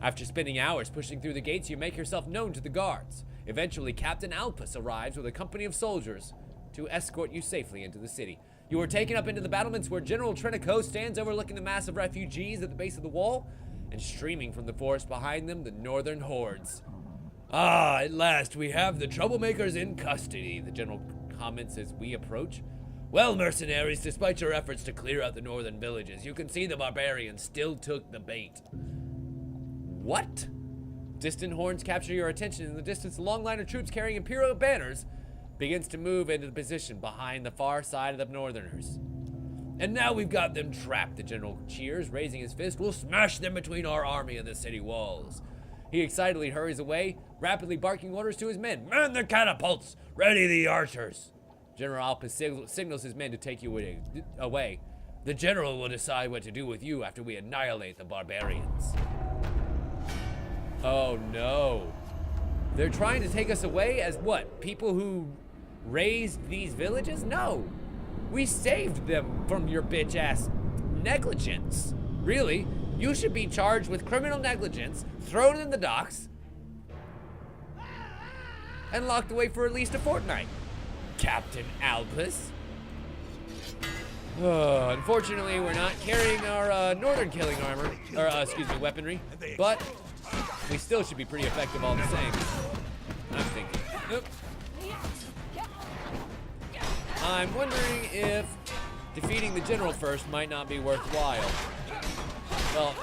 [SPEAKER 1] After spending hours pushing through the gates, you make yourself known to the guards. Eventually, Captain Alpus arrives with a company of soldiers to escort you safely into the city. You are taken up into the battlements where General Trinico stands overlooking the mass of refugees at the base of the wall, and streaming from the forest behind them, the northern hordes. Ah, at last we have the troublemakers in custody, the general comments as we approach. Well, mercenaries, despite your efforts to clear out the northern villages, you can see the barbarians still took the bait. What? Distant horns capture your attention. In the distance, a long line of troops carrying imperial banners begins to move into the position behind the far side of the northerners. And now we've got them trapped, the general cheers, raising his fist. We'll smash them between our army and the city walls. He excitedly hurries away, rapidly barking orders to his men. Man the catapults! Ready the archers! General Alpus signals his men to take you away. The general will decide what to do with you after we annihilate the barbarians. Oh no. They're trying to take us away as what? People who raised these villages? No. We saved them from your bitch-ass negligence. Really? You should be charged with criminal negligence, thrown in the docks, and locked away for at least a fortnight. Captain Alpus. Unfortunately, we're not carrying our northern killing armor, or weaponry, but we still should be pretty effective all the same. I'm thinking. Nope. I'm wondering if defeating the general first might not be worthwhile. Well,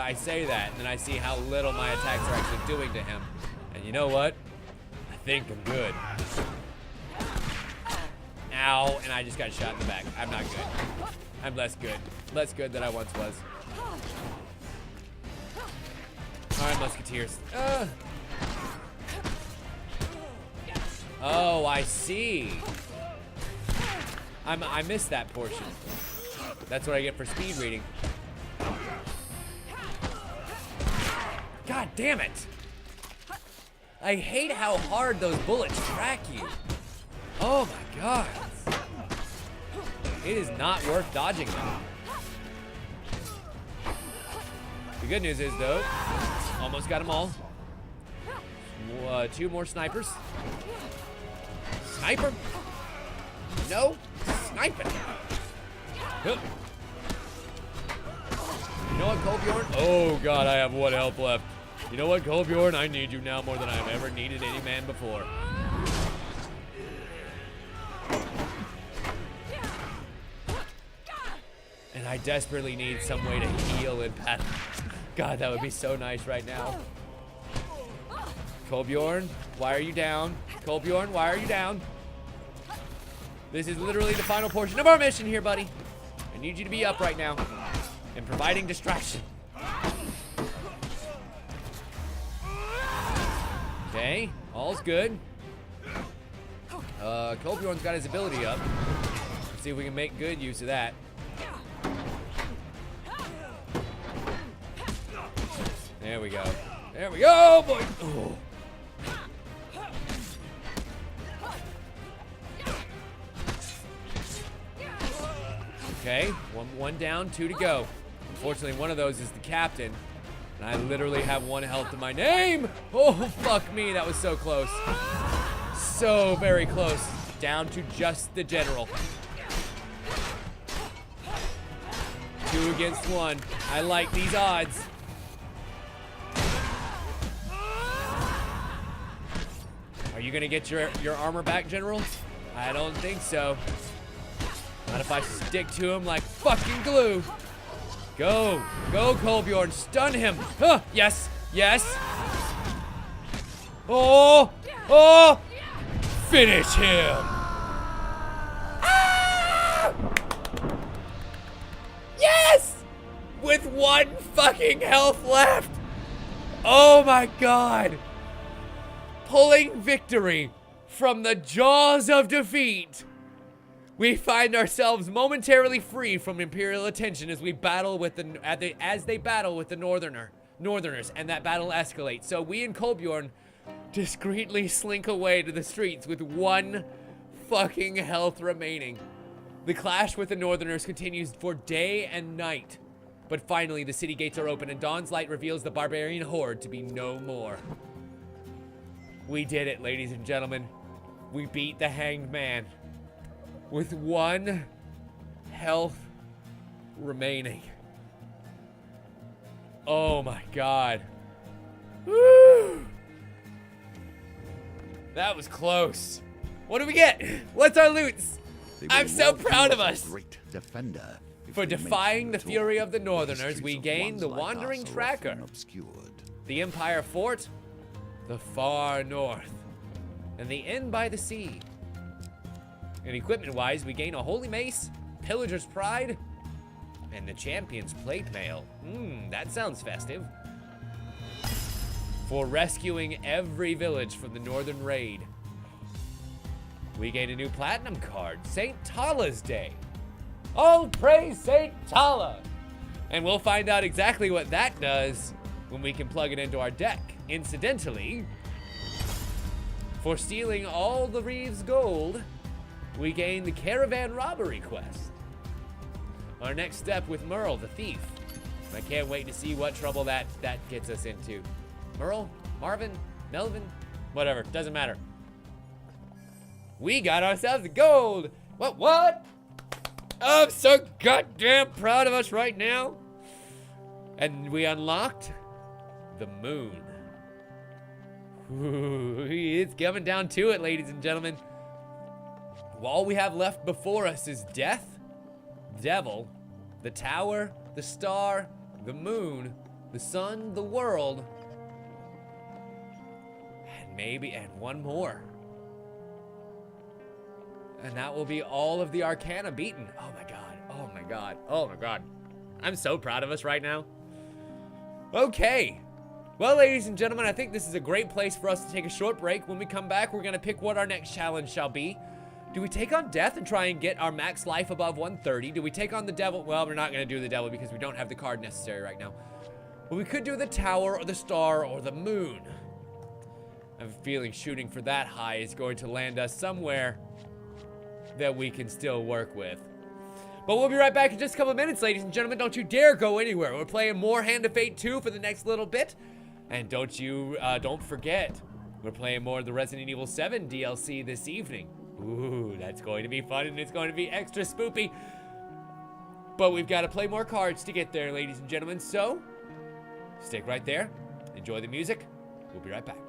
[SPEAKER 1] I say that, and then I see how little my attacks are actually doing to him. And you know what? I think I'm good. Ow, and I just got shot in the back. I'm not good. I'm less good. Less good than I once was. Alright, musketeers. Oh, I see. I missed that portion. That's what I get for speed reading. God damn it! I hate how hard those bullets track you. Oh my god. It is not worth dodging them. The good news is, though, almost got them all. 2 more snipers. Sniper? No, sniping. You know what, Kolbjorn? Oh god, I have 1 health left. You know what, Kolbjorn? I need you now more than I've ever needed any man before. And I desperately need some way to heal in battle. God, that would be so nice right now. Kolbjorn, why are you down? Kolbjorn, why are you down? This is literally the final portion of our mission here, buddy. I need you to be up right now and providing distraction. Okay, all's good. Kolbjorn's got his ability up. Let's see if we can make good use of that. There we go. There we go, boy. Oh. Okay, one down, 2 to go. Unfortunately, one of those is the captain. And I literally have 1 health to my name. Oh, fuck me, that was so close. So very close. Down to just the general. 2 against 1. I like these odds. Are you gonna get your armor back, General? I don't think so. Not if I stick to him like fucking glue. Go, go, Kolbjorn, stun him. Huh, yes, yes. Oh, oh, finish him. Ah! Yes, with 1 fucking health left. Oh my god. pulling victory from the jaws of defeat, we find ourselves momentarily free from Imperial attention as we battle with as they battle with the Northerners, and that battle escalates. So we and Kolbjorn discreetly slink away to the streets with 1 fucking health remaining. The clash with the Northerners continues for day and night, but finally the city gates are open and dawn's light reveals the barbarian horde to be no more. We did it, ladies and gentlemen. We beat the Hanged Man with 1 health remaining. Oh my god. Woo! That was close. What do we get? What's our loots? I'm so proud of us.
[SPEAKER 2] Great defender.
[SPEAKER 1] For defying the fury of the Northerners, we gain the Wandering Tracker, the Empire Fort, the Far North, and the Inn by the Sea. And equipment-wise, we gain a Holy Mace, Pillager's Pride, and the Champion's Plate Mail. That sounds festive. For rescuing every village from the Northern Raid. We gain a new Platinum card, St. Tala's Day. All praise St. Tala! And we'll find out exactly what that does when we can plug it into our deck. Incidentally, for stealing all the Reeves gold, we gain the Caravan Robbery quest. Our next step with Merle, the thief. I can't wait to see what trouble that gets us into. Merle, Marvin, Melvin, whatever, doesn't matter. We got ourselves the gold. What? I'm so goddamn proud of us right now. And we unlocked the moon. Ooh, it's coming down to it, ladies and gentlemen. All we have left before us is death, devil, the tower, the star, the moon, the sun, the world, and one more. And that will be all of the Arcana beaten. Oh my god, oh my god, oh my god. I'm so proud of us right now. Okay. Well, ladies and gentlemen, I think this is a great place for us to take a short break. When we come back, we're gonna pick what our next challenge shall be. Do we take on death and try and get our max life above 130? Do we take on the devil? Well, we're not gonna do the devil because we don't have the card necessary right now. But we could do the tower or the star or the moon. I have a feeling shooting for that high is going to land us somewhere that we can still work with. But we'll be right back in just a couple of minutes, ladies and gentlemen. Don't you dare go anywhere. We're playing more Hand of Fate 2 for the next little bit. And don't forget, we're playing more of the Resident Evil 7 DLC this evening. Ooh, that's going to be fun and it's going to be extra spoopy. But we've got to play more cards to get there, ladies and gentlemen. So, stick right there. Enjoy the music. We'll be right back.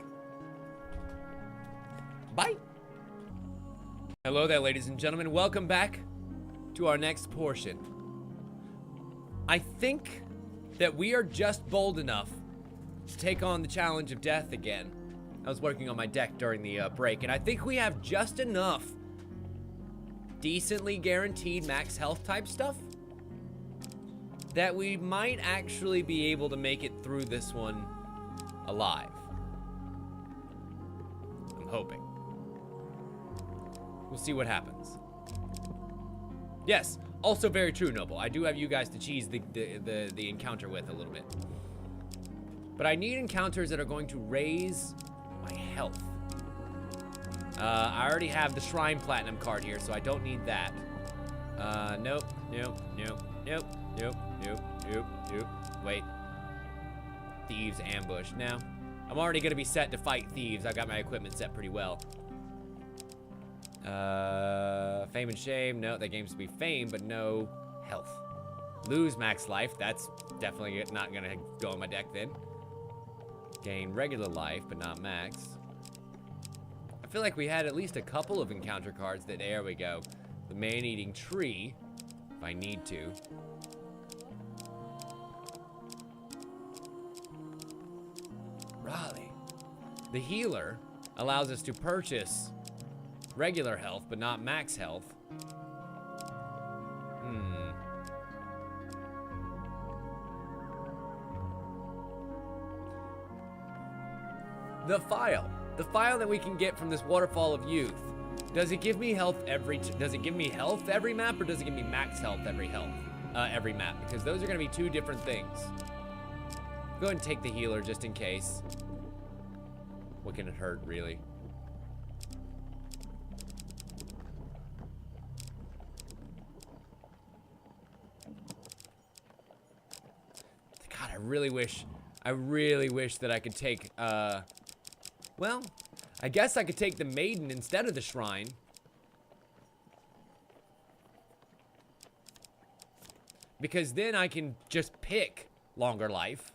[SPEAKER 1] Bye. Hello there, ladies and gentlemen. Welcome back to our next portion. I think that we are just bold enough to take on the challenge of death again. I was working on my deck during the break, and I think we have just enough decently guaranteed max health type stuff that we might actually be able to make it through this one alive. I'm hoping. We'll see what happens. Yes, also very true, Noble. I do have you guys to cheese the encounter with a little bit. But I need encounters that are going to raise my health. I already have the Shrine Platinum card here, so I don't need that. Nope. Wait. Thieves ambush. No. I'm already going to be set to fight thieves. I got my equipment set pretty well. Fame and Shame. No, that game's to be fame, but no health. Lose max life. That's definitely not going to go in my deck then. Gain regular life, but not max. I feel like we had at least a couple of encounter cards that, there we go. The Man-Eating Tree, if I need to. Raleigh. The Healer allows us to purchase regular health, but not max health. The File the file that we can get from this Waterfall of Youth, does it give me health every map, or does it give me max health every map? Because those are gonna be two different things. Go ahead and take the healer just in case. What can it hurt, really? God, I really wish that I could take, well, I guess I could take the maiden instead of the shrine. Because then I can just pick longer life.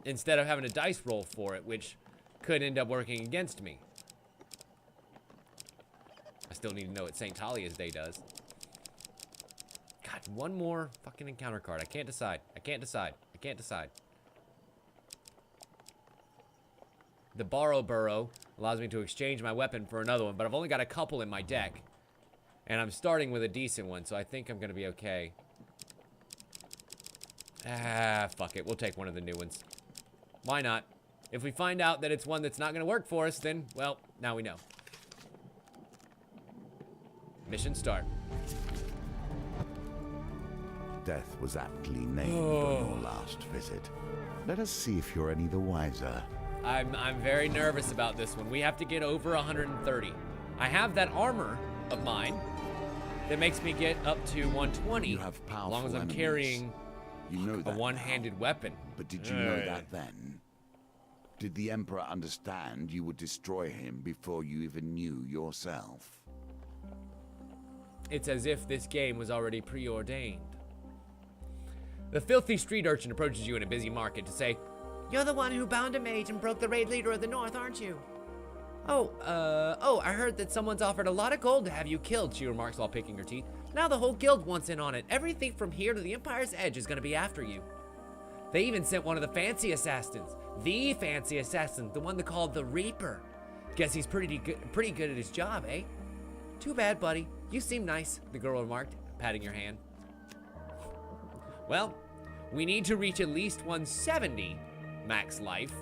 [SPEAKER 1] Instead of having a dice roll for it, which could end up working against me. I still need to know what St. Talia's Day does. God, one more fucking encounter card. I can't decide. I can't decide. I can't decide. The Borrow Burrow allows me to exchange my weapon for another one, but I've only got a couple in my deck. And I'm starting with a decent one, so I think I'm gonna be okay. Ah, fuck it. We'll take one of the new ones. Why not? If we find out that it's one that's not gonna work for us, then, well, now we know. Mission start.
[SPEAKER 2] Death was aptly named on your last visit. Let us see if you're any the wiser.
[SPEAKER 1] I'm very nervous about this one. We have to get over 130. I have that armor of mine that makes me get up to 120.
[SPEAKER 2] You have powerful
[SPEAKER 1] as long as I'm
[SPEAKER 2] enemies.
[SPEAKER 1] carrying
[SPEAKER 2] You know
[SPEAKER 1] a
[SPEAKER 2] that
[SPEAKER 1] one-handed
[SPEAKER 2] now.
[SPEAKER 1] weapon.
[SPEAKER 2] But did you know that then? Did the Emperor understand you would destroy him before you even knew yourself?
[SPEAKER 1] It's as if this game was already preordained. The filthy street urchin approaches you in a busy market to say, "You're the one who bound a mage and broke the raid leader of the North, aren't you?" Oh, I heard that someone's offered a lot of gold to have you killed," she remarks while picking her teeth. "Now the whole guild wants in on it. Everything from here to the Empire's Edge is gonna be after you." They even sent one of the fancy assassins. The fancy assassin, the one they called the Reaper. Guess he's pretty good at his job, eh? "Too bad, buddy. You seem nice," the girl remarked, patting your hand. Well, we need to reach at least 170 max life.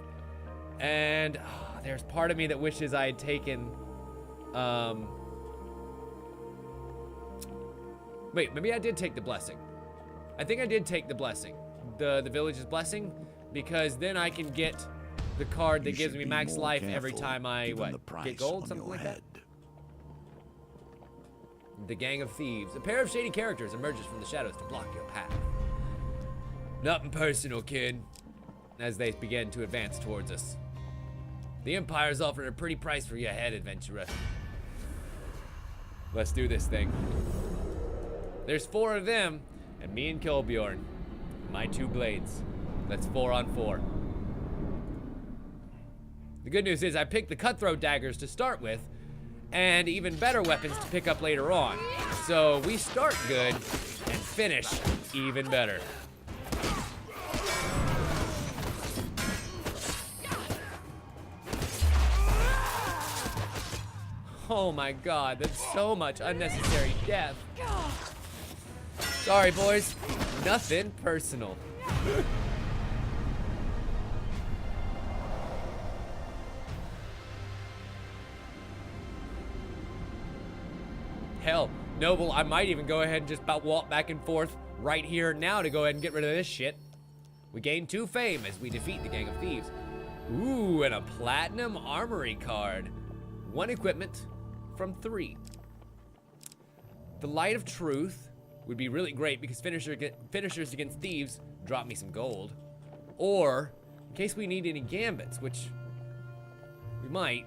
[SPEAKER 1] And there's part of me that wishes I had taken, wait, maybe I did take the blessing. I think I did take the blessing. The village's blessing, because then I can get the card that gives me max life every time I, get gold, something like that. The gang of thieves. A pair of shady characters emerges from the shadows to block your path. "Nothing personal, kid," as they begin to advance towards us. "The Empire's offered a pretty price for your head, adventurer." Let's do this thing. There's 4 of them, and me and Kolbjorn. My 2 blades. That's 4 on 4. The good news is I picked the cutthroat daggers to start with, and even better weapons to pick up later on. So we start good and finish even better. Oh my god, that's so much unnecessary death. Sorry, boys. Nothing personal. Hell, Noble, I might even go ahead and just about walk back and forth right here now to go ahead and get rid of this shit. We gain 2 fame as we defeat the gang of thieves. Ooh, and a platinum armory card. 1 equipment from 3. The Light of Truth would be really great because finishers against thieves drop me some gold. Or, in case we need any gambits, which we might.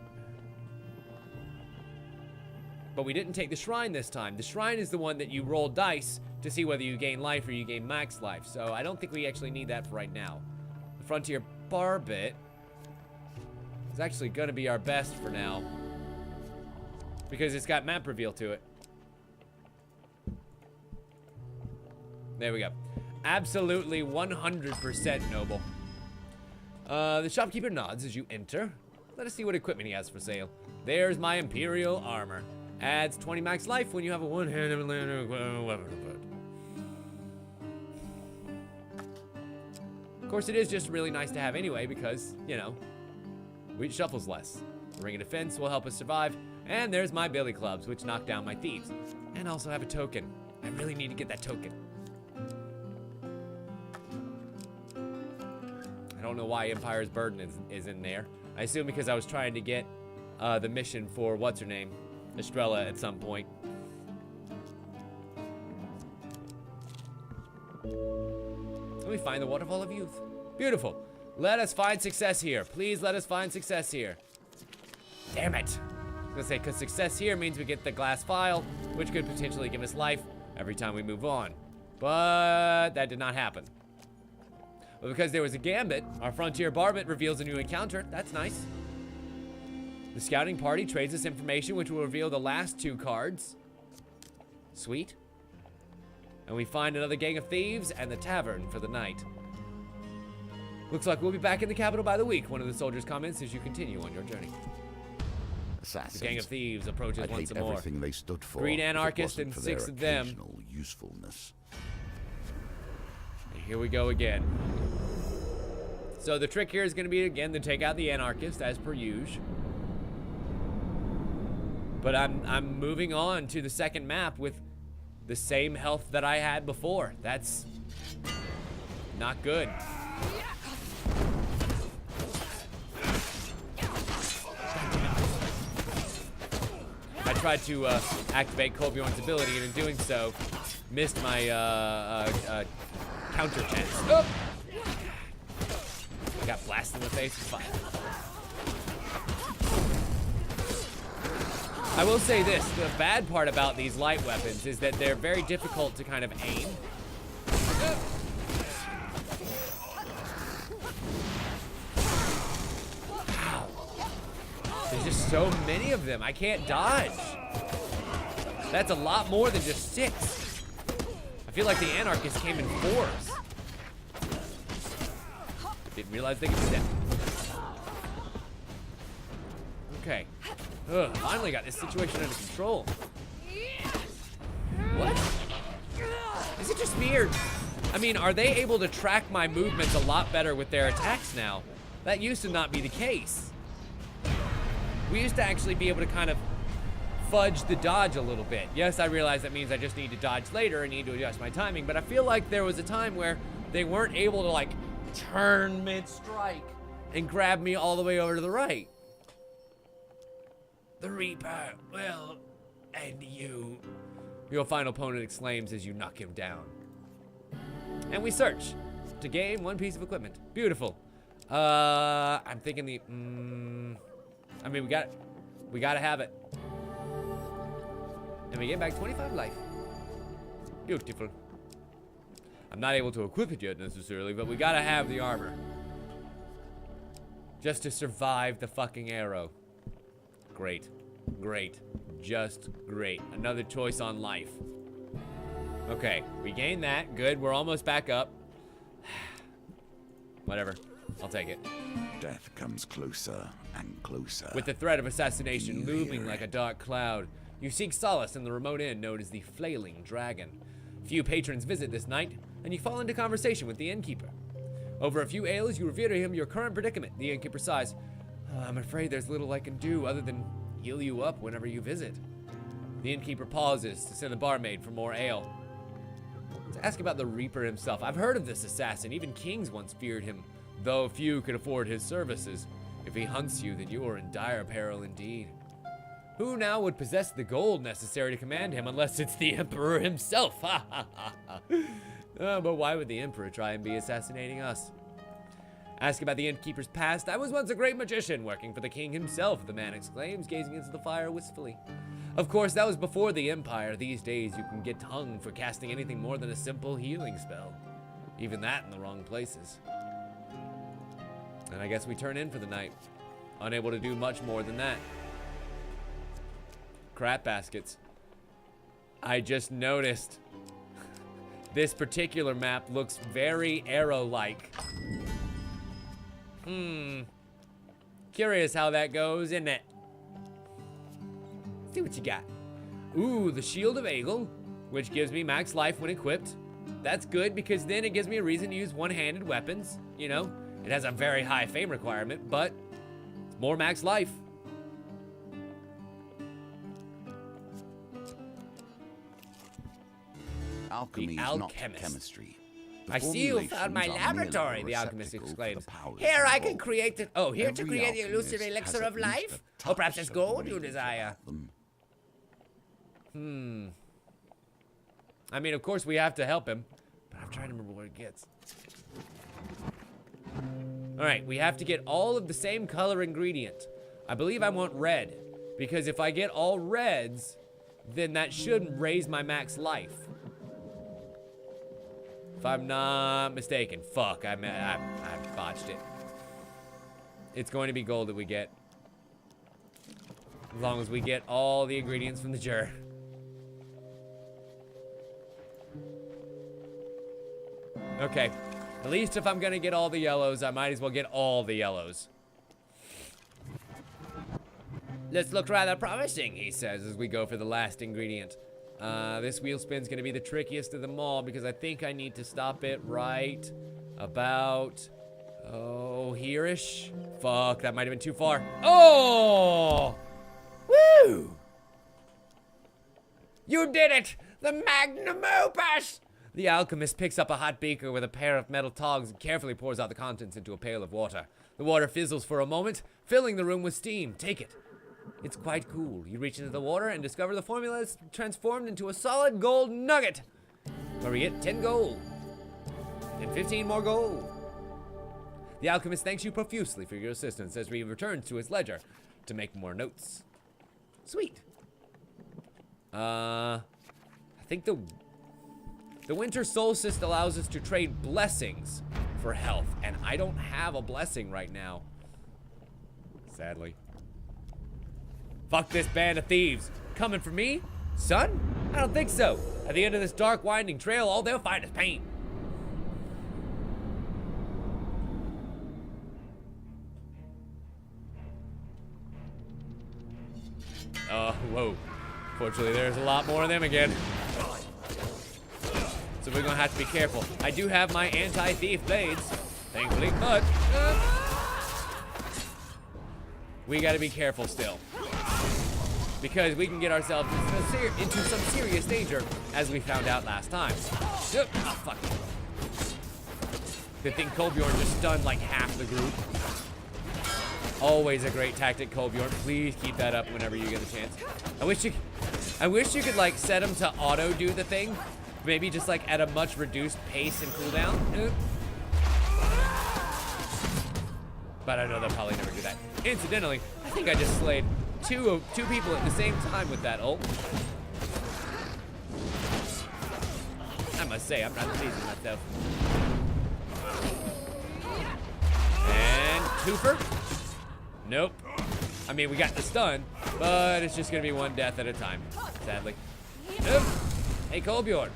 [SPEAKER 1] But we didn't take the shrine this time. The shrine is the one that you roll dice to see whether you gain life or you gain max life. So I don't think we actually need that for right now. The Frontier Barbit is actually going to be our best for now, because it's got map reveal to it. There we go. Absolutely 100% noble. The shopkeeper nods as you enter. Let us see what equipment he has for sale. There's my Imperial armor. Adds 20 max life when you have a one-handed weapon to put. Of course, it is just really nice to have anyway because, you know, which shuffles less. The ring of defense will help us survive. And there's my billy clubs, which knock down my thieves. And also have a token. I really need to get that token. I don't know why Empire's Burden is in there. I assume because I was trying to get the mission for what's-her-name, Estrella, at some point. Let me find the Waterfall of Youth. Beautiful. Let us find success here. Please let us find success here. Damn it. I was gonna say, because success here means we get the glass vial, which could potentially give us life every time we move on. But that did not happen. But because there was a gambit, our frontier barbet reveals a new encounter. That's nice. The scouting party trades us information, which will reveal the last 2 cards. Sweet. And we find another gang of thieves and the tavern for the night. Looks like we'll be back in the capital by the week, one of the soldiers comments as you continue on your journey.
[SPEAKER 2] Assassins.
[SPEAKER 1] The gang of thieves approaches
[SPEAKER 2] I'd
[SPEAKER 1] once
[SPEAKER 2] hate
[SPEAKER 1] more.
[SPEAKER 2] everything they stood for.
[SPEAKER 1] Green
[SPEAKER 2] if it
[SPEAKER 1] anarchist
[SPEAKER 2] wasn't
[SPEAKER 1] and
[SPEAKER 2] for
[SPEAKER 1] 6
[SPEAKER 2] their
[SPEAKER 1] of them.
[SPEAKER 2] occasional usefulness.
[SPEAKER 1] And here we go again. So the trick here is going to be, again, to take out the anarchist, as per usual. But I'm moving on to the second map with the same health that I had before. That's not good. I tried to activate Colbjorn's ability, and in doing so, missed my counter chance. Oh! I got blasted in the face with fire. I will say this, the bad part about these light weapons is that they're very difficult to kind of aim. Wow. There's just so many of them, I can't dodge. That's a lot more than just 6. I feel like the anarchists came in 4s. Didn't realize they could do that. Okay. Ugh, finally got this situation under control. What? Is it just me or... I mean, are they able to track my movements a lot better with their attacks now? That used to not be the case. We used to actually be able to kind of fudge the dodge a little bit. Yes, I realize that means I just need to dodge later and need to adjust my timing, but I feel like there was a time where they weren't able to, like, turn mid-strike and grab me all the way over to the right. The Reaper, well, and you. Your final opponent exclaims as you knock him down. And we search to gain 1 piece of equipment. Beautiful. I'm thinking the, I mean, we gotta have it. And we get back 25 life. Beautiful. I'm not able to equip it yet necessarily, but we gotta have the armor. Just to survive the fucking arrow. Great. Great. Just great. Another choice on life. Okay, we gained that. Good, we're almost back up. Whatever. I'll take it.
[SPEAKER 2] Death comes closer and closer.
[SPEAKER 1] With the threat of assassination looming like a dark cloud, you seek solace in the remote inn known as the Flailing Dragon. Few patrons visit this night, and you fall into conversation with the innkeeper. Over a few ales, you reveal to him your current predicament. The innkeeper sighs. I'm afraid there's little I can do other than heal you up whenever you visit. The innkeeper pauses to send a barmaid for more ale. To ask about the Reaper himself. I've heard of this assassin. Even kings once feared him, though few could afford his services. If he hunts you, then you are in dire peril indeed. Who now would possess the gold necessary to command him unless it's the Emperor himself? Ha ha ha ha. But why would the Emperor try and be assassinating us? Ask about the innkeeper's past. I was once a great magician working for the king himself, the man exclaims, gazing into the fire wistfully. Of course, that was before the Empire. These days, you can get hung for casting anything more than a simple healing spell. Even that in the wrong places. And I guess we turn in for the night. Unable to do much more than that. Crap baskets. I just noticed this particular map looks very arrow-like. Curious how that goes, isn't it? See what you got. Ooh, the Shield of Aegle, which gives me max life when equipped. That's good because then it gives me a reason to use one-handed weapons. You know, it has a very high fame requirement, but it's More max life.
[SPEAKER 2] Alchemy is not
[SPEAKER 1] alchemist.
[SPEAKER 2] chemistry. The
[SPEAKER 1] I see you found my
[SPEAKER 2] formulations are merely
[SPEAKER 1] laboratory,
[SPEAKER 2] a
[SPEAKER 1] the alchemist
[SPEAKER 2] receptacle for
[SPEAKER 1] exclaims.
[SPEAKER 2] the powers
[SPEAKER 1] Here I can
[SPEAKER 2] involved.
[SPEAKER 1] create it. Oh, here to
[SPEAKER 2] Every
[SPEAKER 1] create the
[SPEAKER 2] alchemist
[SPEAKER 1] elusive
[SPEAKER 2] has
[SPEAKER 1] elixir
[SPEAKER 2] at
[SPEAKER 1] of
[SPEAKER 2] least
[SPEAKER 1] life?
[SPEAKER 2] a
[SPEAKER 1] Or perhaps
[SPEAKER 2] touch
[SPEAKER 1] it's
[SPEAKER 2] of
[SPEAKER 1] gold you
[SPEAKER 2] ingredient
[SPEAKER 1] desire.
[SPEAKER 2] about them.
[SPEAKER 1] I mean, of course we have to help him, but I'm trying to remember what it gets. All right, we have to get all of the same color ingredient. I believe I want red, because if I get all reds, then that should raise my max life. If I'm not mistaken. Fuck, I botched it. It's going to be gold that we get. As long as we get all the ingredients from the jar. Okay. At least if I'm gonna get all the yellows, I might as well get all the yellows. This looks rather promising, he says as we go for the last ingredient. This wheel spin's gonna be the trickiest of them all because I think I need to stop it right about, oh, here-ish. Fuck, that might have been too far. Oh! Woo! You did it! The magnum opus! The alchemist picks up a hot beaker with a pair of metal tongs and carefully pours out the contents into a pail of water. The water fizzles for a moment, filling the room with steam. Take it. It's quite cool. You reach into the water and discover the formula is transformed into a solid gold nugget, where we get 10 gold and 15 more gold. The alchemist thanks you profusely for your assistance as he returns to his ledger to make more notes. Sweet. I think the winter solstice allows us to trade blessings for health, and I don't have a blessing right now. Sadly. Fuck this band of thieves. Coming for me? Son? I don't think so. At the end of this dark, winding trail, all they'll find is pain. Whoa. Fortunately, there's a lot more of them again. So we're gonna have to be careful. I do have my anti-thief blades, thankfully, but we gotta be careful still. Because we can get ourselves into some serious danger, as we found out last time. Oh, fuck. Good thing Kolbjorn just stunned like half the group. Always a great tactic, Kolbjorn. Please keep that up whenever you get a chance. I wish you could like set him to auto do the thing. Maybe just like at a much reduced pace and cooldown. But I know they'll probably never do that. Incidentally, I think I just slayed two people at the same time with that ult. I must say, I'm not pleased with myself. And twofer? Nope. I mean, we got the stun, but it's just gonna be one death at a time, sadly. Nope. Hey, Kolbjorn.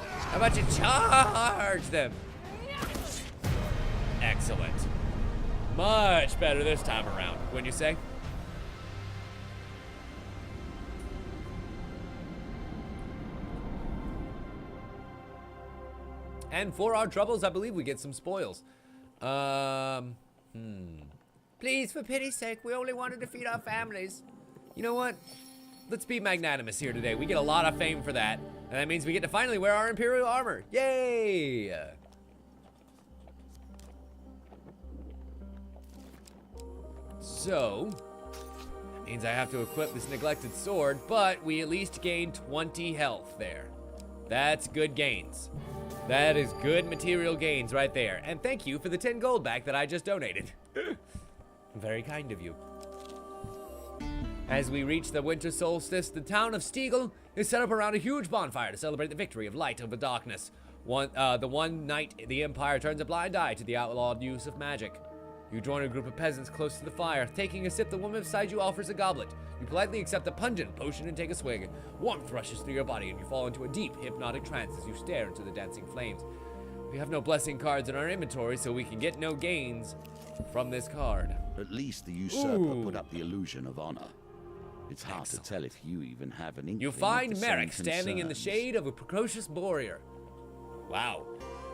[SPEAKER 1] How about you charge them? Excellent. Much better this time around, wouldn't you say? And for our troubles, I believe we get some spoils. Please, for pity's sake, we only wanted to feed our families. You know what? Let's be magnanimous here today. We get a lot of fame for that. And that means we get to finally wear our Imperial armor. Yay! So, that means I have to equip this neglected sword, but we at least gain 20 health there. That's good gains. That is good material gains right there. And thank you for the 10 gold back that I just donated. Very kind of you. As we reach the winter solstice, the town of Stiegel is set up around a huge bonfire to celebrate the victory of light over darkness. The one night the Empire turns a blind eye to the outlawed use of magic. You join a group of peasants close to the fire. Taking a sip, the woman beside you offers a goblet. You politely accept a pungent potion and take a swig. Warmth rushes through your body and you fall into a deep, hypnotic trance as you stare into the dancing flames. We have no blessing cards in our inventory, so we can get no gains from this card.
[SPEAKER 2] At least the usurper put up the illusion of honor. It's hard to tell if you even have an inkling.
[SPEAKER 1] You find
[SPEAKER 2] of the
[SPEAKER 1] Merrick
[SPEAKER 2] same
[SPEAKER 1] standing in the
[SPEAKER 2] concerns.
[SPEAKER 1] shade of a precocious warrior. Wow.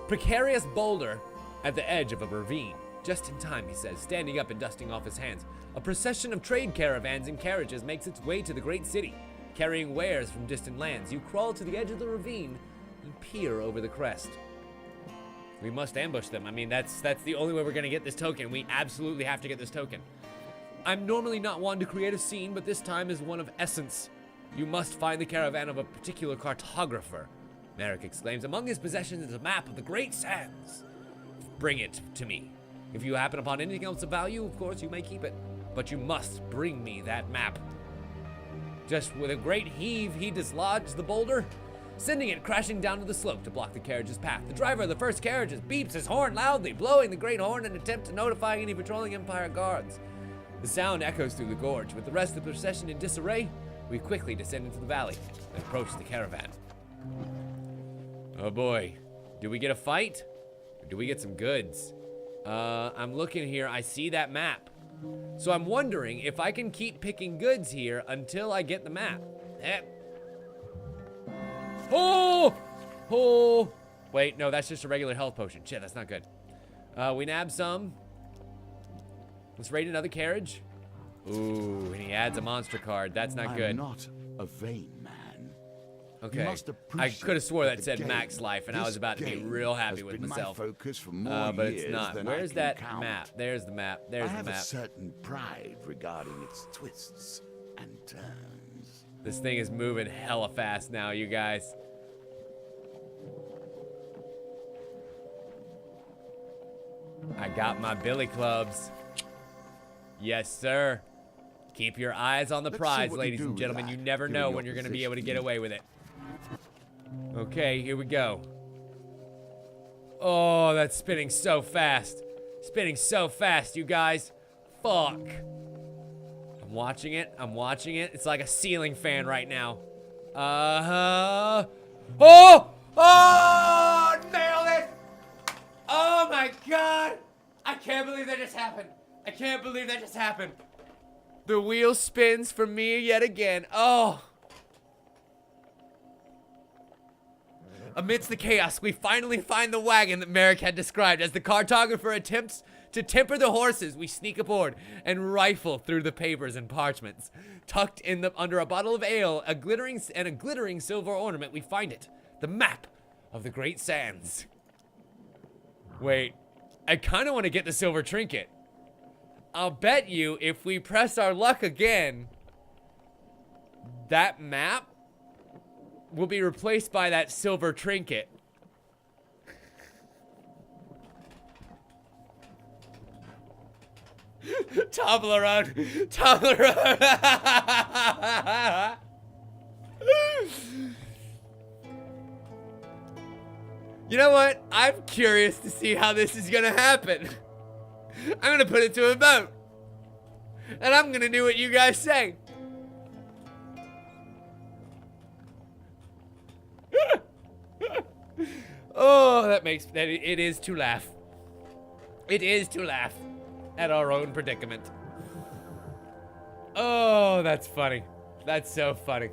[SPEAKER 1] Precarious boulder at the edge of a ravine. Just in time, he says, standing up and dusting off his hands. A procession of trade caravans and carriages makes its way to the great city. Carrying wares from distant lands, you crawl to the edge of the ravine and peer over the crest. We must ambush them. I mean, that's the only way we're going to get this token. We absolutely have to get this token. I'm normally not one to create a scene, but this time is one of essence. You must find the caravan of a particular cartographer, Merrick exclaims. Among his possessions is a map of the Great Sands. Bring it to me. If you happen upon anything else of value, of course, you may keep it. But you must bring me that map. Just with a great heave, he dislodged the boulder, sending it crashing down to the slope to block the carriage's path. The driver of the first carriage beeps his horn loudly, blowing the great horn in an attempt to notify any patrolling Empire guards. The sound echoes through the gorge. With the rest of the procession in disarray, we quickly descend into the valley and approach the caravan. Oh boy. Do we get a fight? Or do we get some goods? I'm looking here. I see that map. So I'm wondering if I can keep picking goods here until I get the map. Oh! Oh! Wait, no, that's just a regular health potion. Shit, that's not good. We nab some. Let's raid another carriage. Ooh, and he adds a monster card. That's not good.
[SPEAKER 2] I'm not a vain man.
[SPEAKER 1] Okay. I could have swore that said max life, and I was about to be real happy with myself.
[SPEAKER 2] My focus for more
[SPEAKER 1] but
[SPEAKER 2] years
[SPEAKER 1] it's not.
[SPEAKER 2] than
[SPEAKER 1] Where's
[SPEAKER 2] I
[SPEAKER 1] that
[SPEAKER 2] can count.
[SPEAKER 1] map? There's the map. There's
[SPEAKER 2] I
[SPEAKER 1] the
[SPEAKER 2] have
[SPEAKER 1] map.
[SPEAKER 2] a certain pride regarding its twists and turns.
[SPEAKER 1] This thing is moving hella fast now, you guys. I got my billy clubs. Yes, sir. Keep your eyes on the prize, ladies and gentlemen. You never know when you're going to be able to get away with it. Okay, here we go. Oh, that's spinning so fast. Spinning so fast, you guys. Fuck. I'm watching it. I'm watching it. It's like a ceiling fan right now. Oh! Oh! Nailed it! Oh my god! I can't believe that just happened. I can't believe that just happened. The wheel spins for me yet again. Oh. Amidst the chaos, we finally find the wagon that Merrick had described. As the cartographer attempts to temper the horses, we sneak aboard and rifle through the papers and parchments. Tucked in under a bottle of ale, a glittering silver ornament, we find it. The map of the Great Sands. Wait, I kind of want to get the silver trinket. I'll bet you if we press our luck again, that map will be replaced by that silver trinket. Toblerone. Toblerone. You know what? I'm curious to see how this is gonna happen. I'm gonna put it to a vote. And I'm gonna do what you guys say. Oh, it is to laugh. It is to laugh at our own predicament. Oh, that's funny. That's so funny.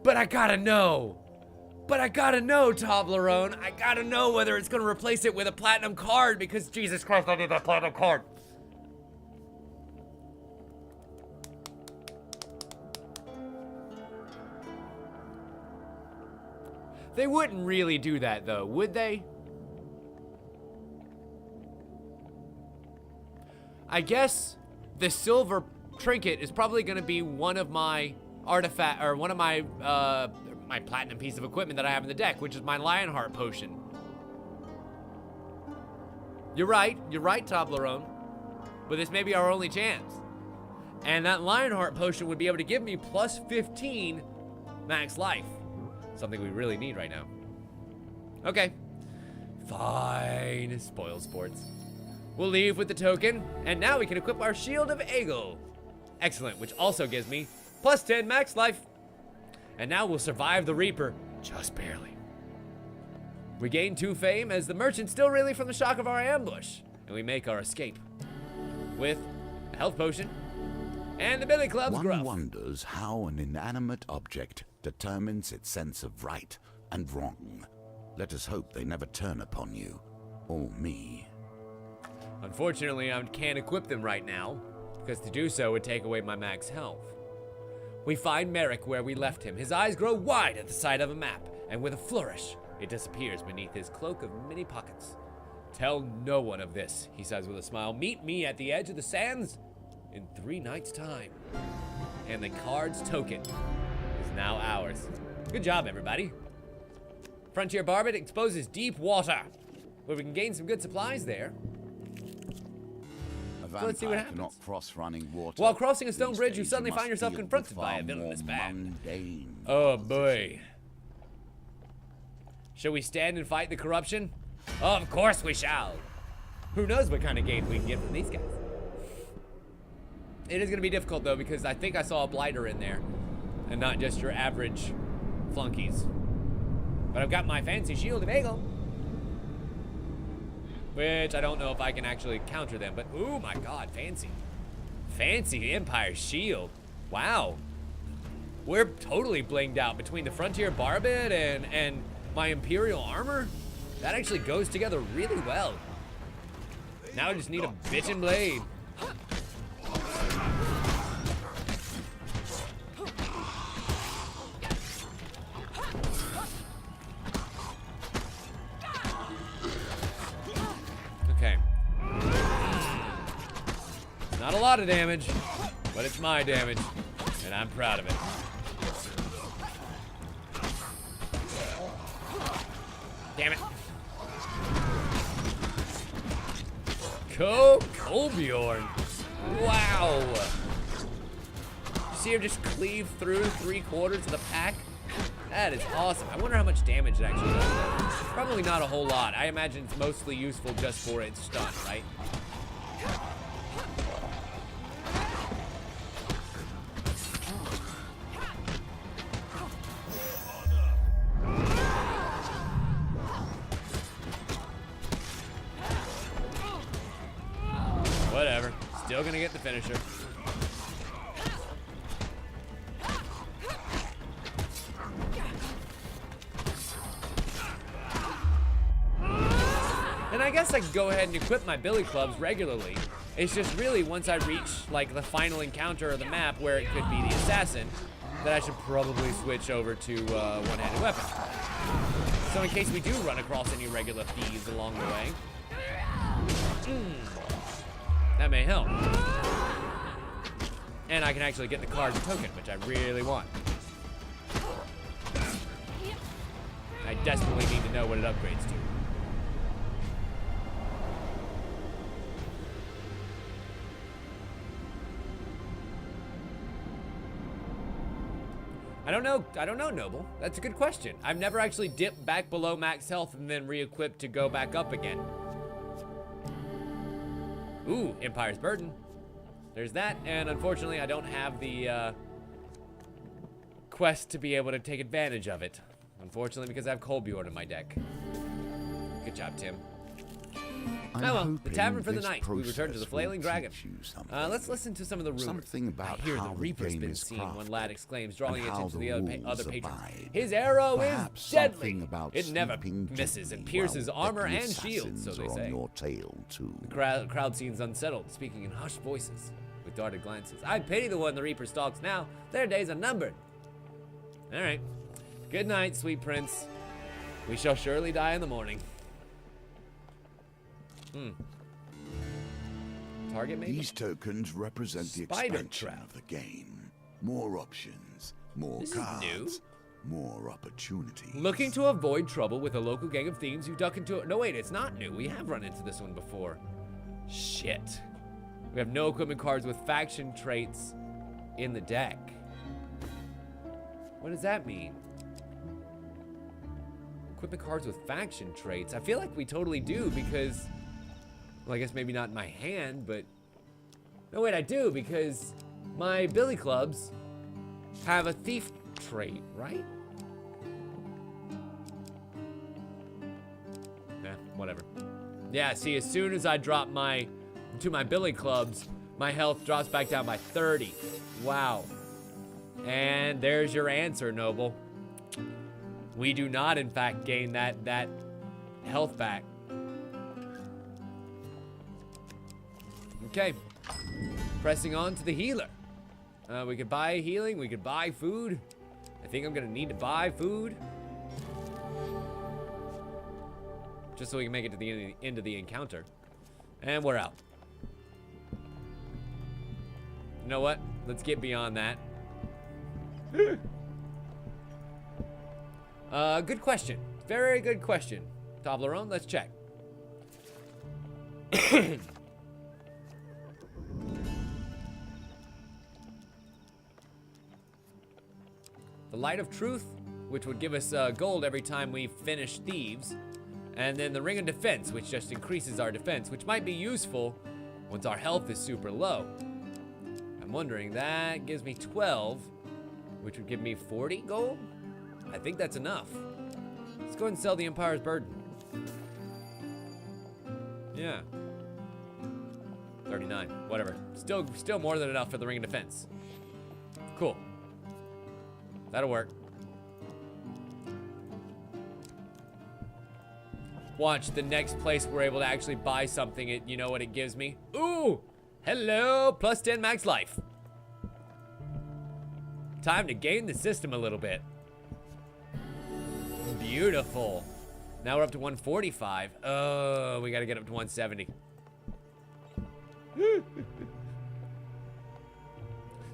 [SPEAKER 1] But I gotta know. But I gotta know, Toblerone. I gotta know whether it's gonna replace it with a platinum card, because Jesus Christ, I need that platinum card. They wouldn't really do that, though, would they? I guess the silver trinket is probably gonna be one of my artifact, or one of my, my platinum piece of equipment that I have in the deck, which is my Lionheart potion. You're right, Toblerone. But this may be our only chance. And that Lionheart potion would be able to give me plus 15 max life. Something we really need right now. Okay. Fine. Spoil sports. We'll leave with the token, and now we can equip our Shield of Eagle. Excellent, which also gives me plus 10 max life. And now we'll survive the Reaper, just barely. We gain 2 fame as the merchant still reeling from the shock of our ambush, and we make our escape with a health potion and the Billy Club's gruff.
[SPEAKER 2] One wonders how an inanimate object determines its sense of right and wrong. Let us hope they never turn upon you or me.
[SPEAKER 1] Unfortunately, I can't equip them right now, because to do so would take away my max health. We find Merrick where we left him. His eyes grow wide at the sight of a map, and with a flourish, it disappears beneath his cloak of many pockets. Tell no one of this, he says with a smile. Meet me at the edge of the sands in 3 nights' time. And the card's token is now ours. Good job, everybody. Frontier Barbet exposes deep water, where we can gain some good supplies there.
[SPEAKER 2] So
[SPEAKER 1] let's see what happens.
[SPEAKER 2] Cannot cross running water.
[SPEAKER 1] While crossing a stone
[SPEAKER 2] These
[SPEAKER 1] bridge, you
[SPEAKER 2] days
[SPEAKER 1] suddenly
[SPEAKER 2] must
[SPEAKER 1] find yourself
[SPEAKER 2] deal
[SPEAKER 1] confronted
[SPEAKER 2] with
[SPEAKER 1] by
[SPEAKER 2] far
[SPEAKER 1] a villainous
[SPEAKER 2] more
[SPEAKER 1] band.
[SPEAKER 2] mundane
[SPEAKER 1] Oh
[SPEAKER 2] monsters.
[SPEAKER 1] boy. Shall we stand and fight the corruption? Of course we shall. Who knows what kind of gains we can get from these guys. It is going to be difficult though, because I think I saw a blighter in there and not just your average flunkies. But I've got my fancy shield of Eagle, which I don't know if I can actually counter them, but oh my god, fancy. Fancy Empire shield. Wow. We're totally blinged out between the Frontier Barbet and my Imperial armor. That actually goes together really well. Now I just need a bitchin' blade. Okay. Not a lot of damage, but it's my damage, and I'm proud of it. Damn it. Colbjorn. Wow. See her just cleave through 3/4 of the pack? That is awesome. I wonder how much damage it actually does. Probably not a whole lot. I imagine it's mostly useful just for its stun, right? Whatever. Still gonna get the finisher. And I guess I can go ahead and equip my billy clubs regularly. It's just really once I reach like the final encounter of the map where it could be the assassin, that I should probably switch over to one-handed weapon. So in case we do run across any regular thieves along the way, that may help. And I can actually get the card's token, which I really want. I desperately need to know what it upgrades to. I don't know, Noble. That's a good question. I've never actually dipped back below max health and then re-equipped to go back up again. Ooh, Empire's Burden. There's that, and unfortunately I don't have the quest to be able to take advantage of it. Unfortunately, because I have Colbjorn in my deck. Good job, Tim. Oh well, the tavern for the night. We return to the Flailing Dragon. Let's listen to some of the rumors.
[SPEAKER 2] Something about
[SPEAKER 1] I hear the
[SPEAKER 2] how the
[SPEAKER 1] Reaper's
[SPEAKER 2] game
[SPEAKER 1] been
[SPEAKER 2] is
[SPEAKER 1] seen, one
[SPEAKER 2] crafted,
[SPEAKER 1] lad exclaims, drawing
[SPEAKER 2] and how
[SPEAKER 1] attention to
[SPEAKER 2] the
[SPEAKER 1] the other
[SPEAKER 2] rules
[SPEAKER 1] patrons.
[SPEAKER 2] abide.
[SPEAKER 1] His arrow
[SPEAKER 2] Perhaps
[SPEAKER 1] is deadly.
[SPEAKER 2] something about
[SPEAKER 1] It never
[SPEAKER 2] sleeping
[SPEAKER 1] misses and
[SPEAKER 2] gently
[SPEAKER 1] pierces
[SPEAKER 2] while
[SPEAKER 1] armor
[SPEAKER 2] deadly
[SPEAKER 1] and shield, so
[SPEAKER 2] assassins
[SPEAKER 1] they
[SPEAKER 2] are
[SPEAKER 1] say.
[SPEAKER 2] on your tail too.
[SPEAKER 1] The crowd seems unsettled, speaking in hushed voices with darted glances. I pity the one the Reaper stalks now. Their days are numbered. All right. Good night, sweet prince. We shall surely die in the morning. Target maybe?
[SPEAKER 2] These tokens represent the
[SPEAKER 1] Spider
[SPEAKER 2] expansion
[SPEAKER 1] trap.
[SPEAKER 2] of the game. More options, more
[SPEAKER 1] This is
[SPEAKER 2] cards, more opportunities.
[SPEAKER 1] Looking to avoid trouble with a local gang of thieves who duck into it. No, wait, it's not new. We have run into this one before. Shit. We have no equipment cards with faction traits in the deck. What does that mean? Equipment cards with faction traits. I feel like we totally do because, well, I guess maybe not in my hand, but no, wait, I do because my billy clubs have a thief trait, right? Eh, whatever. Yeah, see, as soon as I drop my billy clubs, my health drops back down by 30. Wow. And there's your answer, Noble. We do not, in fact, gain that health back. Okay. Pressing on to the healer. We could buy healing. We could buy food. I think I'm gonna need to buy food. Just so we can make it to the end of the encounter. And we're out. You know what? Let's get beyond that. Good question. Very good question. Toblerone, let's check. The Light of Truth, which would give us gold every time we finish Thieves. And then the Ring of Defense, which just increases our defense, which might be useful once our health is super low. I'm wondering, that gives me 12, which would give me 40 gold? I think that's enough. Let's go ahead and sell the Empire's Burden. Yeah. 39, whatever. Still more than enough for the Ring of Defense. Cool. That'll work. Watch, the next place we're able to actually buy something, you know what it gives me? Ooh! Hello! Plus 10 max life. Time to game the system a little bit. Beautiful. Now we're up to 145. Oh, we gotta get up to 170.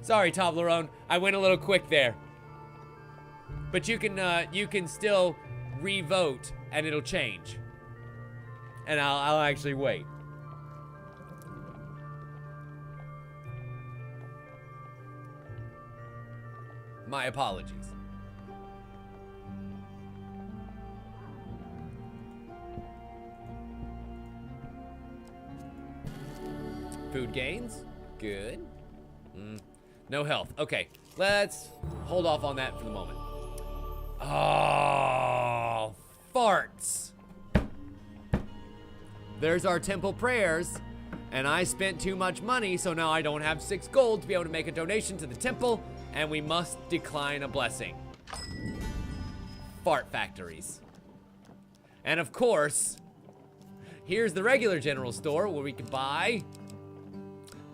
[SPEAKER 1] Sorry, Toblerone. I went a little quick there. But you can still re-vote and it'll change. And I'll actually wait. My apologies. Food gains. Good. No health. Okay, let's hold off on that for the moment. Oh, farts. There's our temple prayers, and I spent too much money, so now I don't have 6 gold to be able to make a donation to the temple, and we must decline a blessing. Fart factories. And of course, here's the regular general store where we can buy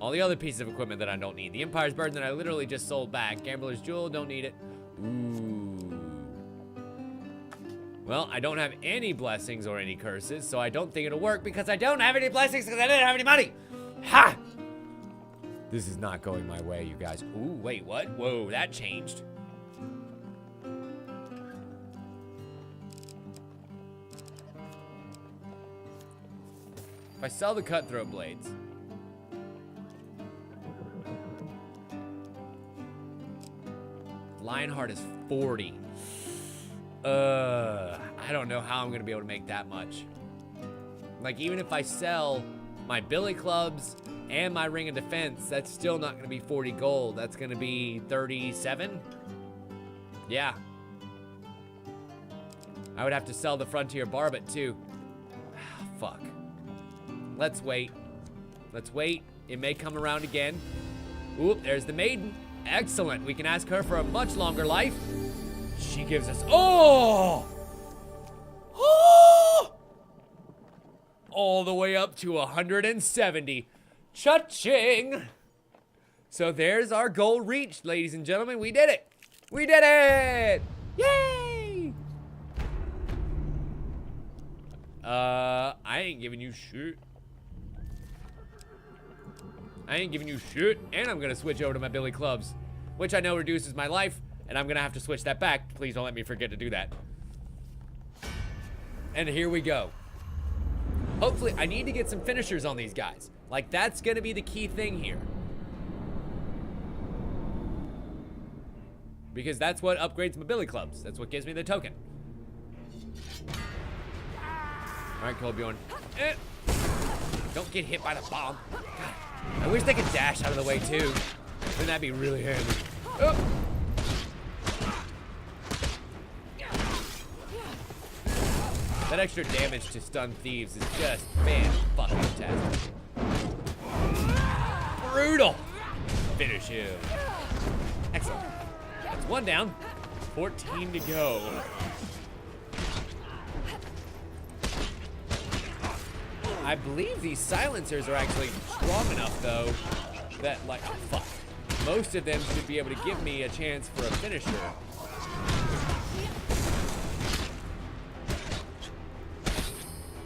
[SPEAKER 1] all the other pieces of equipment that I don't need. The Empire's Burden that I literally just sold back. Gambler's Jewel, don't need it. Ooh. Well, I don't have any blessings or any curses, so I don't think it'll work because I don't have any blessings because I didn't have any money. Ha! This is not going my way, you guys. Ooh, wait, what? Whoa, that changed. If I sell the cutthroat blades. Lionheart is 40. I don't know how I'm gonna be able to make that much. Like, even if I sell my billy clubs and my Ring of Defense, that's still not gonna be 40 gold. That's gonna be 37. Yeah. I would have to sell the Frontier Barbet too. Fuck. Let's wait. Let's wait. It may come around again. Oop, there's the maiden. Excellent. We can ask her for a much longer life. She gives us, oh! Oh! All the way up to 170. Cha-ching! So there's our goal reached, ladies and gentlemen. We did it. We did it! Yay! I ain't giving you shit. I ain't giving you shit, and I'm gonna switch over to my billy clubs, which I know reduces my life, and I'm gonna have to switch that back. Please don't let me forget to do that. And here we go. Hopefully, I need to get some finishers on these guys. Like, that's gonna be the key thing here. Because that's what upgrades my billy clubs. That's what gives me the token. All right, Colbjorn. Don't get hit by the bomb. God, I wish they could dash out of the way too. Wouldn't that be really handy? Oh. That extra damage to stun thieves is just fan-fucking-tastic. Brutal. Finish him. Excellent. That's 1 down. 14 to go. I believe these silencers are actually strong enough, though, that, like, oh, fuck. Most of them should be able to give me a chance for a finisher.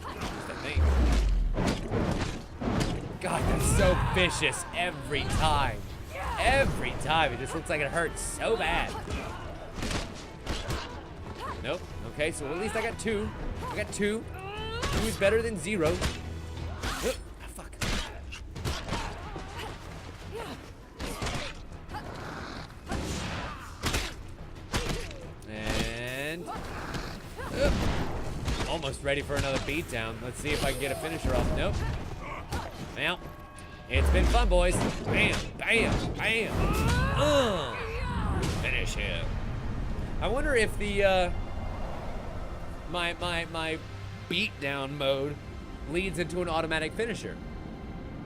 [SPEAKER 1] Where's that thing? God, they're so vicious every time. Every time. It just looks like it hurts so bad. Nope. Okay, so at least I got 2. I got 2. 2 is better than 0. Oh, fuck. And almost ready for another beatdown. Let's see if I can get a finisher off. Nope. Well, it's been fun, boys. Bam, bam, bam. Finish him. I wonder if the my beatdown mode leads into an automatic finisher.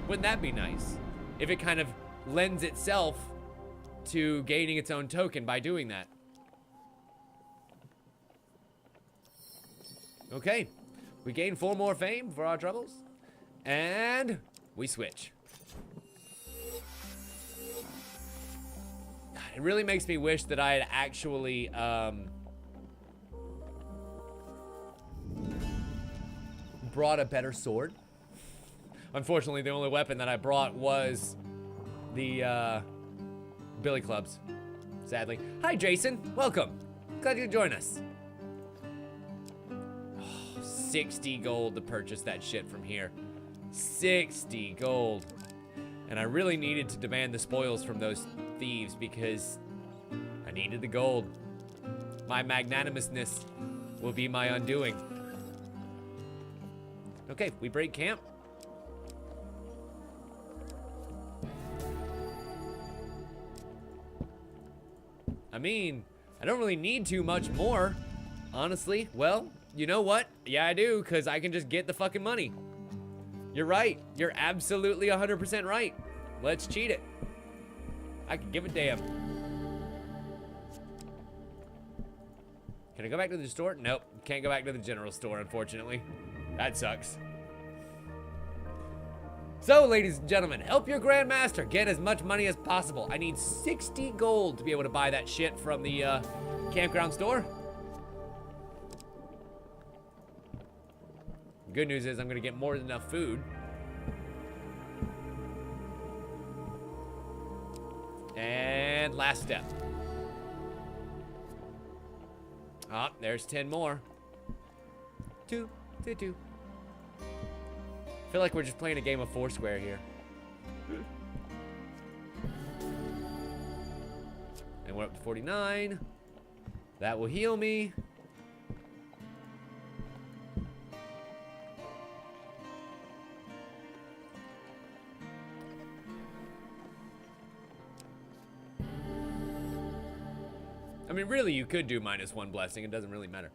[SPEAKER 1] Wouldn't that be nice? If it kind of lends itself to gaining its own token by doing that. Okay, we gain 4 more fame for our troubles, and we switch. It really makes me wish that I had actually brought a better sword. Unfortunately, the only weapon that I brought was the billy clubs, sadly. Hi, Jason. Welcome. Glad you could join us. 60 gold to purchase that shit from here. 60 gold. And I really needed to demand the spoils from those thieves because I needed the gold. My magnanimousness will be my undoing. Okay, we break camp. I mean, I don't really need too much more, honestly. Well, you know what? Yeah, I do, because I can just get the fucking money. You're right. You're absolutely 100% right. Let's cheat it. I can give a damn. Can I go back to the store? Nope. Can't go back to the general store, unfortunately. That sucks. So, ladies and gentlemen, help your Grandmaster get as much money as possible. I need 60 gold to be able to buy that shit from the campground store. Good news is I'm gonna get more than enough food. And last step. Ah, there's 10 more. 2, 2, 2. I feel like we're just playing a game of Foursquare here. And we're up to 49. That will heal me. I mean, really, you could do -1 blessing. It doesn't really matter.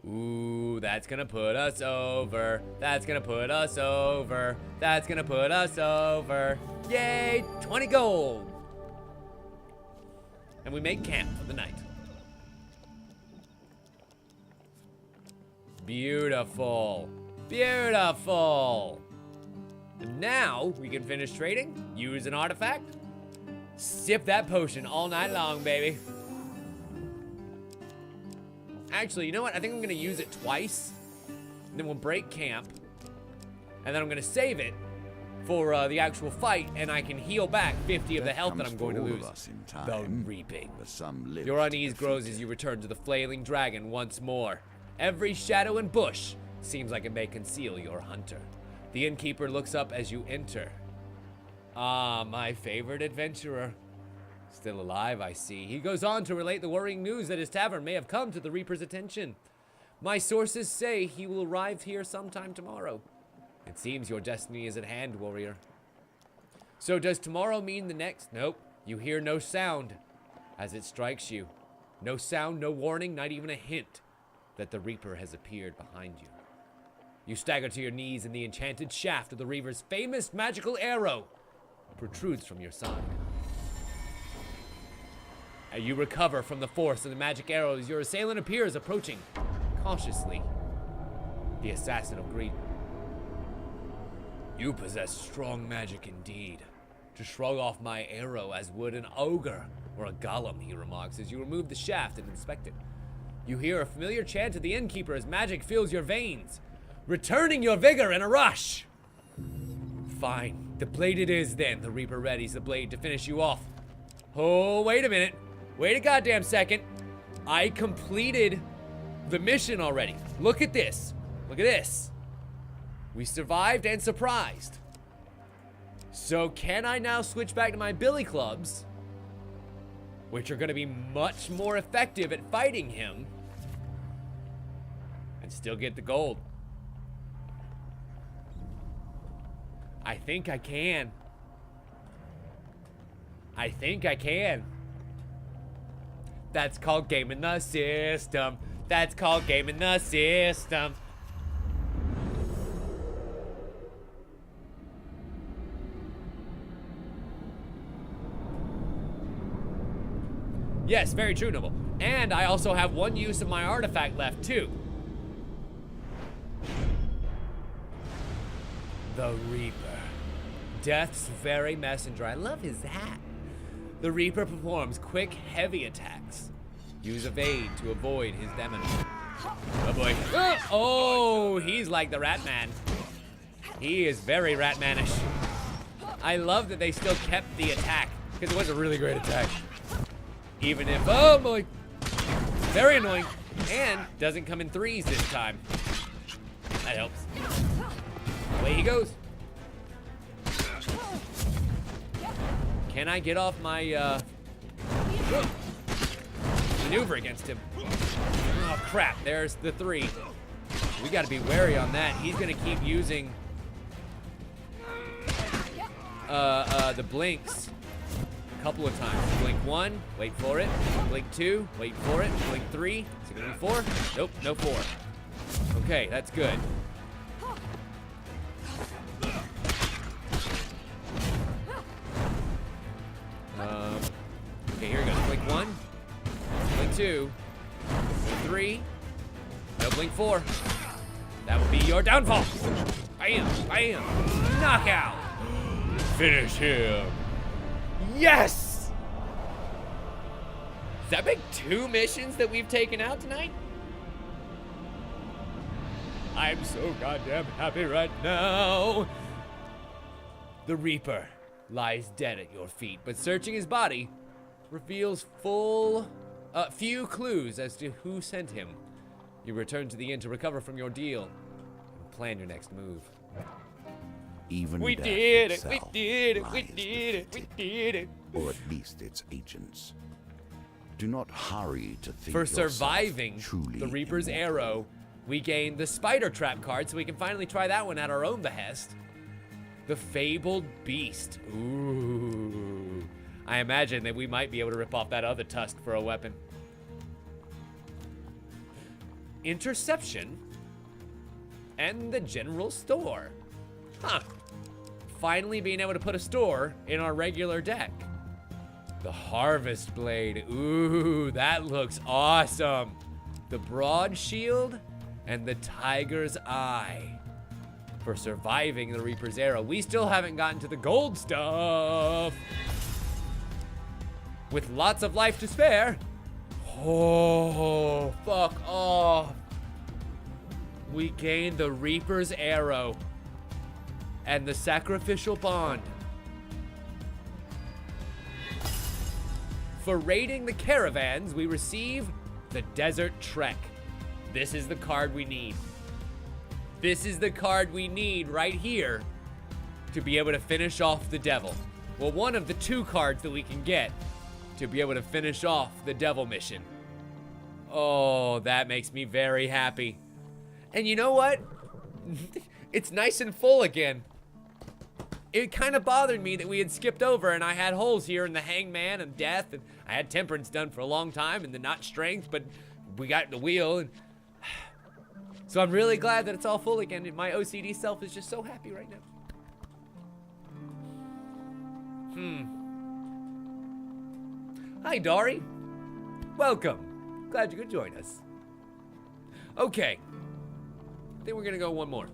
[SPEAKER 1] Ooh, that's gonna put us over. That's gonna put us over. That's gonna put us over. Yay, 20 gold. And we make camp for the night. Beautiful. Beautiful. And now we can finish trading, use an artifact, sip that potion all night long, baby. Actually, you know what? I think I'm gonna use it twice. And then we'll break camp. And then I'm gonna save it for the actual fight, and I can heal back 50 of the health that I'm going to lose. The reaping. Your unease grows as you return to the flailing dragon once more. Every shadow and bush seems like it may conceal your hunter. The innkeeper looks up as you enter. Ah, my favorite adventurer. Still alive, I see. He goes on to relate the worrying news that his tavern may have come to the Reaper's attention. My sources say he will arrive here sometime tomorrow. It seems your destiny is at hand, warrior. So does tomorrow mean the next? Nope. You hear no sound as it strikes you. No sound, no warning, not even a hint that the Reaper has appeared behind you. You stagger to your knees and the enchanted shaft of the Reaper's famous magical arrow protrudes from your side. As you recover from the force of the magic arrows, your assailant appears approaching cautiously. The assassin of greed. You possess strong magic indeed. To shrug off my arrow as would an ogre or a golem, he remarks as you remove the shaft and inspect it. You hear a familiar chant of the innkeeper as magic fills your veins, returning your vigor in a rush. Fine, the blade it is then. The Reaper readies the blade to finish you off. Oh, wait a minute. Wait a goddamn second. I completed the mission already. Look at this. Look at this. We survived and surprised. So can I now switch back to my billy clubs, which are going to be much more effective at fighting him, and still get the gold? I think I can. I think I can. That's called gaming the system. That's called gaming the system. Yes, very true, Noble. And I also have one use of my artifact left, too. The Reaper. Death's very messenger. I love his hat. The Reaper performs quick, heavy attacks. Use evade to avoid his damage. Oh boy. Oh, he's like the Rat Man. He is very Ratmanish. I love that they still kept the attack, because it was a really great attack. Even if, oh boy, very annoying, and doesn't come in threes this time. That helps. Away he goes. Can I get off my maneuver against him? Oh crap, there's the 3. We gotta be wary on that. He's gonna keep using the blinks a couple of times. Blink 1, wait for it. Blink 2, wait for it. Blink 3, is it gonna be 4? Nope, no 4. Okay, that's good. Okay, here we go. Blink 1, blink 2, blink 3, no blink 4. That will be your downfall. Bam, bam, knockout. Finish him. Yes! Does that make 2 missions that we've taken out tonight? I'm so goddamn happy right now. The Reaper lies dead at your feet, but searching his body reveals few clues as to who sent him. You return to the inn to recover from your deal and plan your next move.
[SPEAKER 2] Even
[SPEAKER 1] We
[SPEAKER 2] death
[SPEAKER 1] did it,
[SPEAKER 2] itself
[SPEAKER 1] we did it, we
[SPEAKER 2] lies
[SPEAKER 1] did it, we did it.
[SPEAKER 2] or at least its agents. Do not hurry to think
[SPEAKER 1] For
[SPEAKER 2] yourself
[SPEAKER 1] surviving
[SPEAKER 2] truly
[SPEAKER 1] the Reaper's
[SPEAKER 2] immortal.
[SPEAKER 1] arrow, we gained the Spider Trap card, so we can finally try that one at our own behest. The Fabled Beast. Ooh. I imagine that we might be able to rip off that other tusk for a weapon. Interception and the general store. Huh. Finally being able to put a store in our regular deck. The Harvest Blade. Ooh, that looks awesome. The Broad Shield and the Tiger's Eye. For surviving the Reaper's Arrow. We still haven't gotten to the gold stuff. With lots of life to spare. Oh, fuck off. We gained the Reaper's Arrow and the Sacrificial Bond. For raiding the caravans, we receive the Desert Trek. This is the card we need. This is the card we need right here to be able to finish off the devil. Well, one of the 2 cards that we can get to be able to finish off the devil mission. Oh, that makes me very happy. And you know what? It's nice and full again. It kind of bothered me that we had skipped over and I had holes here in the Hangman and Death, and I had Temperance done for a long time and the Not Strength, but we got the wheel, and so I'm really glad that it's all full again, and my OCD self is just so happy right now. Hi, Dari. Welcome. Glad you could join us. Okay. I think we're gonna go one more.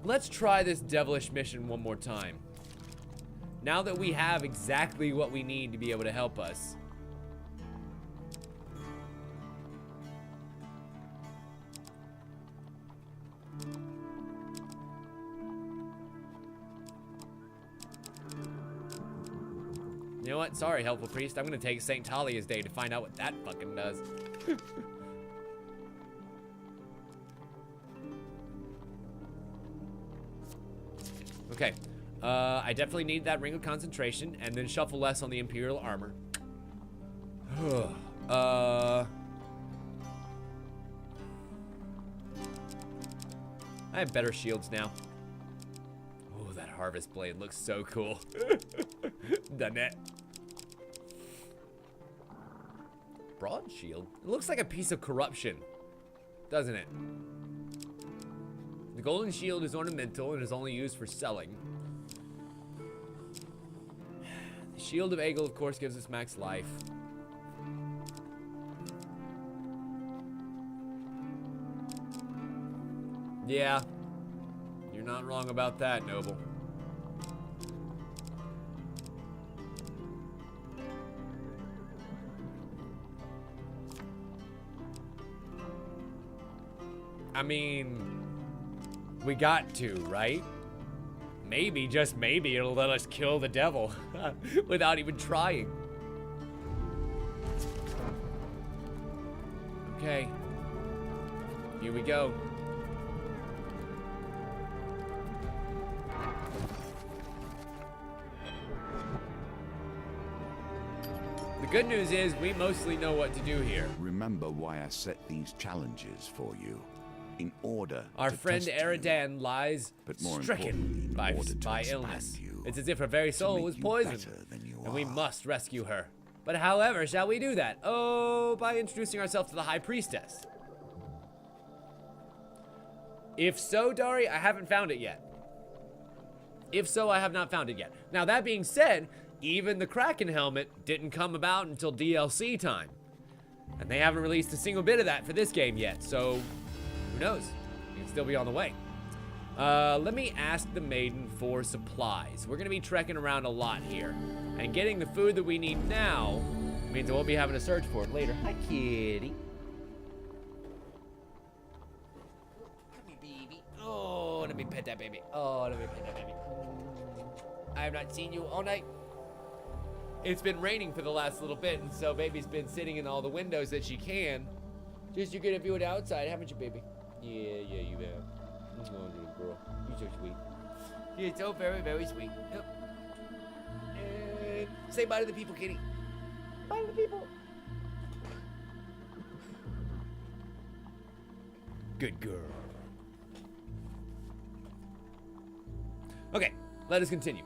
[SPEAKER 1] Let's try this devilish mission one more time. Now that we have exactly what we need to be able to help us. You know what? Sorry, helpful priest. I'm gonna take St. Talia's Day to find out what that fucking does. Okay. I definitely need that ring of concentration, and then shuffle less on the Imperial armor. I have better shields now. Oh, that harvest blade looks so cool. Doesn't it? Broad shield? It looks like a piece of corruption, doesn't it? The golden shield is ornamental and is only used for selling. The shield of Egil, of course, gives us max life. Yeah, you're not wrong about that, Noble. I mean, we got to, right? Maybe, just maybe, it'll let us kill the devil without even trying. Okay. Here we go. The good news is we mostly know what to do here.
[SPEAKER 2] Remember why I set these challenges for you. In order
[SPEAKER 1] Our
[SPEAKER 2] to
[SPEAKER 1] friend
[SPEAKER 2] test
[SPEAKER 1] Eridan lies
[SPEAKER 2] but more
[SPEAKER 1] stricken
[SPEAKER 2] importantly, in order to
[SPEAKER 1] by
[SPEAKER 2] expand
[SPEAKER 1] illness.
[SPEAKER 2] you,
[SPEAKER 1] It's as if her very soul
[SPEAKER 2] make
[SPEAKER 1] was
[SPEAKER 2] you
[SPEAKER 1] poisoned,
[SPEAKER 2] better than you
[SPEAKER 1] and we
[SPEAKER 2] are.
[SPEAKER 1] must rescue her. But however shall we do that? Oh, by introducing ourselves to the High Priestess. If so, Dari, I haven't found it yet. If so, I have not found it yet. Now, that being said, even the Kraken helmet didn't come about until DLC time. And they haven't released a single bit of that for this game yet, so who knows? It can still be on the way. Let me ask the maiden for supplies. We're gonna be trekking around a lot here. And getting the food that we need now means I won't be having to search for it later. Hi, kitty. Come here, baby. Oh, let me pet that baby. Oh, let me pet that baby. I have not seen you all night. It's been raining for the last little bit, and so baby's been sitting in all the windows that she can. Just to get a view of the outside, haven't you, baby? Yeah, you have. Oh, little girl. You're so sweet. You're so very, very sweet. Yep. And say bye to the people, kitty. Bye to the people. Good girl. Okay, let us continue.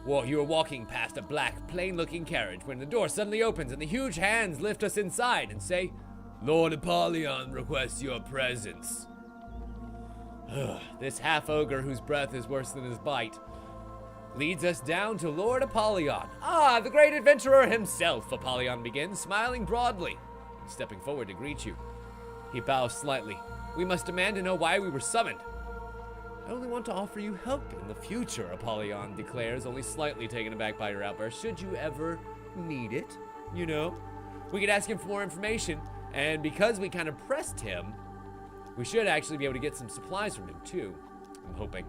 [SPEAKER 1] Well, you were walking past a black, plain-looking carriage when the door suddenly opens and the huge hands lift us inside and say, Lord Apollyon requests your presence. This half-ogre whose breath is worse than his bite leads us down to Lord Apollyon. Ah, the great adventurer himself, Apollyon begins, smiling broadly and stepping forward to greet you. He bows slightly. We must demand to know why we were summoned. I only want to offer you help in the future, Apollyon declares, only slightly taken aback by your outburst. Should you ever need it, you know? We could ask him for more information, and because we kind of pressed him, we should actually be able to get some supplies from him, too. I'm hoping.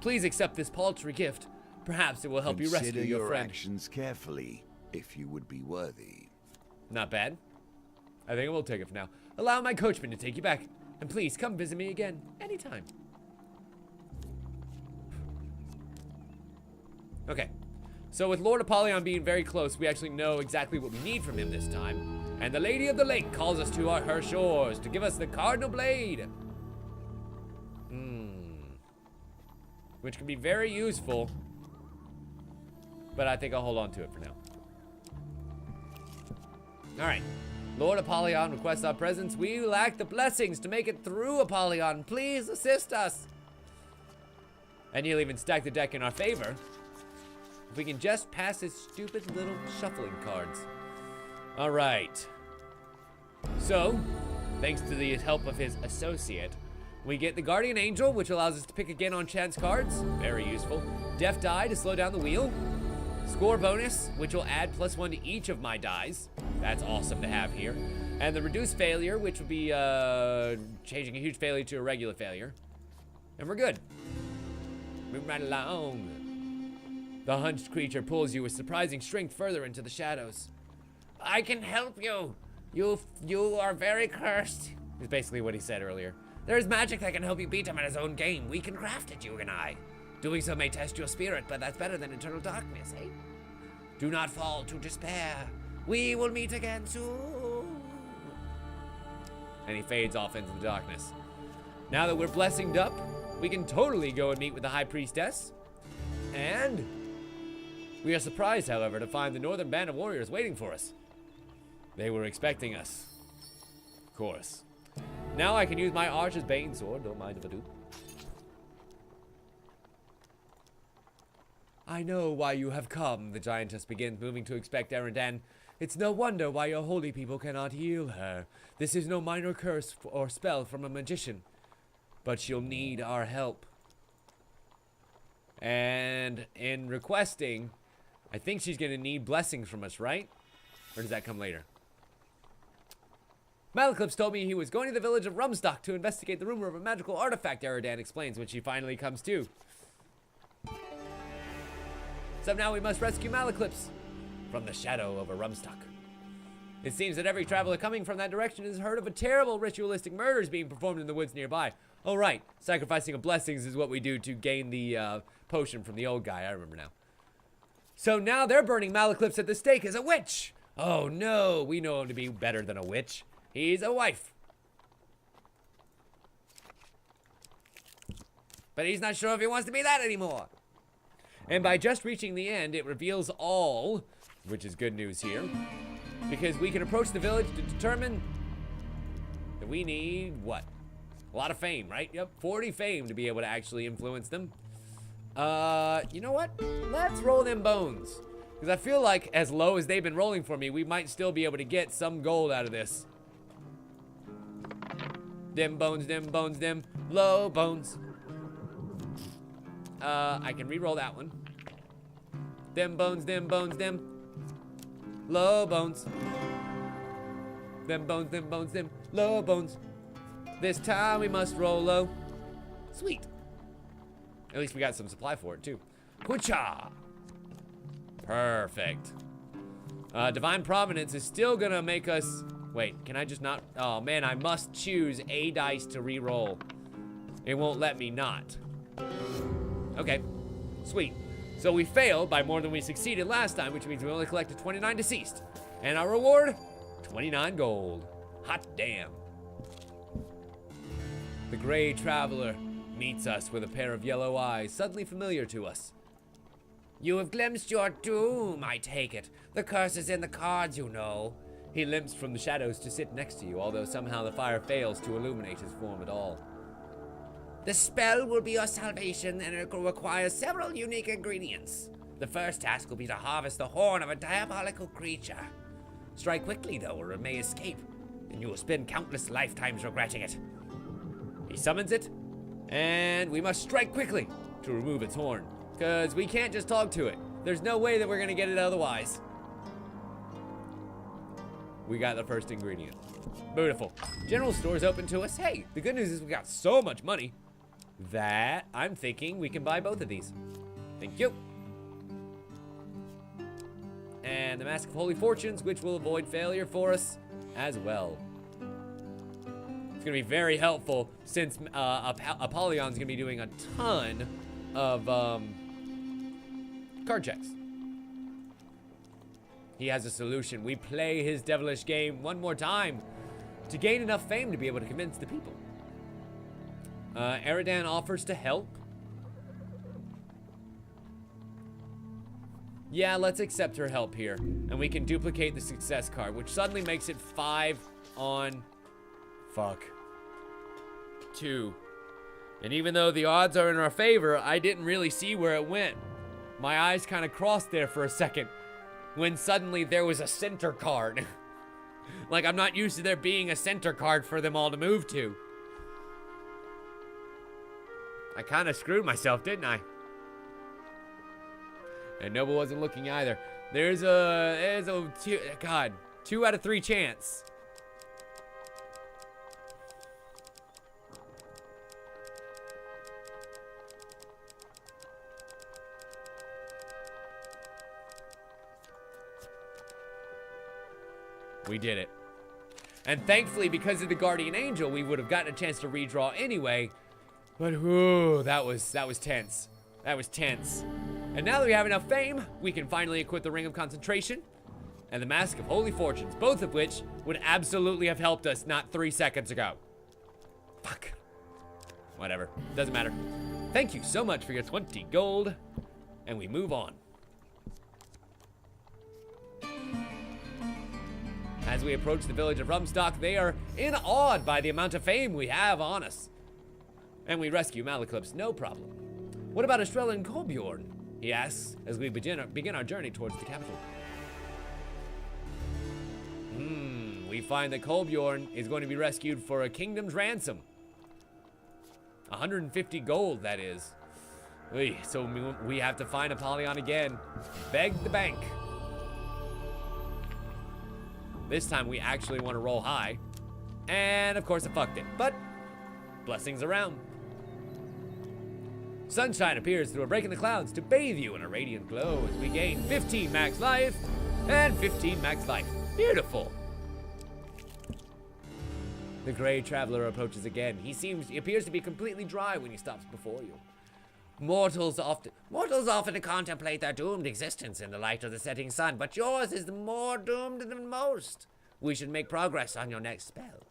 [SPEAKER 1] Please accept this paltry gift. Perhaps it will help you rescue your friend.
[SPEAKER 2] Consider your actions carefully, if you would be worthy.
[SPEAKER 1] Not bad. I think I will take it for now. Allow my coachman to take you back, and please come visit me again, anytime. Okay, so with Lord Apollyon being very close, we actually know exactly what we need from him this time. And the Lady of the Lake calls us to her shores to give us the Cardinal Blade. Which can be very useful, but I think I'll hold on to it for now. Alright, Lord Apollyon requests our presence. We lack the blessings to make it through, Apollyon. Please assist us. And he'll even stack the deck in our favor. If we can just pass his stupid little shuffling cards. All right. So, thanks to the help of his associate, We get the Guardian Angel, which allows us to pick again on chance cards. Very useful. Death Die to slow down the wheel. Score bonus, which will add +1 to each of my dies. That's awesome to have here. And the reduced failure, which would be changing a huge failure to a regular failure. And we're good. Moving right along. The hunched creature pulls you with surprising strength further into the shadows. I can help you. You are very cursed, is basically what he said earlier. There's magic that can help you beat him at his own game. We can craft it, you and I. Doing so may test your spirit, but that's better than eternal darkness, eh? Do not fall to despair. We will meet again soon. And he fades off into the darkness. Now that we're blessinged up, we can totally go and meet with the High Priestess. And we are surprised, however, to find the Northern Band of Warriors waiting for us. They were expecting us. Of course. Now I can use my Archer's Bane sword. Don't mind if I do. I know why you have come, the giantess begins, moving to inspect Erendan. It's no wonder why your holy people cannot heal her. This is no minor curse or spell from a magician. But she'll need our help. And in requesting, I think she's going to need blessings from us, right? Or does that come later? Malaclips told me he was going to the village of Rumstock to investigate the rumor of a magical artifact, Erendan explains when she finally comes to. So now we must rescue Malaclips from the shadow over Rumstock. It seems that every traveler coming from that direction has heard of a terrible ritualistic murders being performed in the woods nearby. Oh right, sacrificing of blessings is what we do to gain the potion from the old guy, I remember now. So now they're burning Malaclips at the stake as a witch. Oh no, we know him to be better than a witch. He's a wife. But he's not sure if he wants to be that anymore. And by just reaching the end, it reveals all, which is good news here, because we can approach the village to determine that we need, what? A lot of fame, right? Yep, 40 fame to be able to actually influence them. You know what? Let's roll them bones. Because I feel like as low as they've been rolling for me, we might still be able to get some gold out of this. Dim bones, dim bones, dim. Low bones. I can re-roll that one. Dim bones, dim bones, dim. Low bones. Dim bones, dim bones, dim. Low bones. This time we must roll low. Sweet. At least we got some supply for it too. Kucha. Perfect. Divine Providence is still gonna make us... Wait, can I just not... Oh man, I must choose a dice to re-roll. It won't let me not. Okay, sweet. So we failed by more than we succeeded last time, which means we only collected 29 deceased. And our reward? 29 gold. Hot damn. The gray traveler meets us with a pair of yellow eyes, suddenly familiar to us. You have glimpsed your doom, I take it. The curse is in the cards, you know. He limps from the shadows to sit next to you, although somehow the fire fails to illuminate his form at all. The spell will be your salvation, and it will require several unique ingredients. The first task will be to harvest the horn of a diabolical creature. Strike quickly, though, or it may escape, and you will spend countless lifetimes regretting it. He summons it, and we must strike quickly to remove its horn, because we can't just talk to it. There's no way that we're going to get it otherwise. We got the first ingredient. Beautiful. General store's open to us. Hey, the good news is we got so much money that I'm thinking we can buy both of these. Thank you. And the Mask of Holy Fortunes, which will avoid failure for us as well. It's gonna be very helpful since Apollyon's gonna be doing a ton of card checks. He has a solution. We play his devilish game one more time to gain enough fame to be able to convince the people. Erendan offers to help. Yeah, let's accept her help here. And we can duplicate the success card, which suddenly makes it 5 on... Fuck. 2. And even though the odds are in our favor, I didn't really see where it went. My eyes kind of crossed there for a second when suddenly there was a center card. Like, I'm not used to there being a center card for them all to move to. I kind of screwed myself, didn't I? And Noble wasn't looking either. There's a 2 out of 3 chance. We did it. And thankfully, because of the Guardian Angel, we would have gotten a chance to redraw anyway. But whoo, that was tense. That was tense. And now that we have enough fame, we can finally equip the Ring of Concentration and the Mask of Holy Fortunes, both of which would absolutely have helped us not 3 seconds ago. Fuck. Whatever. Doesn't matter. Thank you so much for your 20 gold. And we move on. As we approach the village of Rumstock, they are awed by the amount of fame we have on us. And we rescue Malaclips, no problem. What about Estrella and Kolbjorn? He asks as we begin our journey towards the capital. We find that Kolbjorn is going to be rescued for a kingdom's ransom. 150 gold, that is. So we have to find Apollyon again. Beg the bank. This time we actually want to roll high. And of course I fucked it, but blessings around. Sunshine appears through a break in the clouds to bathe you in a radiant glow as we gain 15 max life and 15 max life. Beautiful. The gray traveler approaches again. He appears to be completely dry when he stops before you. Mortals often contemplate their doomed existence in the light of the setting sun, but yours is more doomed than most. We should make progress on your next spell.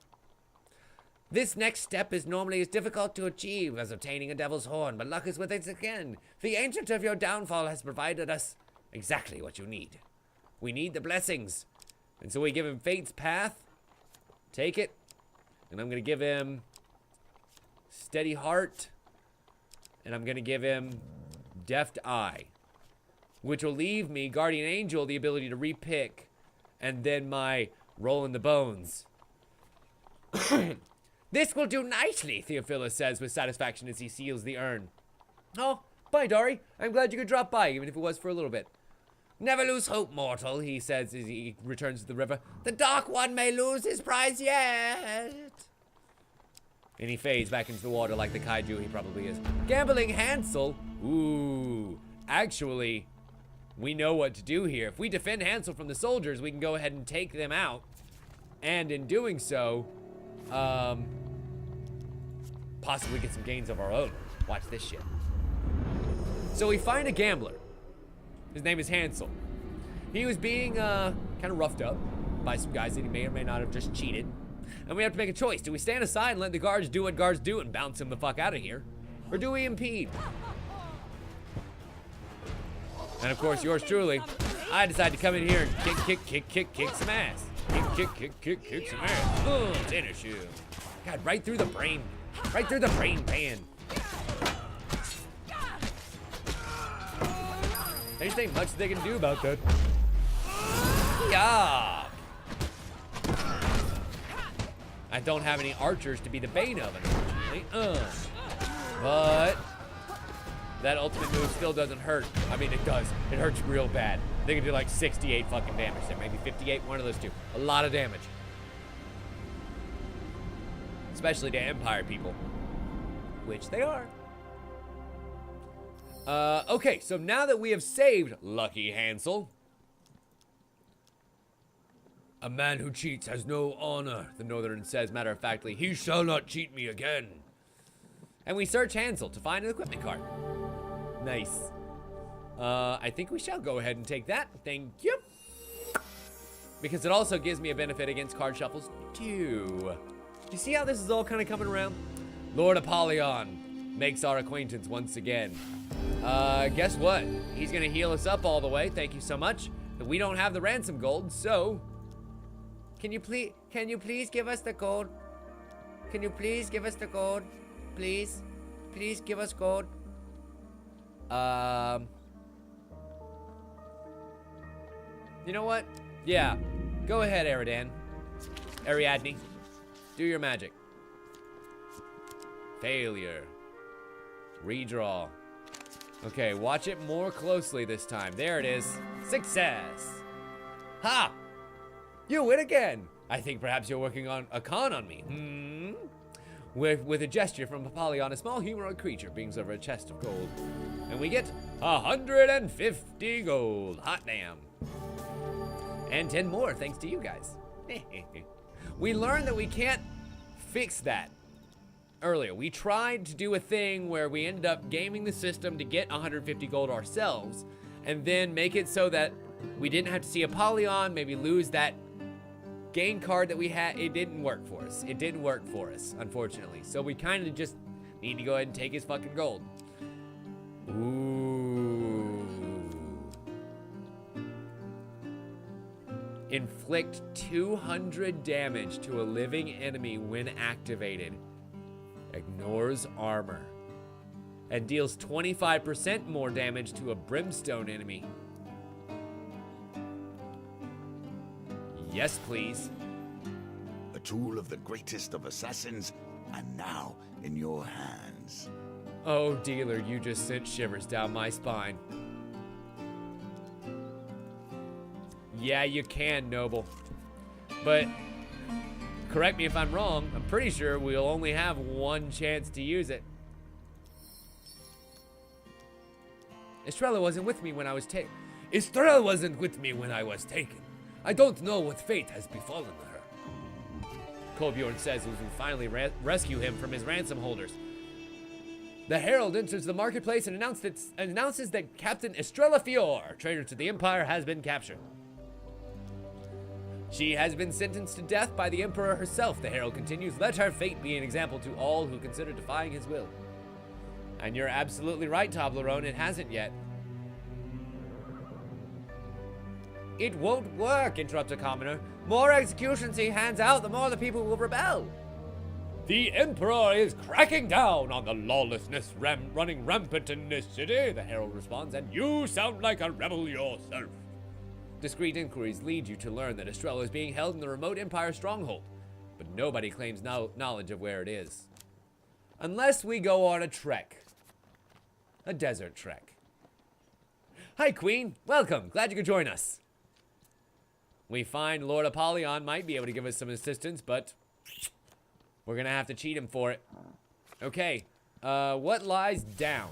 [SPEAKER 1] This next step is normally as difficult to achieve as obtaining a devil's horn, but luck is with us again. The ancient of your downfall has provided us exactly what you need. We need the blessings. And so we give him Fate's Path. Take it. And I'm going to give him Steady Heart. And I'm going to give him Deft Eye, which will leave me, Guardian Angel, the ability to repick, and then my Roll in the Bones. This will do nicely, Theophilus says with satisfaction as he seals the urn. Oh, bye, Dari. I'm glad you could drop by, even if it was for a little bit. Never lose hope, mortal, he says as he returns to the river. The Dark One may lose his prize yet. And he fades back into the water like the kaiju he probably is. Gambling Hansel? Ooh. Actually, we know what to do here. If we defend Hansel from the soldiers, we can go ahead and take them out. And in doing so, possibly get some gains of our own. Watch this shit. So we find a gambler. His name is Hansel. He was being kind of roughed up by some guys that he may or may not have just cheated. And we have to make a choice. Do we stand aside and let the guards do what guards do and bounce him the fuck out of here? Or do we impede? And of course, yours truly, I decide to come in here and kick some ass. Kick some ass. Boom, tennis shoe. God, right through the brain pan. There just ain't much they can do about that. Yeah. I don't have any archers to be the bane of, unfortunately. But that ultimate move still doesn't hurt. I mean, it does. It hurts real bad. They can do like 68 fucking damage there. Maybe 58, one of those two. A lot of damage. Especially to Empire people. Which they are. Okay, so now that we have saved Lucky Hansel. A man who cheats has no honor, the Northern says matter-of-factly. He shall not cheat me again. And we search Hansel to find an equipment card. Nice. I think we shall go ahead and take that. Thank you. Because it also gives me a benefit against card shuffles, too. You see how this is all kind of coming around? Lord Apollyon makes our acquaintance once again. Guess what? He's going to heal us up all the way. Thank you so much. But we don't have the ransom gold, so... Can you please give us the gold? Can you please give us the gold? Please? Please give us gold. You know what? Yeah. Go ahead, Ariadne. Do your magic. Failure. Redraw. Okay, watch it more closely this time. There it is. Success. Ha! You win again. I think perhaps you're working on a con on me. With a gesture from Apollyon, a small humanoid creature brings over a chest of gold. And we get 150 gold. Hot damn. And 10 more thanks to you guys. We learned that we can't fix that earlier. We tried to do a thing where we ended up gaming the system to get 150 gold ourselves and then make it so that we didn't have to see Apollyon, maybe lose that gain card that we had. It didn't work for us. It didn't work for us, unfortunately. So we kind of just need to go ahead and take his fucking gold. Ooh. Inflict 200 damage to a living enemy when activated. Ignores armor. And deals 25% more damage to a brimstone enemy. Yes, please.
[SPEAKER 2] A tool of the greatest of assassins, and now in your hands.
[SPEAKER 1] Oh, dealer, you just sent shivers down my spine. Yeah, you can, Noble. But, correct me if I'm wrong, I'm pretty sure we'll only have one chance to use it. Estrella wasn't with me when I was taken. Estrella wasn't with me when I was taken. I don't know what fate has befallen her. Kolbjorn says as we finally rescue him from his ransom holders. The Herald enters the marketplace and announces that Captain Estrella Fior, traitor to the Empire, has been captured. She has been sentenced to death by the Emperor herself, the Herald continues. Let her fate be an example to all who consider defying his will. And you're absolutely right, Toblerone, it hasn't yet. It won't work, interrupts a commoner. More executions he hands out, the more the people will rebel. The Emperor is cracking down on the lawlessness running rampant in this city, the Herald responds, and you sound like a rebel yourself. Discreet inquiries lead you to learn that Estrella is being held in the remote Empire stronghold, but nobody claims knowledge of where it is. Unless we go on a trek. A desert trek. Hi, Queen. Welcome. Glad you could join us. We find Lord Apollyon might be able to give us some assistance, but we're gonna have to cheat him for it. Okay, what lies down?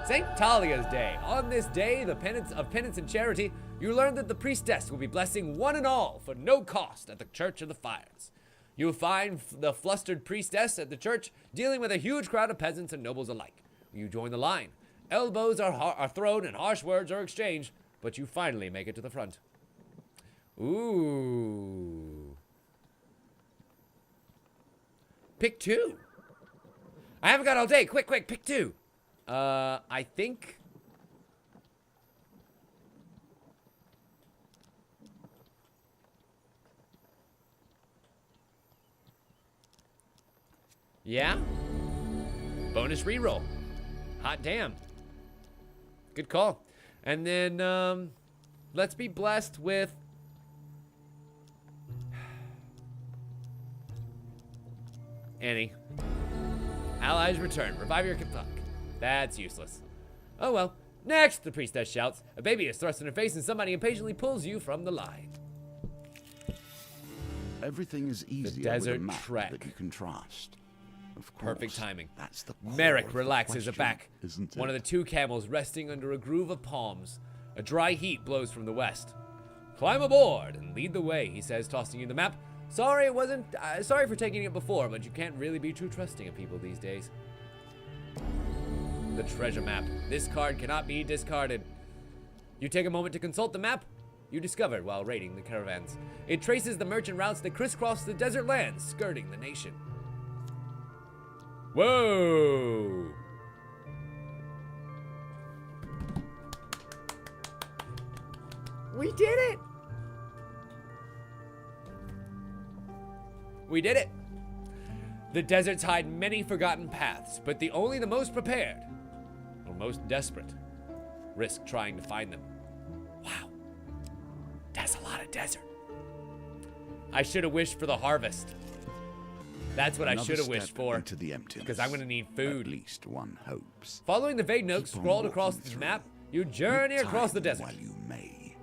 [SPEAKER 1] St. Talia's Day. On this day, the penance and charity, you learn that the priestess will be blessing one and all for no cost at the Church of the Fires. You will find the flustered priestess at the church dealing with a huge crowd of peasants and nobles alike. You join the line. Elbows are thrown and harsh words are exchanged, but you finally make it to the front. Ooh. Pick two. I haven't got all day. Quick, pick two. I think. Yeah. Bonus reroll. Hot damn. Good call. And then, let's be blessed with. Annie. Allies return. Revive your fuck. That's useless. Oh well. Next, the priestess shouts. A baby is thrust in her face and somebody impatiently pulls you from the line.
[SPEAKER 2] Everything is easier
[SPEAKER 1] desert
[SPEAKER 2] with a map
[SPEAKER 1] trek.
[SPEAKER 2] that you can trust. Of course,
[SPEAKER 1] Perfect timing.
[SPEAKER 2] That's the core
[SPEAKER 1] Merrick
[SPEAKER 2] of the
[SPEAKER 1] relaxes
[SPEAKER 2] question,
[SPEAKER 1] back.
[SPEAKER 2] isn't it?
[SPEAKER 1] One of the two camels resting under a groove of palms. A dry heat blows from the west. Climb aboard and lead the way, he says, tossing you the map. Sorry sorry for taking it before, but you can't really be too trusting of people these days. The treasure map. This card cannot be discarded. You take a moment to consult the map you discovered while raiding the caravans. It traces the merchant routes that crisscross the desert lands, skirting the nation. Whoa! We did it! We did it! The deserts hide many forgotten paths, but only the most prepared, or most desperate, risk trying to find them. Wow. That's a lot of desert. I should have wished for the harvest. That's what I
[SPEAKER 2] Another
[SPEAKER 1] should have
[SPEAKER 2] step
[SPEAKER 1] wished for.
[SPEAKER 2] into the emptiness.
[SPEAKER 1] Because I'm going to need food.
[SPEAKER 2] At least one hopes.
[SPEAKER 1] Following the vague notes
[SPEAKER 2] Keep on
[SPEAKER 1] scrawled across
[SPEAKER 2] walking
[SPEAKER 1] the
[SPEAKER 2] through.
[SPEAKER 1] map, you journey
[SPEAKER 2] Take
[SPEAKER 1] across the
[SPEAKER 2] time
[SPEAKER 1] desert.
[SPEAKER 2] While you may.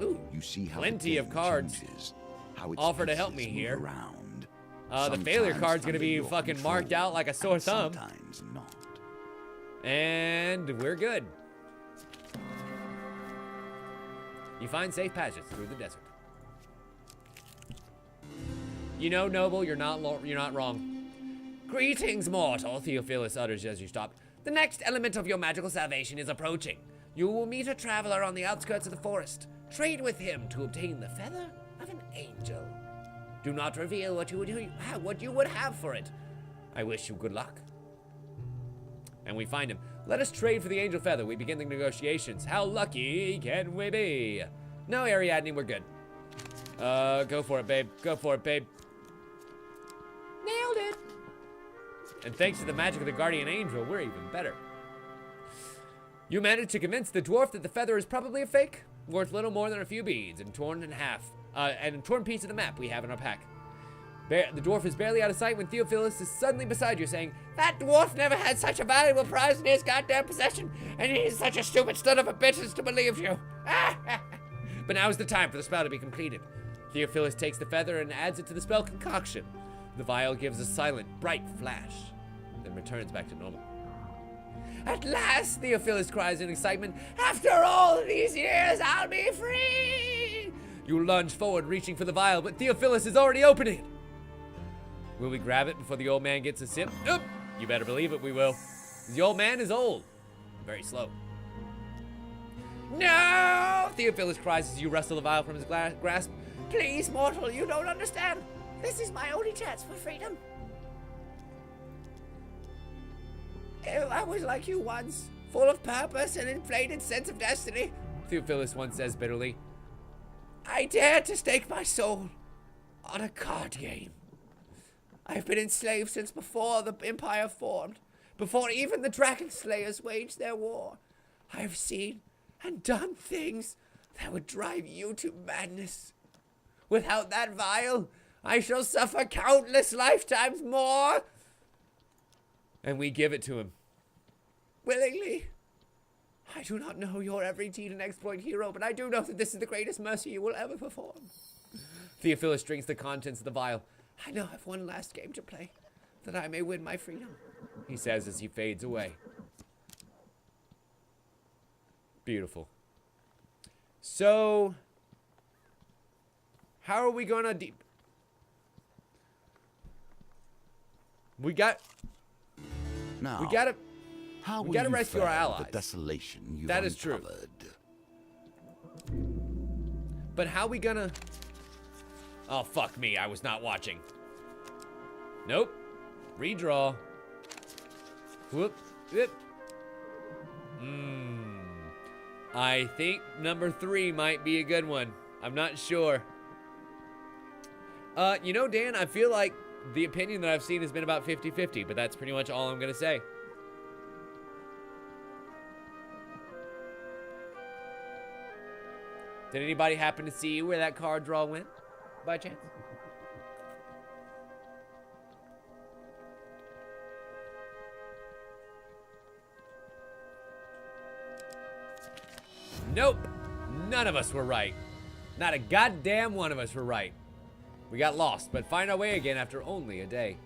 [SPEAKER 1] Ooh,
[SPEAKER 2] You see how
[SPEAKER 1] plenty
[SPEAKER 2] the
[SPEAKER 1] of
[SPEAKER 2] game
[SPEAKER 1] cards
[SPEAKER 2] changes, how its
[SPEAKER 1] offer to help
[SPEAKER 2] pieces
[SPEAKER 1] me
[SPEAKER 2] move
[SPEAKER 1] here.
[SPEAKER 2] around.
[SPEAKER 1] The failure
[SPEAKER 2] Sometimes
[SPEAKER 1] card's going to
[SPEAKER 2] under
[SPEAKER 1] be
[SPEAKER 2] your
[SPEAKER 1] fucking marked
[SPEAKER 2] control,
[SPEAKER 1] out like a sore
[SPEAKER 2] and
[SPEAKER 1] thumb.
[SPEAKER 2] Sometimes not.
[SPEAKER 1] And we're good. You find safe passage through the desert. You know, Noble, you're not wrong. Greetings, mortal, Theophilus utters as you stop. The next element of your magical salvation is approaching. You will meet a traveler on the outskirts of the forest. Trade with him to obtain the feather of an angel. Do not reveal what you would have for it. I wish you good luck. And we find him. Let us trade for the angel feather. We begin the negotiations. How lucky can we be? No, Ariadne, we're good. Go for it, babe. Go for it, babe. Nailed it. And thanks to the magic of the guardian angel, we're even better. You managed to convince the dwarf that the feather is probably a fake, worth little more than a few beads, and torn in half, and a torn piece of the map we have in our pack. The dwarf is barely out of sight when Theophilus is suddenly beside you, saying, "That dwarf never had such a valuable prize in his goddamn possession, and he's such a stupid son of a bitch as to believe you." But now is the time for the spell to be completed. Theophilus takes the feather and adds it to the spell concoction. The vial gives a silent, bright flash, then returns back to normal. At last, Theophilus cries in excitement, "After all these years, I'll be free!" You lunge forward, reaching for the vial, but Theophilus is already opening it. Will we grab it before the old man gets a sip? Oop! You better believe it, we will. The old man is old. Very slow. No! Theophilus cries as you wrestle the vial from his grasp. Please, mortal, you don't understand. This is my only chance for freedom. I was like you once, full of purpose and inflated sense of destiny, Theophilus once says bitterly. I dared to stake my soul on a card game. I've been enslaved since before the Empire formed, before even the Dragon Slayers waged their war. I've seen and done things that would drive you to madness. Without that vial, I shall suffer countless lifetimes more. And we give it to him. Willingly. I do not know your every deed and exploit, hero, but I do know that this is the greatest mercy you will ever perform. Theophilus drinks the contents of the vial. I now have one last game to play, that I may win my freedom, he says as he fades away. Beautiful. So, how are we gonna we gotta
[SPEAKER 2] how
[SPEAKER 1] we
[SPEAKER 2] will
[SPEAKER 1] gotta
[SPEAKER 2] you
[SPEAKER 1] rescue our
[SPEAKER 2] fare with
[SPEAKER 1] allies.
[SPEAKER 2] the desolation you've
[SPEAKER 1] That is true.
[SPEAKER 2] uncovered?
[SPEAKER 1] But how we gonna... Oh, fuck me. I was not watching. Nope. Redraw. Whoop. Whoop. I think number 3 might be a good one. I'm not sure. You know, Dan, I feel like the opinion that I've seen has been about 50-50, but that's pretty much all I'm gonna say. Did anybody happen to see where that card draw went, by chance? Nope. None of us were right. Not a goddamn one of us were right. We got lost, but find our way again after only a day.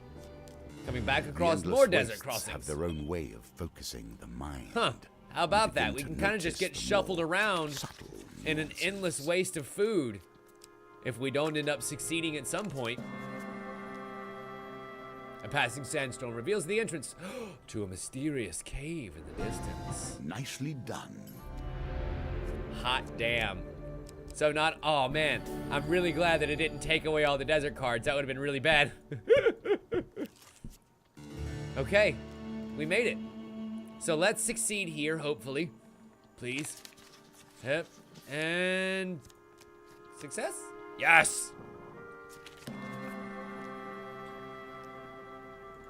[SPEAKER 1] Coming back across more desert crossings.
[SPEAKER 2] Have their own way of focusing the mind.
[SPEAKER 1] Huh. How about that? We can kind of just get shuffled around in an endless waste of food if we don't end up succeeding at some point. A passing sandstone reveals the entrance to a mysterious cave in the distance.
[SPEAKER 2] Nicely done.
[SPEAKER 1] Hot damn. So not, oh man, I'm really glad that it didn't take away all the desert cards. That would have been really bad. Okay, we made it. So let's succeed here, hopefully. Please. Yep. And success? Yes!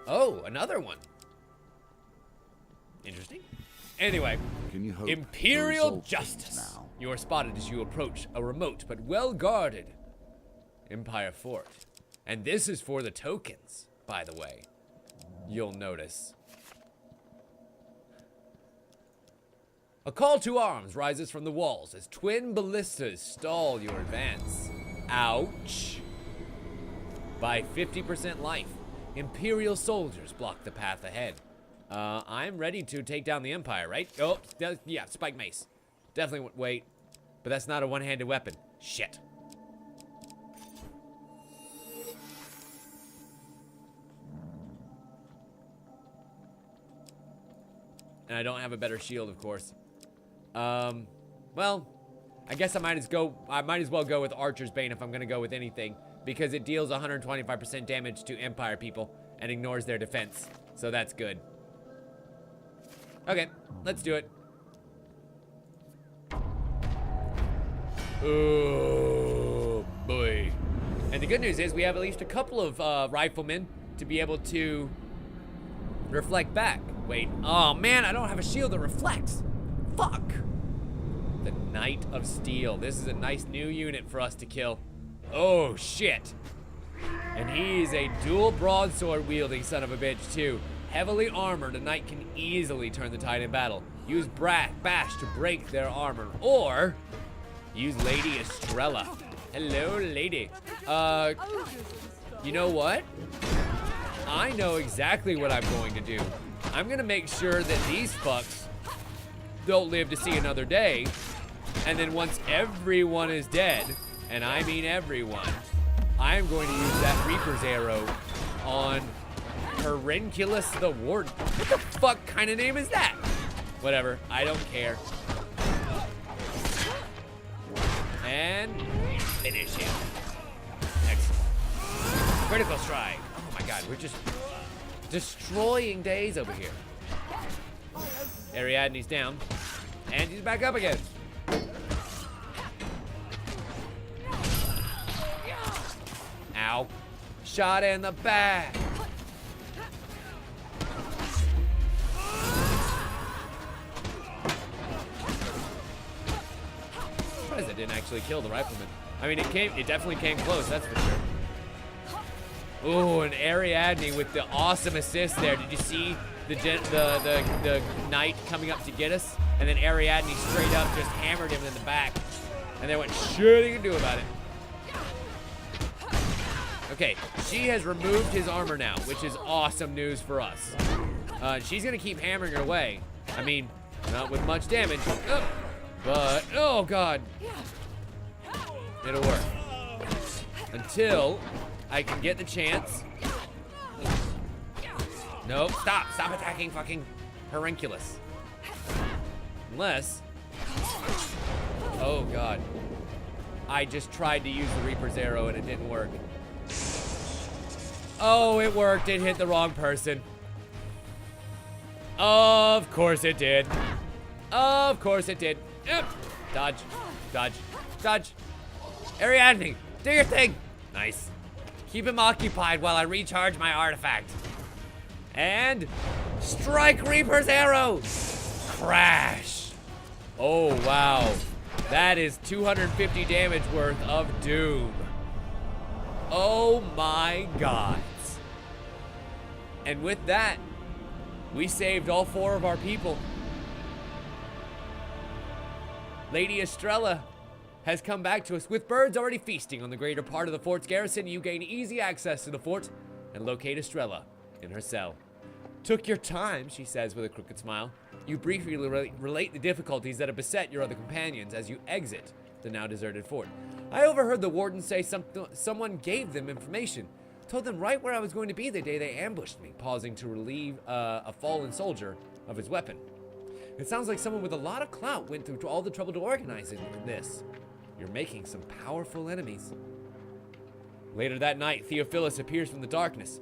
[SPEAKER 1] Oh, another one. Interesting. Anyway,
[SPEAKER 2] Can you hope
[SPEAKER 1] Imperial
[SPEAKER 2] to resolve
[SPEAKER 1] Justice.
[SPEAKER 2] things now?
[SPEAKER 1] You are spotted as you approach a remote but well-guarded Empire fort. And this is for the tokens. by the way. You'll notice. A call to arms rises from the walls as twin ballistas stall your advance. Ouch. By 50% life, Imperial soldiers block the path ahead. I'm ready to take down the Empire, right? Oh, yeah, spike mace. Definitely wait. But that's not a one-handed weapon. Shit. And I don't have a better shield, of course. Well, I guess I might as well go with Archer's Bane if I'm gonna go with anything, because it deals 125% damage to Empire people and ignores their defense. So that's good. Okay, let's do it. Oh boy. And the good news is we have at least a couple of riflemen to be able to reflect back. Wait, oh man, I don't have a shield that reflects. Fuck. The Knight of Steel. This is a nice new unit for us to kill. Oh shit. And he's a dual broadsword wielding son of a bitch too. Heavily armored, a knight can easily turn the tide in battle. Use bash to break their armor, or use Lady Estrella. Hello, lady. You know what? I know exactly what I'm going to do. I'm gonna make sure that these fucks don't live to see another day. And then once everyone is dead, and I mean everyone, I'm going to use that Reaper's Arrow on Perenculus the Warden. What the fuck kind of name is that? Whatever, I don't care. And finish him. Excellent. Critical strike. Oh my god, we're just destroying days over here. Ariadne's down. And he's back up again. Ow. Shot in the back. Surprised it didn't actually kill the rifleman. I mean, it definitely came close, that's for sure. Ooh, and Ariadne with the awesome assist there. Did you see the knight coming up to get us? And then Ariadne straight up just hammered him in the back. And they went, shit he can do about it. Okay, she has removed his armor now, which is awesome news for us. She's gonna keep hammering her away. I mean, not with much damage, but, oh god. It'll work. Until I can get the chance. Nope, stop attacking fucking Perenculus. Unless, oh god. I just tried to use the Reaper's Arrow and it didn't work. Oh, it worked. It hit the wrong person. Of course it did. Of course it did. Dodge. Dodge. Dodge. Ariadne, do your thing. Nice. Keep him occupied while I recharge my artifact. And strike Reaper's Arrow. Crash. Oh, wow. That is 250 damage worth of doom. Oh my god. And with that, we saved all 4 of our people. Lady Estrella has come back to us. With birds already feasting on the greater part of the fort's garrison, you gain easy access to the fort and locate Estrella in her cell. Took your time, she says with a crooked smile. You briefly relate the difficulties that have beset your other companions as you exit the now deserted fort. I overheard the warden say someone gave them information. Told them right where I was going to be the day they ambushed me, pausing to relieve a fallen soldier of his weapon. It sounds like someone with a lot of clout went through all the trouble to organize this. You're making some powerful enemies. Later that night, Theophilus appears from the darkness.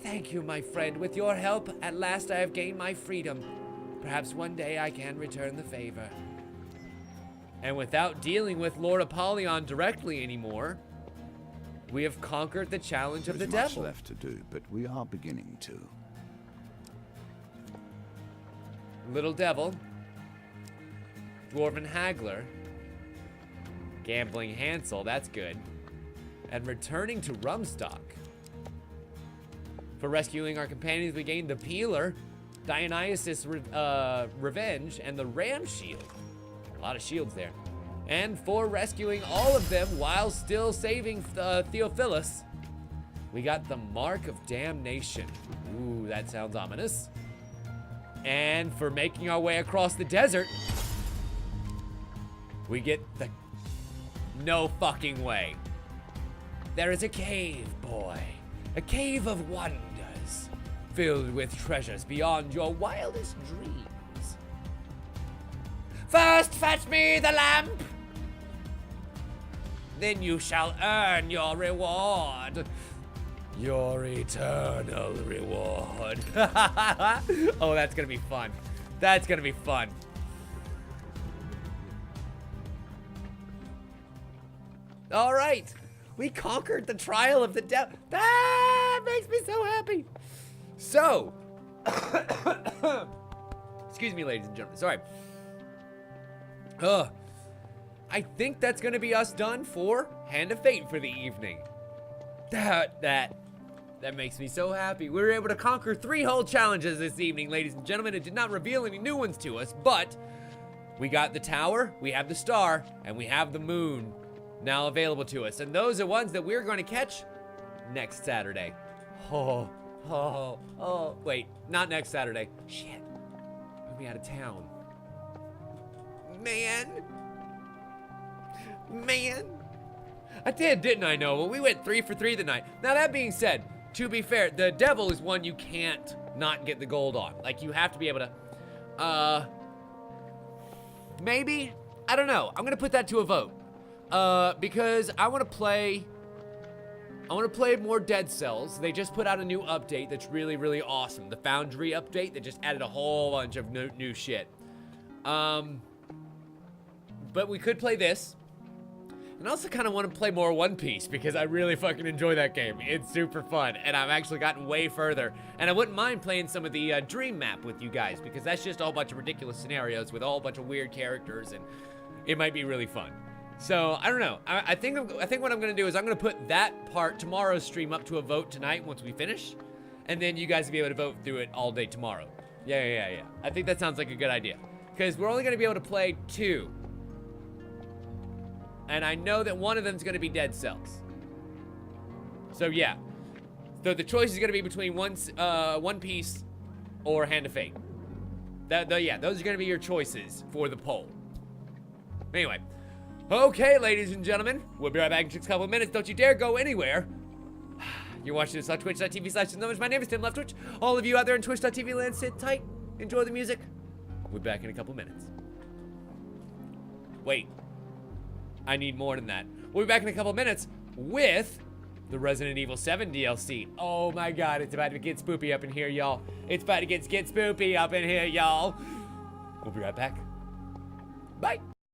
[SPEAKER 1] Thank you, my friend. With your help, at last I have gained my freedom. Perhaps one day I can return the favor. And without dealing with Lord Apollyon directly anymore, we have conquered the challenge of the devil.
[SPEAKER 2] There's much left to do, but we are beginning to.
[SPEAKER 1] Little Devil, Dwarven Haggler, Gambling Hansel, that's good, and returning to Rumstock. For rescuing our companions, we gained the Peeler, Dionysus Revenge, and the Ram Shield. A lot of shields there. And for rescuing all of them while still saving Theophilus, we got the Mark of Damnation. Ooh, that sounds ominous. And for making our way across the desert, we get the... No fucking way. There is a cave, boy. A cave of wonders, filled with treasures beyond your wildest dreams. First fetch me the lamp, then you shall earn your reward. Your eternal reward. Oh, that's gonna be fun. That's gonna be fun. All right. We conquered the trial of the devil. That makes me so happy. So, excuse me, ladies and gentlemen. Sorry. I think that's gonna be us done for Hand of Fate for the evening. That makes me so happy. We were able to conquer 3 whole challenges this evening, ladies and gentlemen. It did not reveal any new ones to us, but we got the tower, we have the star, and we have the moon now available to us. And those are ones that we're going to catch next Saturday. Oh, wait, not next Saturday. Shit, we'll be out of town. Man. I did, didn't I, Noah? We went 3 for 3 tonight. Now, that being said, to be fair, the devil is one you can't not get the gold on. Like, you have to be able to, maybe? I don't know. I'm gonna put that to a vote. Because I want to play more Dead Cells. They just put out a new update that's really, really awesome. The Foundry update that just added a whole bunch of new shit. But we could play this. And I also kind of want to play more One Piece because I really fucking enjoy that game. It's super fun, and I've actually gotten way further. And I wouldn't mind playing some of the Dream Map with you guys because that's just a whole bunch of ridiculous scenarios with a whole bunch of weird characters, and it might be really fun. So, I don't know. I think what I'm going to do is I'm going to put that part, tomorrow's stream, up to a vote tonight once we finish. And then you guys will be able to vote through it all day tomorrow. Yeah. I think that sounds like a good idea. Because we're only going to be able to play 2. And I know that one of them is going to be Dead Cells. So, yeah. So, the choice is going to be between One Piece or Hand of Fate. Yeah, those are going to be your choices for the poll. Anyway. Okay, ladies and gentlemen, we'll be right back in just a couple of minutes. Don't you dare go anywhere. You're watching this on twitch.tv/numbers. My name is Tim Leftwich. All of you out there in twitch.tv land, sit tight. Enjoy the music. We'll be back in a couple minutes. Wait. I need more than that. We'll be back in a couple minutes with the Resident Evil 7 DLC. Oh my god, it's about to get spoopy up in here, y'all. It's about to get spoopy up in here, y'all. We'll be right back. Bye.